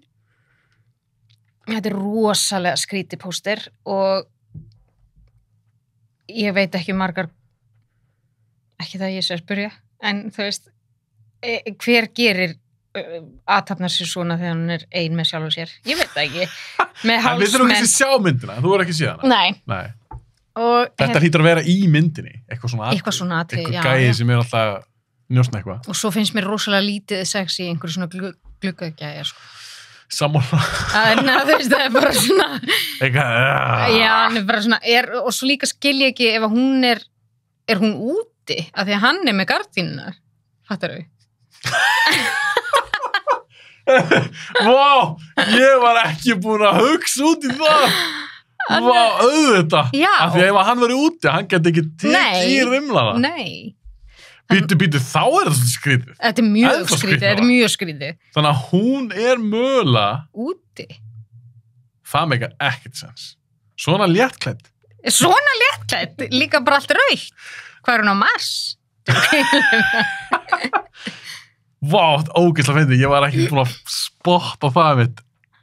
Þetta er rosalega skrítið póster og ég veit ekki margar, ekki það ég sé að spyrja, en þú veist, hver gerir aðtapnar sér svona þegar hann er ein með sjálfur sér? Ég veit það ekki. Með hálsmenn. Við þurfum ekki að sjá myndina, þú er ekki að sé hana. Nei. Og þetta hlýtur að vera í myndinni, eitthvað svona atrið, eitthvað gæði sem er alltaf njósna eitthvað. Og svo finnst mér rosalega lítið sex í einhverju svona gluggagæði, sko. Sammála. Þú veist, það er bara svona eitthvað, já, hann er bara svona og svo líka skil ég ekki ef hún er hún úti, af því að hann er með gardínunar. Fattar þau? Vá, ég var ekki búin að hugsa út í það. Vá, auðvitað. Já. Af því að ef hann verið úti, hann geti ekki tekið í rimlana. Nei. Býtu, þá er það svona skrítið. Þetta er mjög skrítið. Þannig að hún er mögulega úti. Það meikar ekkert sens. Svona léttklædd. Líka bara allt rautt. Hvað er hún á Mars? Vá, ógeðslega fyndið. Ég var ekki búin að spotta það mitt.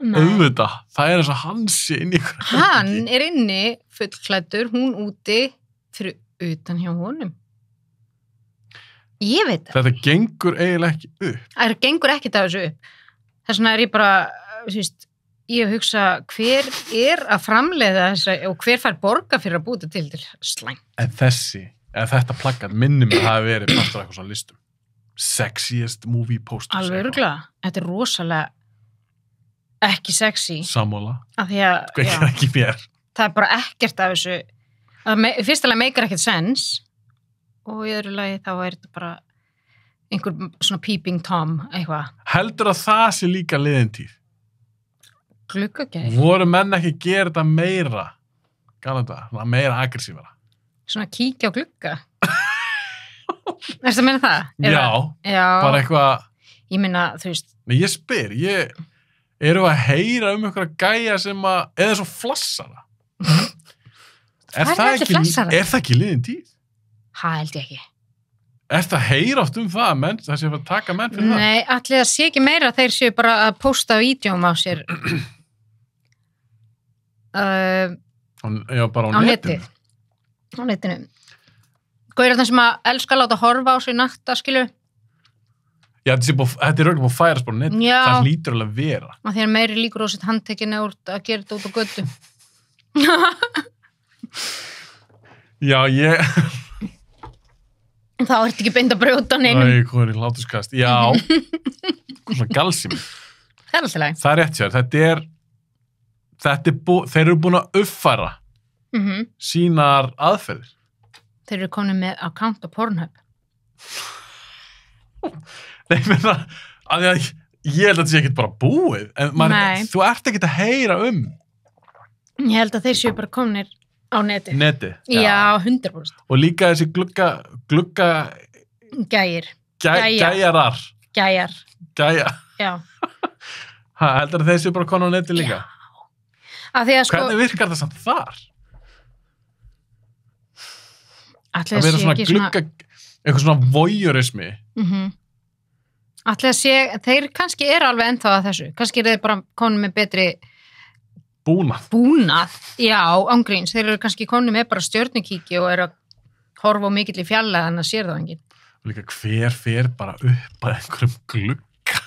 Auðvitað. Það er eins og hann sé inni í ykkur. Hann er inni fullklæddur, hún úti fyrir utan hjá honum. Ég veit það. Þetta gengur eiginlega ekki upp. Það gengur ekkert af þessu upp. Þess vegna er ég bara, þú veist, ég hugsa hver er að framleiða þessa og hver fær borga fyrir að búta til slæm. En þetta plaggat minnir mig að það hafi verið partur af eitthvað svona listum. Sexiest movie posters. Alveg örugglega. Þetta er rosalega ekki sexy. Sammála. Af því að, ekki mér. það bara ekkert af þessu fyrstulega meikar ekkert sens og í öðru lagi þá þetta bara einhver svona peeping Tom eitthvað. Heldur að það sé líka liðin tíð? Gluggagæði. Voru menn ekki að gera þetta meira? Meira aggressívara? Svona kíkja á glugga. Erstu að meina það? Já, bara eitthvað... Ég meina, þú veist... Nei, ég spyr, eru að heyra einhverja gæja sem að... Eða svo flassara? Er það ekki liðin tíð? Það held ég ekki. Er það heyra oft það að menn, það sé að taka menn fyrir það? Nei, allir það sé ekki meira þeir séu bara að posta vídjóm á sér. Já, bara á netinu. Á netinu. Gaurarnir sem að elska að láta horfa á sig nakta, skilu. Já, þetta er raunin búið að færast bara á netinu. Já. Það hlýtur alveg að vera. Og þegar meiri líkur á sitt handtekinu úr að gera þetta út á götu. Já, Þá ertu ekki beint að brjóta hann einum. Æ, hvað er í hláturskast? Já. Svona galsimi. Það er alltaf leið. Það er rétt sér. Þeir eru búin að uppfæra sínar aðferðir. Þeir eru komin með account á Pornhub. Nei, menna, ég held að það sé ekkert bara búið. En þú ert ekkert að heyra Ég held að þeir séu bara kominir á neti. Neti? Já, 100%. Og líka þessi glugga... Gæjar. Gæjarar. Gæjar. Já. Heldur að þeir séu bara komin á neti líka? Já. Hvernig virkar það samt þar? Það vera svona glugga... Eitthvað svona voyeurismi. Ætli að sé... Þeir kannski eru alveg ennþá að þessu. Kannski eru þeir bara komin með betri... Búnað, já, ángríns. Þeir eru kannski konum með bara stjörnukíki og eru að horfa á mikill í fjalla þannig að sér það enginn. Og líka hver fer bara upp að einhverjum glugga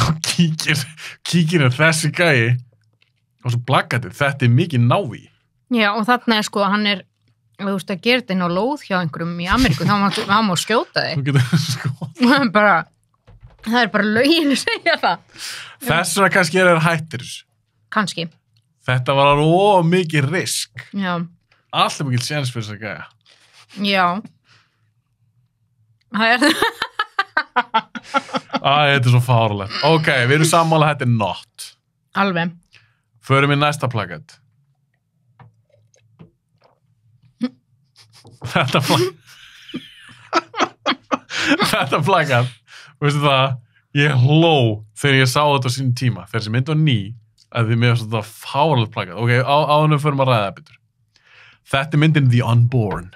og kíkir þessi gæi og svo blaggatið, þetta er mikið náví. Já, og þarna er sko, hann er, þú veist að gera þetta inn á lóð hjá einhverjum í Ameríku, þá má skjóta þig. Þú getur skjóta. Það er bara lögin að segja það. Þess vegna kannski er hættir þessu. Kannski. Þetta var alveg mikið risk. Já. Alltaf mikið séns fyrir þess að gæja. Já. Það er það. Þetta er svo fárlegt. Ok, við erum sammála, þetta er not. Alveg. Förum í næsta plakat. Þetta plakat. Veistu það, ég hló þegar ég sá þetta á sínum tíma, þegar þessi mynd var ný, að því mér var svona fárlegt plakat. Ok, áðunum förum að ræða það betur. Þetta er myndin The Unborn.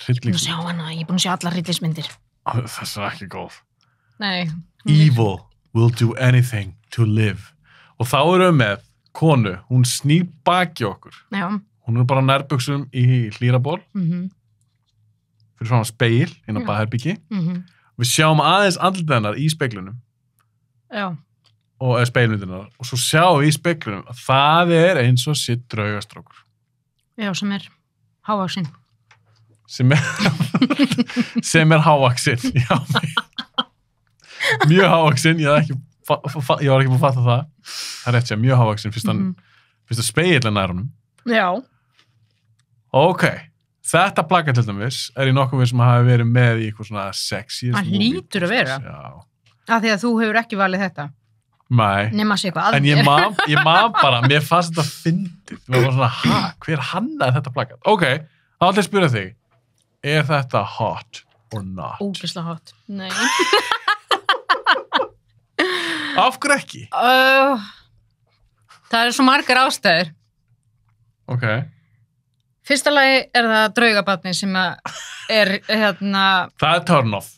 Ég er búin að sjá hana, ég er búin að sjá allar hryllingsmyndir. Þess er ekki góð. Nei. Evil will do anything to live. Og þá erum við með konu, hún snýr baki okkur. Já. Hún er bara nærbuxum í hlýraból. Fyrir svona speil inn á baðherbyggi. Við sjáum aðeins andlitið hennar í speglunum. Já. Og speilmyndirnar. Og svo sjáum við í speglunum að það er eins og sitt draugastrókur. Já, sem er hávaxinn. Sem er hávaxinn, já. Mjög hávaxinn, ég var ekki búin að fatta það. Það er rétt sér, mjög hávaxinn, fyrst að speilin nær honum. Já. Ok. Þetta plakat til dæmis er í nokkuð sem hafi verið með í eitthvað svona sexiest movie. Það hlýtur að vera. Já. Af því að þú hefur ekki valið þetta. Nei. Nema sé eitthvað en ég man bara, mér fannst þetta fyndið. Mér var svona, hver hannaði þetta plakat? Ok, þá ætla ég að spyrja þig. Er þetta hot or not? Ógeðslega hot. Nei. Af hverju ekki? Það eru svo margar ástæður. Ok. Fyrsta lagi er það draugabarnið sem er Það er turn off.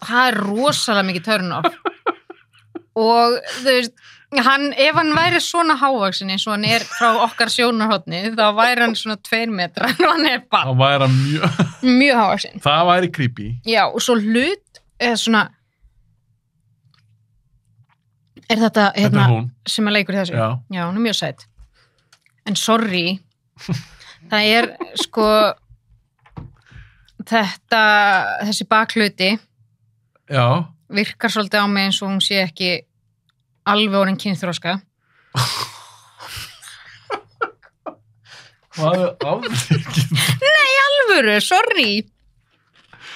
Það er rosalega mikið turn off. Og þú veist, ef hann væri svona hávaxinn eins og hann er frá okkar sjónarhorni, þá væri hann svona 2 metrar og hann er bara. Það væri hann mjög hávaxinn. Það væri creepy. Já, og svo er svona, er þetta sem að leikur þessu? Já, hún er mjög sætt. En sorry, það er sko þessi bakhluti virkar svolítið á mig eins og hún sé ekki alveg orðin kynþroska. Hvað er afþykjum? Alvöru, sorry.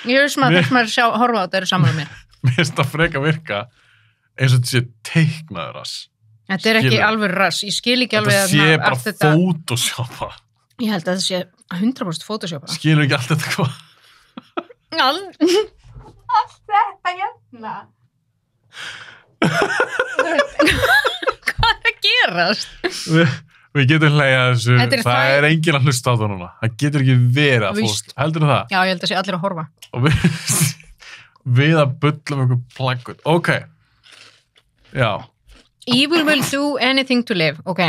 Ég er sem að þess maður horfa á þetta eru saman mér. Mér finnst það freka virka eins og þetta sé teiknaður rass. Þetta er ekki alvöru rass. Ég skil ekki alveg Þetta sé bara photoshopa. Ég held að þetta sé 100% photoshopa. Skilur ekki allt þetta hvað? Allt þetta hérna. Hvað er að gerast? Við getum hlægja þessu, Þetta er það er enginn að hlusta á það núna. Það getur ekki verið að Víst. fólk. Heldur það? Já, ég held að sé allir að horfa. Og við að bullum einhver plaggut. Ok. Já. Evil will do anything to live. Ok.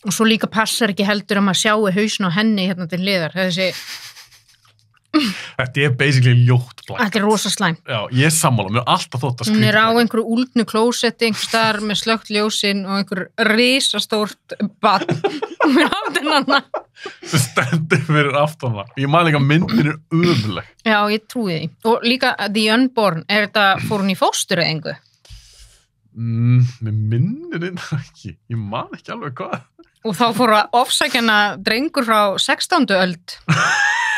Og svo líka passar ekki heldur að maður sjáu hausin á henni hérna til hliðar. Þetta er basically ljótt plagg. Þetta er rosa slæm. Já, ég er sammála, mér er alltaf þótt að Hún skrýta. er á einhverju úldnu klósetti, einhver staðar með slökkt ljósin og einhver risastórt barn. Mér hafði hana. Það stendur fyrir aftana. Ég man líka myndin er ömuleg. Já, ég trúi því. Og líka The Unborn, fór hún í fóstur eða engu? Mér minnir inn ekki. Ég man ekki alveg hvað. Og þá fór að ofsækjana drengur frá 16. öld.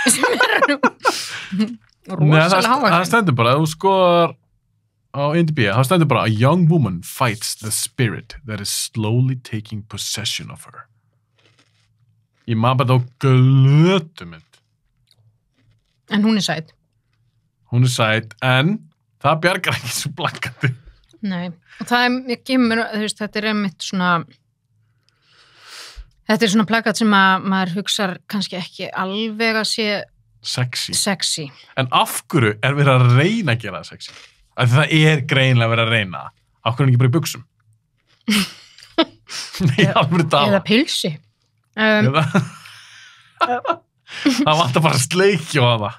Sem er rosalega það hávaxinn. stendur bara, ef þú skoðar á IMDb, það stendur bara a young woman fights the spirit that is slowly taking possession of her. Ég maður bara á glötu mynd. En hún er sæt. Hún er sæt, en það bjargar ekki svo blankandi. Nei. Og það er, ég kemur, þú veist, þetta er einmitt svona, þetta er svona plakat sem að maður hugsar kannski ekki alveg að sé Sexy. En af hverju er verið að reyna að gera það sexy? Af því það er greinlega verið að reyna. Af hverju er ekki bara í buxum? Nei, alveg tala. Eða pilsi. Það vantar bara sleikju á það.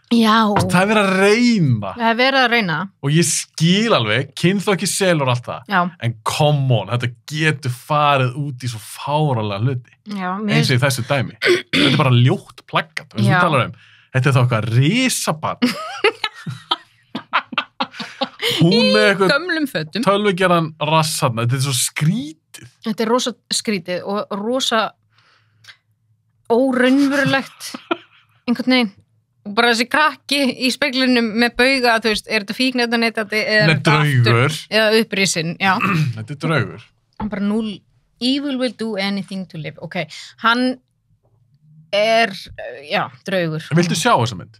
Já. Það er verið að reyna. Það er verið að reyna. Og ég skil alveg, kynþokki selur allt það. Já. En come on, þetta getur farið út í svo fáralega hluti. Já. Eins og í þessu dæmi. Þetta er bara ljótt plaggat. Þetta er þá eitthvað risabarn. Hún með eitthvað gömlum fötum. tölvugerðan rassarna. Þetta er svo skrítið. Þetta er rosa skrítið og rosa óraunverulegt einhvern veginn. Og bara þessi krakki í speglinum með bauga, þú veist, er þetta fíkniefnaneitandi eða draugur. Eða upprisinn, já. Þetta er draugur. Hann bara evil will do anything to live. Ok, hann er, já, draugur. Viltu sjá þessa mynd?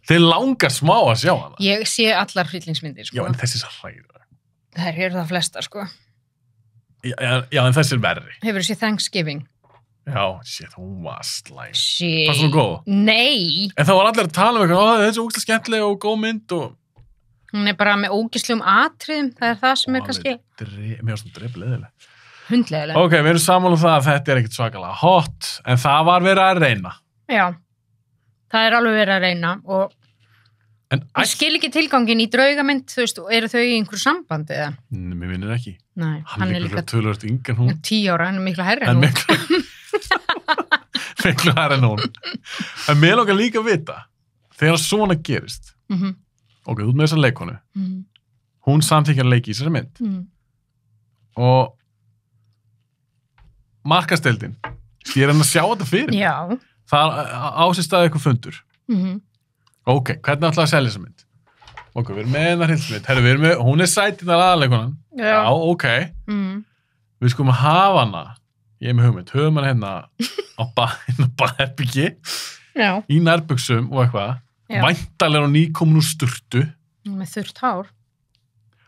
Þið langar smá að sjá hana. Ég sé allar hryllingsmyndir, sko. Já, en þessi er svo hræður. Það eru það flesta, sko. Já, en þessi er verri. Hefur séð Thanksgiving? Já, shit, hún var slæm. Shit. Fannst hún góð? Nei. En það var allir að tala um eitthvað, þessi er ógeðslega skemmtileg og góð mynd og... Hún er bara með ógeðslegum atriðum, það er það sem er kannski... Mér var svona drefleðileg. Hundleðileg. Ok, við erum sammála um það að þetta er ekkert svakalega hot, en það var verið að reyna. Já, það er alveg verið að reyna og ég skil ekki tilgangin í draugamind, þú veist, eru þau í einhverju sambandi eða? Mér minnir ekki. Nei, hann er líka tölvöld yngri en hún. 10 ára, hann er miklu hærri en hún. Miklu hærri en hún. En mér langar líka að vita, þegar svona gerist, ok, út með þessa leikonu, hún samþykkjar leiki í þessari mynd, og markasteildin, ég er að sjá þetta fyrir. Já. Það ásist að eitthvað fundur. Ok, hvernig ætlaði að selja þessa mynd? Ok, við erum með hennar hilsmynd. Herru, við erum með, hún er sætinn að aðaleikunan. Já, ok. Við skulum hafa hana, ég er með hugmynd, höfum hana hérna á baðherbyggi, í nærbuxum og eitthvað. Væntalega og nýkomin úr sturtu. Með þurrt hár.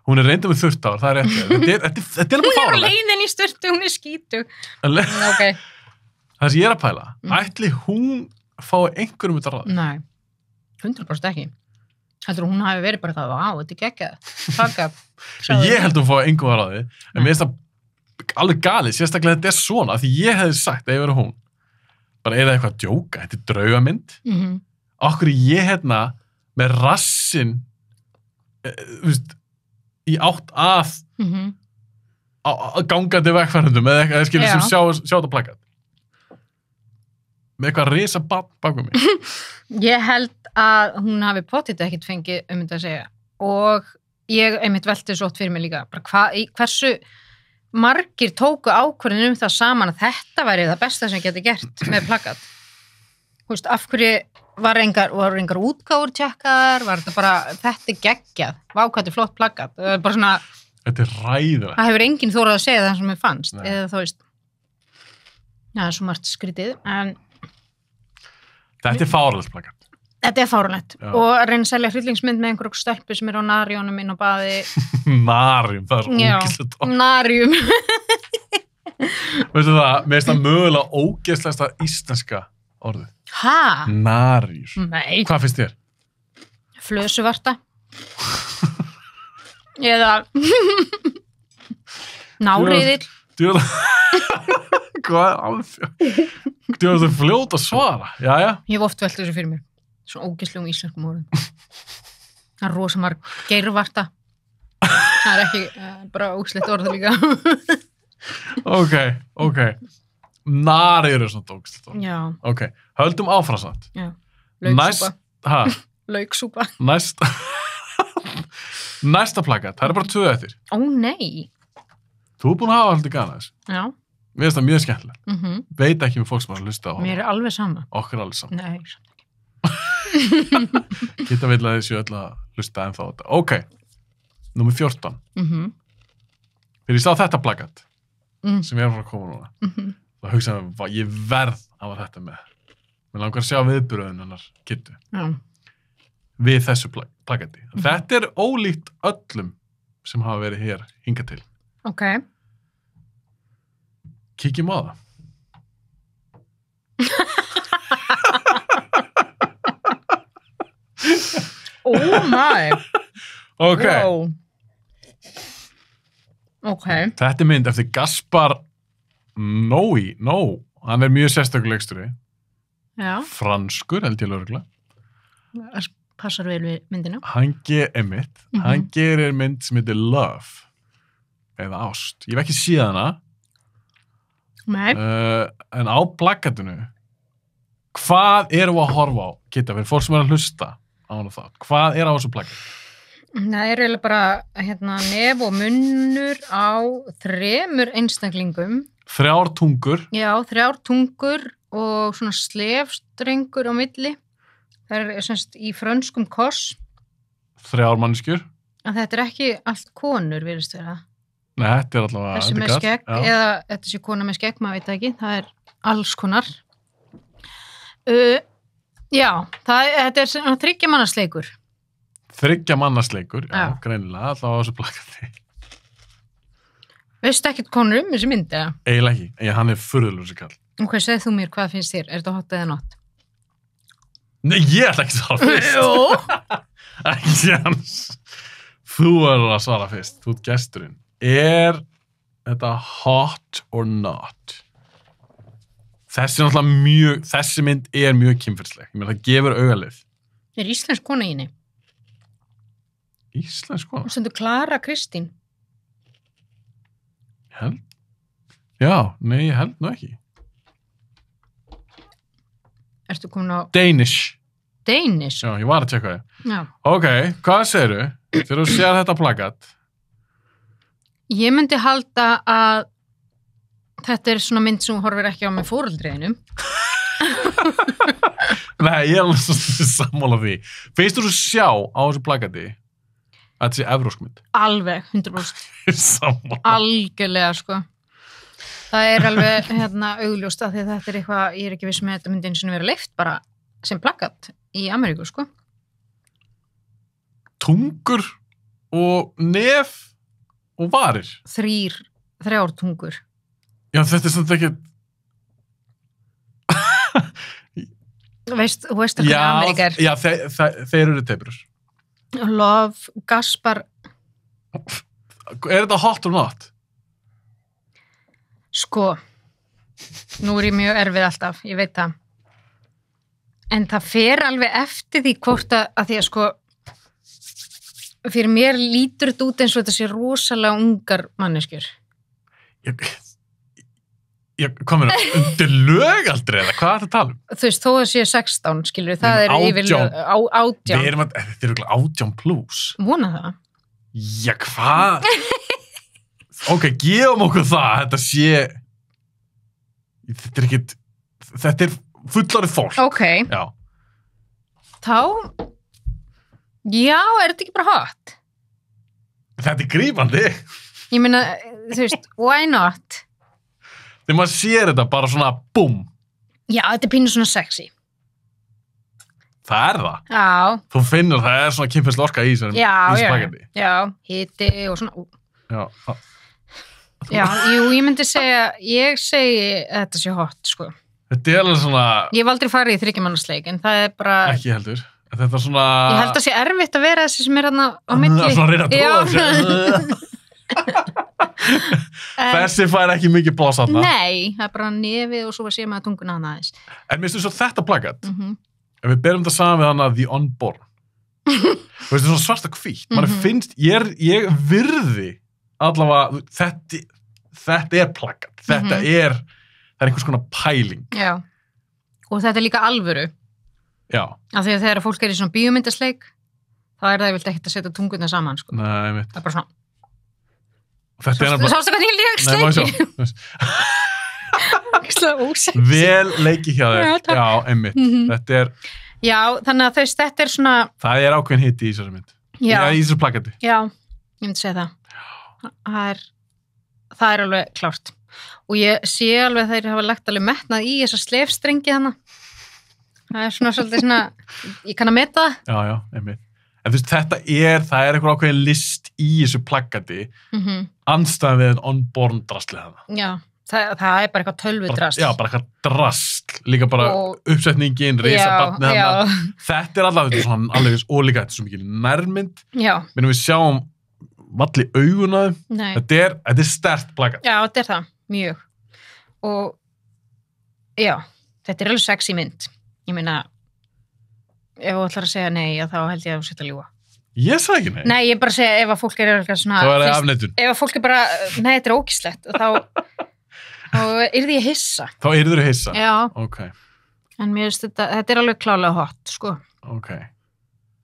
Hún er reynda með þurrt hár, það er rétt. Þetta er alveg fáralegt. Hún er á leiðin í sturtu, hún er skítug. Ok. Það sem ég er að pæla, ætli hún fái einhverjum þetta ráð? Nei, 100% ekki. Heldur hún hafi verið bara það, þetta er geggjað. Taka. Ég held hún fái einhverjum ráði, en mér finnst það alveg galið, sérstaklega þetta er svona, því ég hefði sagt að ég verið hún. Bara er það eitthvað að djóka, þetta er draugamynd. Okkur ég hérna með rassin, í átt að gangandi vegfærendum, eða eitthvað skilur sem sjá þetta plaggat. Með eitthvað risa bakum mig. Ég held að hún hafi potið ekkert fengið þetta að segja og ég einmitt velti svo oft fyrir mig líka bara hversu margir tóku ákvörðin það saman að þetta væri það besta sem geti gert með plakat. Þú veist, af hverju voru engar útgáfur tjekkaðar, var þetta bara, þetta geggjað, vákvæði flott plakat. Það er bara svona... Þetta ræðilegt. Það hefur enginn þórað að segja það sem mér fannst. Eða þú veist, já, svo margt skrítið, en... Þetta fáránlegt plakat. Þetta fáránlegt. Og að reyna að selja hryllingsmynd með einhverjum stelpu sem er á Narjónum inn á baði. Narjum, það er svo ógeðslegt. Já, Narjum. Veistu það, mér finnst það mögulega ógeðslegasta íslenska orðið. Ha? Narjur. Nei. Hvað finnst þér? Flösuvarta. Eða náriðill. Hvað er alveg? Þú er það fljót að svara. Jæja. Ég hef oft velt þessu fyrir mér. Svo ógeðslegum íslenskum orðum. Það er rosa marg geirvarta. Það er ekki bara ógeðslegt orð líka. Ok. Narjur er svona ógeðslegt orð. Já. Ok, höldum áfram samt. Já. Lauksúpa. Lauksúpa. Næsta plakat, það er bara 2 eftir. Ó nei. Þú er búin að hafa alltaf gana þess. Já. Mér finnst það mjög skemmtilegt. Veit ekki með fólk sem har hlustað á hana. Mér er alveg sama. Okkur alveg saman. Nei. Geta vil að þessu öll að hlusta ennþá á þetta. Ok, númer 14. Þegar ég sá þetta plakat, sem ég er frá að koma núna, þá hugsaði ég verð að hafa þetta með. Mér langar að sjá viðburðin hennar Kittu. Já. Við þessu plakati. Þetta er ólíkt öllum sem hafa verið hér hingað til. Ok. Kíkjum á það. Oh my. Ok. Wow. Ok. Þetta er mynd eftir Gaspar Noé. Hann er mjög sérstakur leikstjóri. Já. Franskur, held ég lögregla. Passar vel við myndina. Hann gerir mynd sem heitir Love. Eða Ást. Ég hef ekki séð hana. Nei. En á plakatinu, hvað erum við að horfa á? Kitta, fyrir fólk sem er að hlusta á hana það. Hvað er á þessu plakati? Það er eiginlega bara nef og munnur á 3 einstaklingum. 3 tungur. Já, 3 tungur og svona slefstrengur á milli. Það er semst í frönskum koss. 3 manneskjur. En þetta er ekki allt konur, virðist vera. Nei, þetta er allavega... Þessi með skegg, eða þetta sé kona með skegg, maður veit ekki. Það er alls konar. Já, þetta er 3 mannasleikur. 3 mannasleikur, já, greinilega, allavega á þessu plakati. Veistu ekkert konur þessi mynd, eða? Eiginlega ekki, en hann er furðulegur þessi kall. Ok, segð þú mér, hvað finnst þér? Er þetta hot eða not? Nei, ég ætla ekki að svara fyrst. Jú. Ekki séans. Þú er að svara fyrst, þú ert gesturinn. Er þetta hot or not? Þessi mynd er mjög kynferðsleg. Ég meina, það gefur augalið. Er íslensk kona í henni? Íslensk kona? Hún stendur Klara Kristín. Held? Já, nei, ég held nú ekki. Ertu komin á... Danish. Danish? Já, ég var að tjekka það. Já. Ok, hvað segirðu? Þegar þú sér þetta plakat? Ég myndi halda að þetta er svona mynd sem hún horfir ekki á með foreldriðinum. Nei, ég er alveg svo sammála því. Finnst þú sjá á þessu plakati að þetta sé evrópsk mynd? Alveg, 100%. Sammála. Algjörlega, sko. Það er alveg augljóst að því að þetta er eitthvað, ég er ekki viss með þetta myndi eins og vera leyft bara sem plakat í Ameríku, sko. Tungur og nef og varir. 3 tungur. Já, þetta er svona ekki... Þú veist að hvernig Ameríkar. Já, þeir eru teipurur. Love, Gaspar. Er þetta hot or not? Sko, nú er ég mjög erfið alltaf, ég veit það. En það fer alveg eftir því hvort að því að sko, fyrir mér lítur þetta út eins og þetta sé rosalega ungar manneskjur. Hvað meina, undir lögaldri eða hvað er þetta að tala um? Þú veist, þó að sé 16, skilur, það er yfirlega 18. Þeir eru 18 plus. Vona það. Já, hvað? ok, gefum okkur það, þetta er fullorðið fólk. Ok, Já. þá, já, er þetta ekki bara hot? Þetta er grípandi. Ég meina, þú veist, why not? Þegar maður sér þetta bara svona, búm. Já, þetta er pínu svona sexy. Það er það. Já, Þú finnur það er svona kynferðisleg orka í þessum spagetti. já, hiti og svona, Já. já, jú, ég segi að þetta sé hot, sko. Þetta er alveg svona, Ég hef aldrei farið í þryggjamannasleik, en það er bara, ekki heldur. Þetta er svona... ég held að sé erfitt að vera þessi sem er þarna á milli. Svona reyna að tróða Já. Þessi fær ekki mikið pláss þarna. Nei, það er bara nefið og svo sé maður tunguna hana aðeins. En minnstu svo þetta plakat, Mhm. ef við berum þetta saman við hana The Unborn. Þú veist, svona svarta hvítt. Maður finnst, ég virði allavega, þetta er plakat. Þetta er einhvers konar pæling. Já, og þetta er líka alvöru. Já. Af því að þegar fólk er í svona bíómyndasleik, þá er það yfirleitt ekkert að setja tunguna saman, sko. Nei, ég veit. Það er bara svona, Þetta er nefnilega... sástu hvernig ég líka Nei, má ég sleiki? sjá. Svo ósætt. Vel leiki hjá þér. Já, takk. Já, einmitt. Þetta er, Já, þannig að þetta er svona, það er ákveðin hitti í þessari mynd. já, Í þessu plakati. já, ég myndi segja það. Það er alveg klárt. Og ég sé alveg að þeir hafa lagt alveg metnað í þessa slefstrengi hana. Það er svona svolítið svona, ég kann að meta það. Já, já, einmitt. En þú veist, það er einhver ákveðin list í þessu plakati, andstæðan við en Unborn drastlið hana. Já, það er bara eitthvað tölvudrast. Já, bara eitthvað drasl. Líka bara Og- uppsetningin, risabarnið já, hana. Þetta er allavega svona alveg, og líka þetta er svo mikil nærmynd. Já, Minnum við sjáum valli augunaðum. nei. Þetta er sterkt plakat. Já, þetta er það, mjög. Og, já, þetta er alveg sexy mynd. Ég meina, ef þú ætlar að segja nei, þá held ég að þú setja að ljúga. Ég sagði ekki nei. Nei, ég bara segja ef að fólk er eitthvað svona... Þá er það finnst- afneitun. Ef að fólk er bara, nei, þetta er ógislegt, þá yrði ég hissa. Þá yrður þú hissa. Já, Ok, en mér finnst þetta er alveg klálega hot, sko. ok.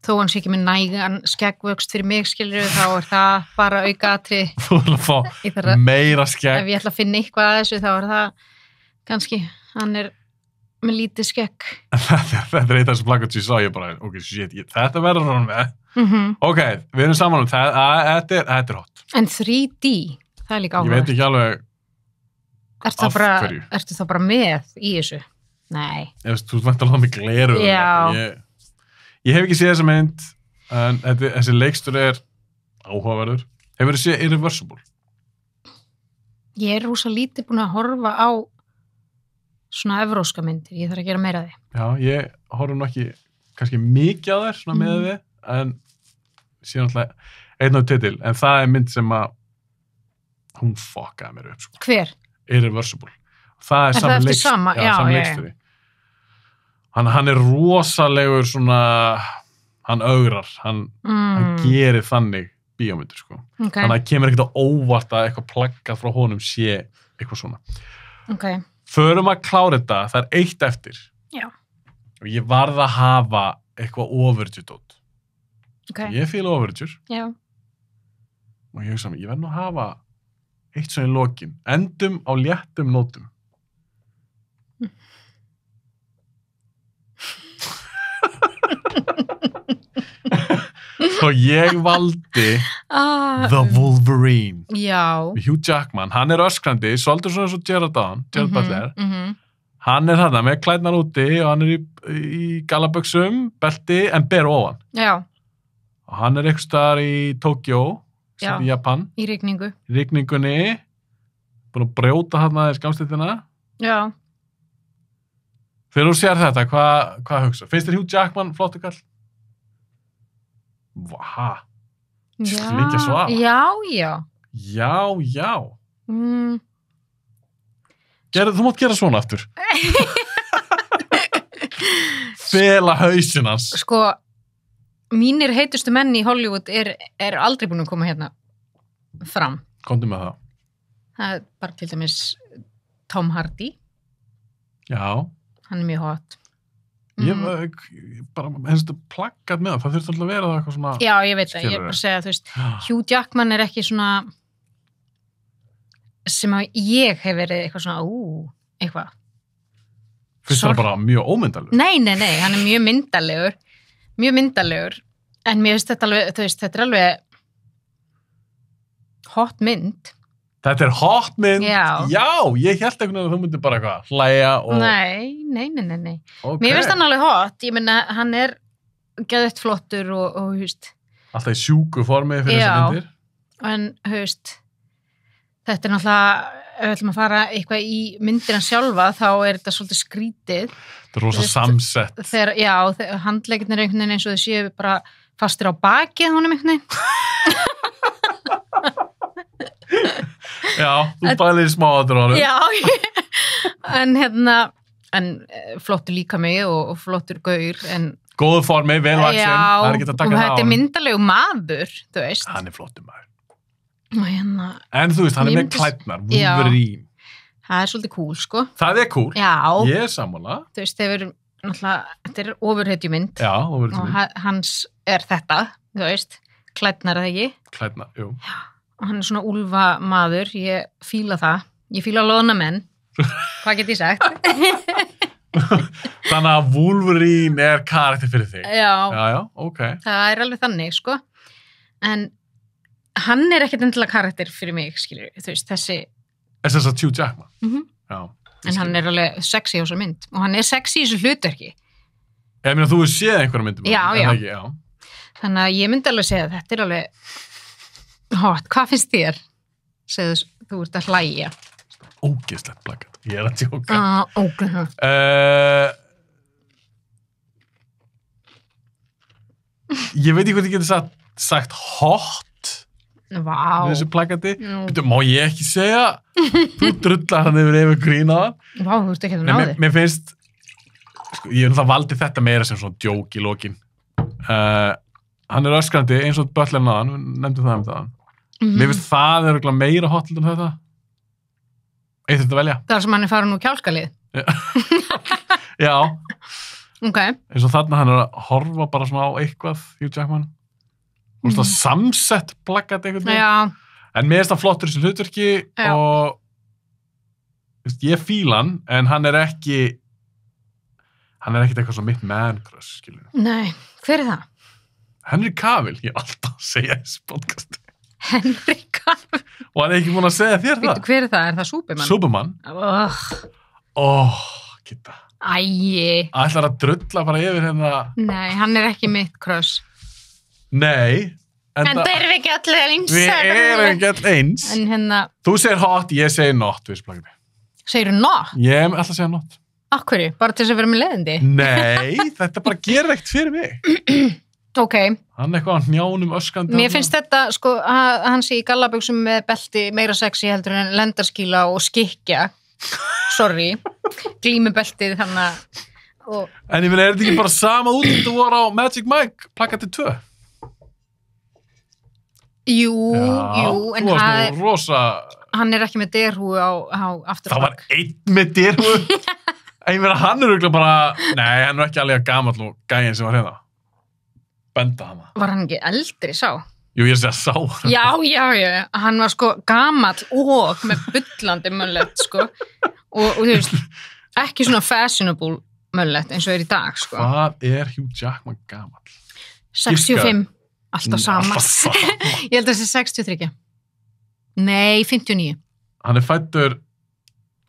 Þó hann sé ekki með nægan skeggvöxt fyrir mig, skilur þá er það bara aukaatri. Þú vil að Ég fá þarf að- meira Ef skegg. ég ætla að finna eitthvað að þessu, þá er það kannski, hann er með lítið skegg. Þetta er eitt af þessu plakat sem ég sá, ég bara, ok, shit, þetta verður hann með. Ok, við erum saman þetta er hot. En 3D, það er líka Ég áhuga. veit ekki alveg, af hverju. Ertu þá bara með í þessu? Nei. þú veit alveg með gleru. Já. Ég hef ekki séð þessa mynd, en þessi leikstur er áhugaverður. Hefur þið séð Irreversible? Ég er rosa lítið búin að horfa á svona evróska myndir, ég þarf að gera meira af því. Já, ég horfum nú ekki kannski mikið á þær, svona með við, en síðan alltaf einn á titil, en það er mynd sem að hún fokkaði mér upp, sko. Hver? Irreversible. Það er Er það eftir sama? Já, sami já, leikstjóri. Hann er rosalegur svona, hann ögrar, hann gerir þannig bíómyndir, sko. Ok, Þannig að það kemur ekkert á óvart að eitthvað plaggað frá honum sé eitthvað svona. ok. Förum að klára þetta, það er eitt eftir. Já. Og ég varð að hafa eitthvað overture-dót. Ok, Ég fíla overture já. og ég hugsa mér, ég verð nú að hafa eitt svona í lokin. Endum á léttum nótum. Og ég valdi The Wolverine. Já. Hugh Jackman, hann er öskrandi, svolítið svona eins og Gerard Butler. Mhm. Hann er þarna með klædnar úti og hann er í galaböksum, belti, en ber ofan. Já, Og hann er eitthvað staðar í Tokjó, Já. í Japan, í rigningu. í rigningunni, búin að brjóta hann aðeins skamstiltina. Já. Þegar þú sér þetta, hvað hugsa? Finnst þér Hugh Jackman flottu kall? Vá, Líka svara. Já, já. já. Mm. Þú mátt gera svona aftur. Fela hausinn hans. Sko, mínir heitustu menn í Hollywood er aldrei búin að koma hérna fram. Komdu með það. Það er bara til dæmis Tom Hardy, Já. hann er mjög hot. Ég bara, eins og plaggat með það þurfti alltaf að vera það eitthvað svona... Já, ég veit það, ég er Skilurðu? bara að segja, þú veist, Já. Hugh Jackman er ekki svona, sem að ég hef verið eitthvað svona, eitthvað. Finnst það bara mjög ómyndalegur? Nei, hann er mjög myndalegur, en mér finnst þetta alveg, þú veist, þetta er alveg hot mynd. Þetta er hot mynd? Já, ég hélt einhvern veginn að þú myndir bara eitthvað hlæja og... Nei. Okay. Mér finnst hann alveg hot, ég meina, hann er geðveikt flottur og þú veist. Alltaf í sjúku formi fyrir þessar myndir. En, þú veist, þetta er náttúrulega, ef við ætlum að fara eitthvað í myndina sjálfa, þá er þetta svolítið skrítið. Þetta er rosa samsett. Þegar handleggirnir einhvern veginn eins og þau séu bara fastir á bakið honum einhvern veginn. Já, þú bælir smá aður á honum. Já, en flottur líka mig og flottur gaur, en... Góðu formi, velvaxin, það er ekki að taka það á hann. Og þetta er myndalegu maður, þú veist. Hann er flottur maður. En þú veist, hann er með klædnar, Wolverine. Það er svolítið cool, sko. Það er cool. Já. Ég er sammála. Þú veist, þetta er ofurhetjumynd. Já, ofurhetjumynd. Og hans er þetta, þú veist, klædnar eða ekki. Klædnar, jú. Já, og hann er svona úlfa maður, ég fíla það. Ég fíla loðnamenn. Hvað get ég sagt? Þannig að Wolverine er karakter fyrir þig. Já, ok. Það er alveg þannig, sko. En hann er ekkert endilega karakter fyrir mig, skilur, þú veist, þessi... Þess að Hugh Jackman? Já. En hann er alveg sexy á þessu mynd. Og hann er sexy í þessu hlutverki. Ég meina, þú hefur séð einhverja myndum. Já. Þannig að ég myndi alveg segja að þetta er alveg hot. Hvað finnst þér? Segðu, þú ert að hlæja. Ógeðslegt plakat. Ég er að tjóka. Ég veit ekki hvað ég geti sagt hot Vá. Með þessu plakati. Má ég ekki segja? Þú drullar hann yfir grín á hann. Vá, þú veist ekki að náði. Mér finnst, sko, ég hef valdi þetta meira sem svona djók í lokin. Hann er öskrandi eins og böllarinn á hann, nefndum það það. Mér finnst það er meira hot en þetta. Eitt þetta velja. Það sem hann er farin úr kjálkalið. Já. Ok. Eins og þarna hann er að horfa bara svona á eitthvað, Hugh Jackman. Þú veist það samsett plakat einhvern veginn. Já. En mér finnst það flottur þessu hlutverki og ég fíla hann, en hann er ekkert eitthvað svo mitt man crush, skilur. Nei, hver er það? Henry Cavill, ég er alltaf að segja þessu podcasti. Henry Cavill. Og hann er ekki búin að segja þér það. Hver er það? Er það Superman? Superman. Kitta. Æi. Ætlar að drulla bara yfir hérna. Nei, hann er ekki mitt crush. Nei. En það erum við ekki allir eins. Við erum ekki allir eins. En hérna. Þú segir hot, ég segir not, við splagum við. Segirðu not? Ég er alltaf að segja not. Akkurri? Bara til þess að vera með leiðindi? Nei, þetta bara gerir ekkert fyrir mig. Ok. Hann er eitthvað á hnjánum öskandi. Mér finnst þetta, sko, að hann sé í gallabuxum með belti meira sexy heldur en lendarskíla og skikkja. Sorry. Glímubeltið, þannig að... En ég meina, er þetta ekki bara sama út þetta voru á Magic Mike, plakati 2? Jú, en þú varst nú rosa... Hann er ekki með derhúi á afturflokk. Það var einn með derhúi? Ég meina, hann er örugglega bara... Nei, hann er ekki alveg gamall og gæinn sem var hérna. Benda hana. Var hann ekki eldri, sá? Jú, ég sé að sá hann. Já. Hann var sko gamall og með bullandi möllett, sko. Og þú veist, ekki svona fashionable möllett eins og er í dag, sko. Hvað er Hugh Jackman gamall? 65. Alltaf sama. Ég held að það sé 63. Nei, 59. Hann er fættur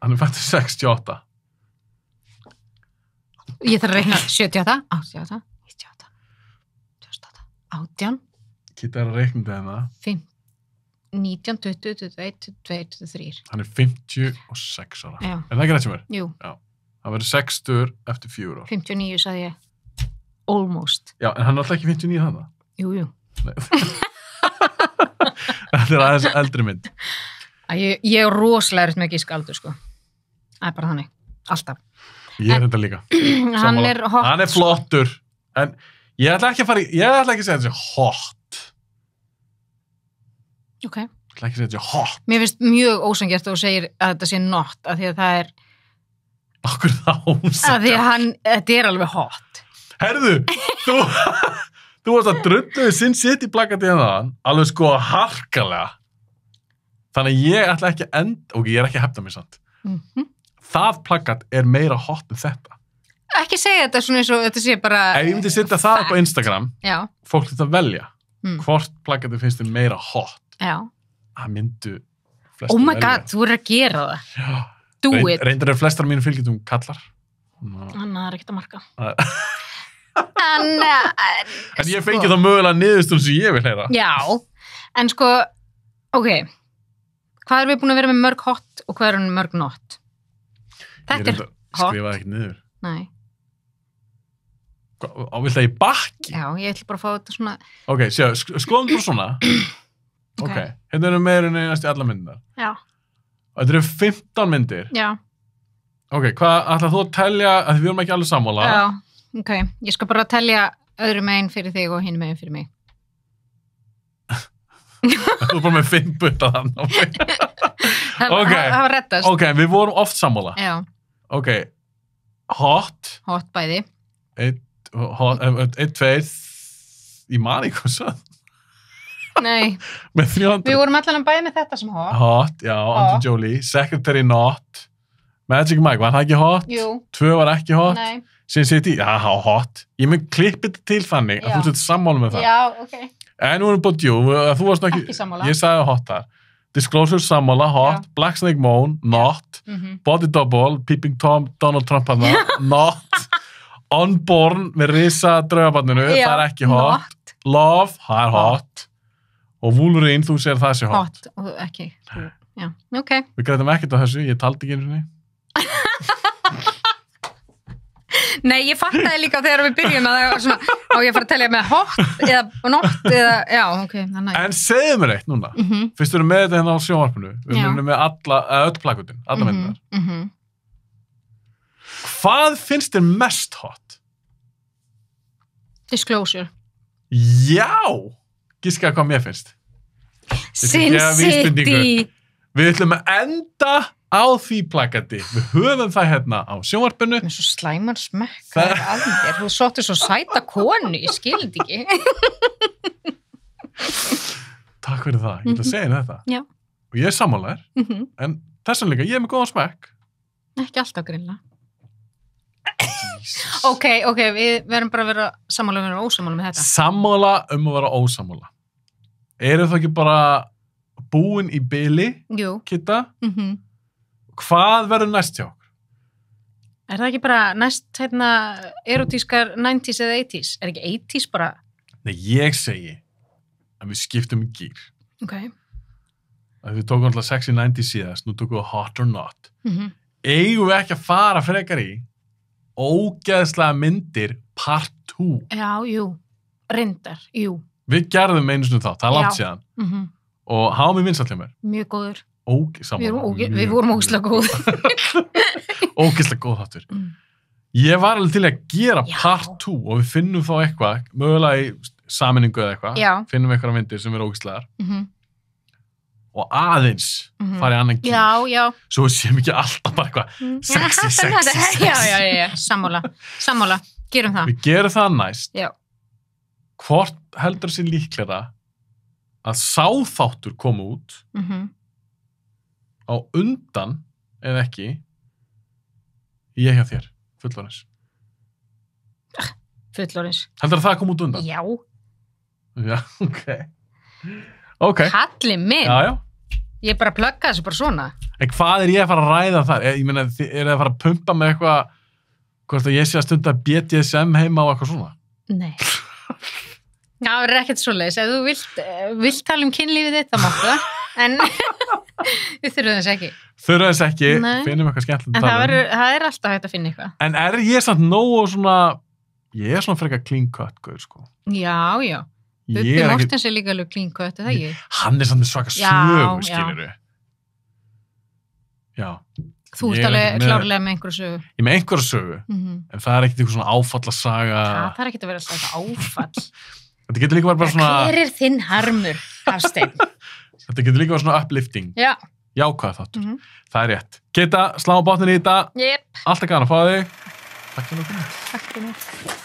68. Ég þarf að reikna 78, 88, 98, 28, 18. Kitta er að reikna þetta. 19, 20, 21, 22, 23. Hann er 56 ára. Já. Er það ekki rétt sem er? Jú. Já. Hann verður 60 eftir 4 ár. 59 sagði ég. Almost. Já, en hann er alltaf ekki 59 þannig. Jú. Þetta er aðeins eldri mynd. Ég er rosalega með að gíska aldur, sko. Það er bara þannig. Alltaf. Ég er þetta líka. Hann er hot. Hann er flottur. En ég ætla ekki að segja þetta sé hot. Ok. Ég ætla ekki að segja þetta sé hot. Mér finnst mjög ósanngjarnt að þú segir að þetta sé not, af því að það er... Akkur það ósanngjarnt? Af því að þetta er alveg hot. Herðu, þú varst að drulluði Sin City plakati hérna, alveg sko harkalega. Þannig að ég ætla ekki og ég er ekki að hefna mig samt. Það plakat er meira hot en þetta. Ekki segja þetta svona eins og þetta sé bara... Ef ég myndi setja það upp á Instagram, Já. Fólk þetta velja, hvort plakatið finnst þér meira hot. Já. Það myndu flestir Oh my velja. god, þú er að gera það. Já. Do it. Reyndar er flestar mínu fylgjendum kallar. Þannig að það er ekkert að marka. En ég fengi þá mögulega niðurstöðum sem ég vil heyra. Já, en sko, ok, hvað erum við búin að vera með mörg hot og hvað erum við mörg not? Þetta er hot. Skrifaði ekki niður. Nei. Vilt það í bakki? Já, ég ætla bara að fá þetta svona... Ok, skoðum þú svona. Ok, hérna erum meirinni næst í alla myndina. Já. Og þetta eru 15 myndir. Já. Ok, hvað ætlað þú að telja, að við erum ekki alveg sammála? Já, ok, ég skal bara telja öðru megin fyrir þig og hinn megin fyrir mig. Þú er bara með 5 butta þannig. Ok. Það var reddast. Ok, við vorum oft sammála. Já. Ok, hot. Hot bæði. 1, 2, ég man ekki hvað svo. Nei. Með 300. Við vorum allan að bæði með þetta sem hot. Hot, já, Angelina Jolie. Secretary not. Magic Mike, var það ekki hot? Jú. 2 var ekki hot? Nei. Sin City, já, hot. Ég mun klippa þetta til þannig að þú setur sammála með það. Já, ok. En nú erum við búin þú varst ekki sammála. Ég sagði hot þar. Disclosure sammála, hot. Já. Black Snake Moan, not. Body Double, Peeping Tom, Donald Trump hana, not. Unborn með risa draugabarninu, það er ekki hot. Not. Love, það er hot. Og Wolverine, þú segir það sé hot. Hot, og ekki. Já, ok. Við greitum ekkert á þessu, ég taldi ekki einu sinni. Nei, ég fattaði líka þegar við byrjum að það var svona, á ég að fara að telja með hot eða not eða, já, ok. En segðu mér eitt núna, fyrst við erum með þetta hérna á sjónvarpinu, við erum með öll plakutin, alla myndar. Hvað finnst þér mest hot? Disclosure. Já! Giskaðu hvað mér finnst. Sin City. Við ætlum að enda á því plakati. Við höfum það hérna á sjónvarpinu. Með svo slæmar smekkar af þér. Þú sóttir svo sæta konu, ég skildi ekki. Takk fyrir það. Ég ætla að segja þetta. Já. Og ég er sammálaður. En þess vegna líka, ég er með góðan smekk. Ekki alltaf grilla. Ok, við verðum bara að vera sammála um að vera ósammála með þetta. Sammála um að vera ósammála. Eru það ekki bara búin í bili? Jú. Kitta? Hvað verður næst hjá okkur? Er það ekki bara næst erotískar 90s eða 80s? Er ekki 80s bara? Nei, ég segi að við skiptum í gír. Ok. Að við tókum alltaf sexy 90s síðast, nú tókum við hot or not. Eigum við ekki að fara frekar í ógeðslega myndir part 2? Já, jú. Reyndar, jú. Við gerðum einu sinni þá, það er langt síðan. Og hafa mig vinsall hjá mér. Mjög góður. Við vorum ógeðslega góð. Ógeðslega góð þáttur. Ég var alveg til að gera part 2 og við finnum þá eitthvað, mögulega í sameiningu eða eitthvað, finnum eitthvað myndir sem eru ógeðslegar og aðeins farið annan kýr. Já. Svo við séum ekki alltaf bara eitthvað sexy. Já. Sammála. Gerum það. Við gerum það næst. Já. Hvort heldur sér líklega að sá þáttur koma út á undan eða ekki ég hjá þér, fullorðins. Heldur það kom út undan? Já, ok. Kalli minn. Já. Ég er bara að plugga þessu bara svona. En hvað er ég að fara að ræða þar? Ég meina, er það að fara að pumpa með eitthvað hvort að ég sé að stunda BDSM heima og eitthvað svona? Nei. Já, það er ekkert svoleiðis. Ef þú vilt tala um kynlífið þitt, það máttu það. En við þurfum þess ekki. Finnum eitthvað skemmtilegt að tala um. En það er alltaf hægt að finna eitthvað. En er ég samt nógu svona, ég er svona frekar clean cut, gauð, sko. Já. Bubbi Mortens er líka alveg clean cut, er það ekki? Hann er samt svaka sögu, skilurðu. Já. Þú ert alveg klárlega með einhverju sögu. Ég er með einhverju sögu, en það er ekkert eitthvað svona áfallasaga. Það er ekkert að vera alltaf eitthvað áfall. Þetta getur líka bara svona... Hver er þinn harmur, Hafsteinn? Þetta getur líka bara svona uplifting. Já. Jákvæð þáttur. Það er rétt. Geta, slá á botnin í þetta. Yep. Alltaf gaman að fá þig. Takk fyrir að koma. Takk fyrir.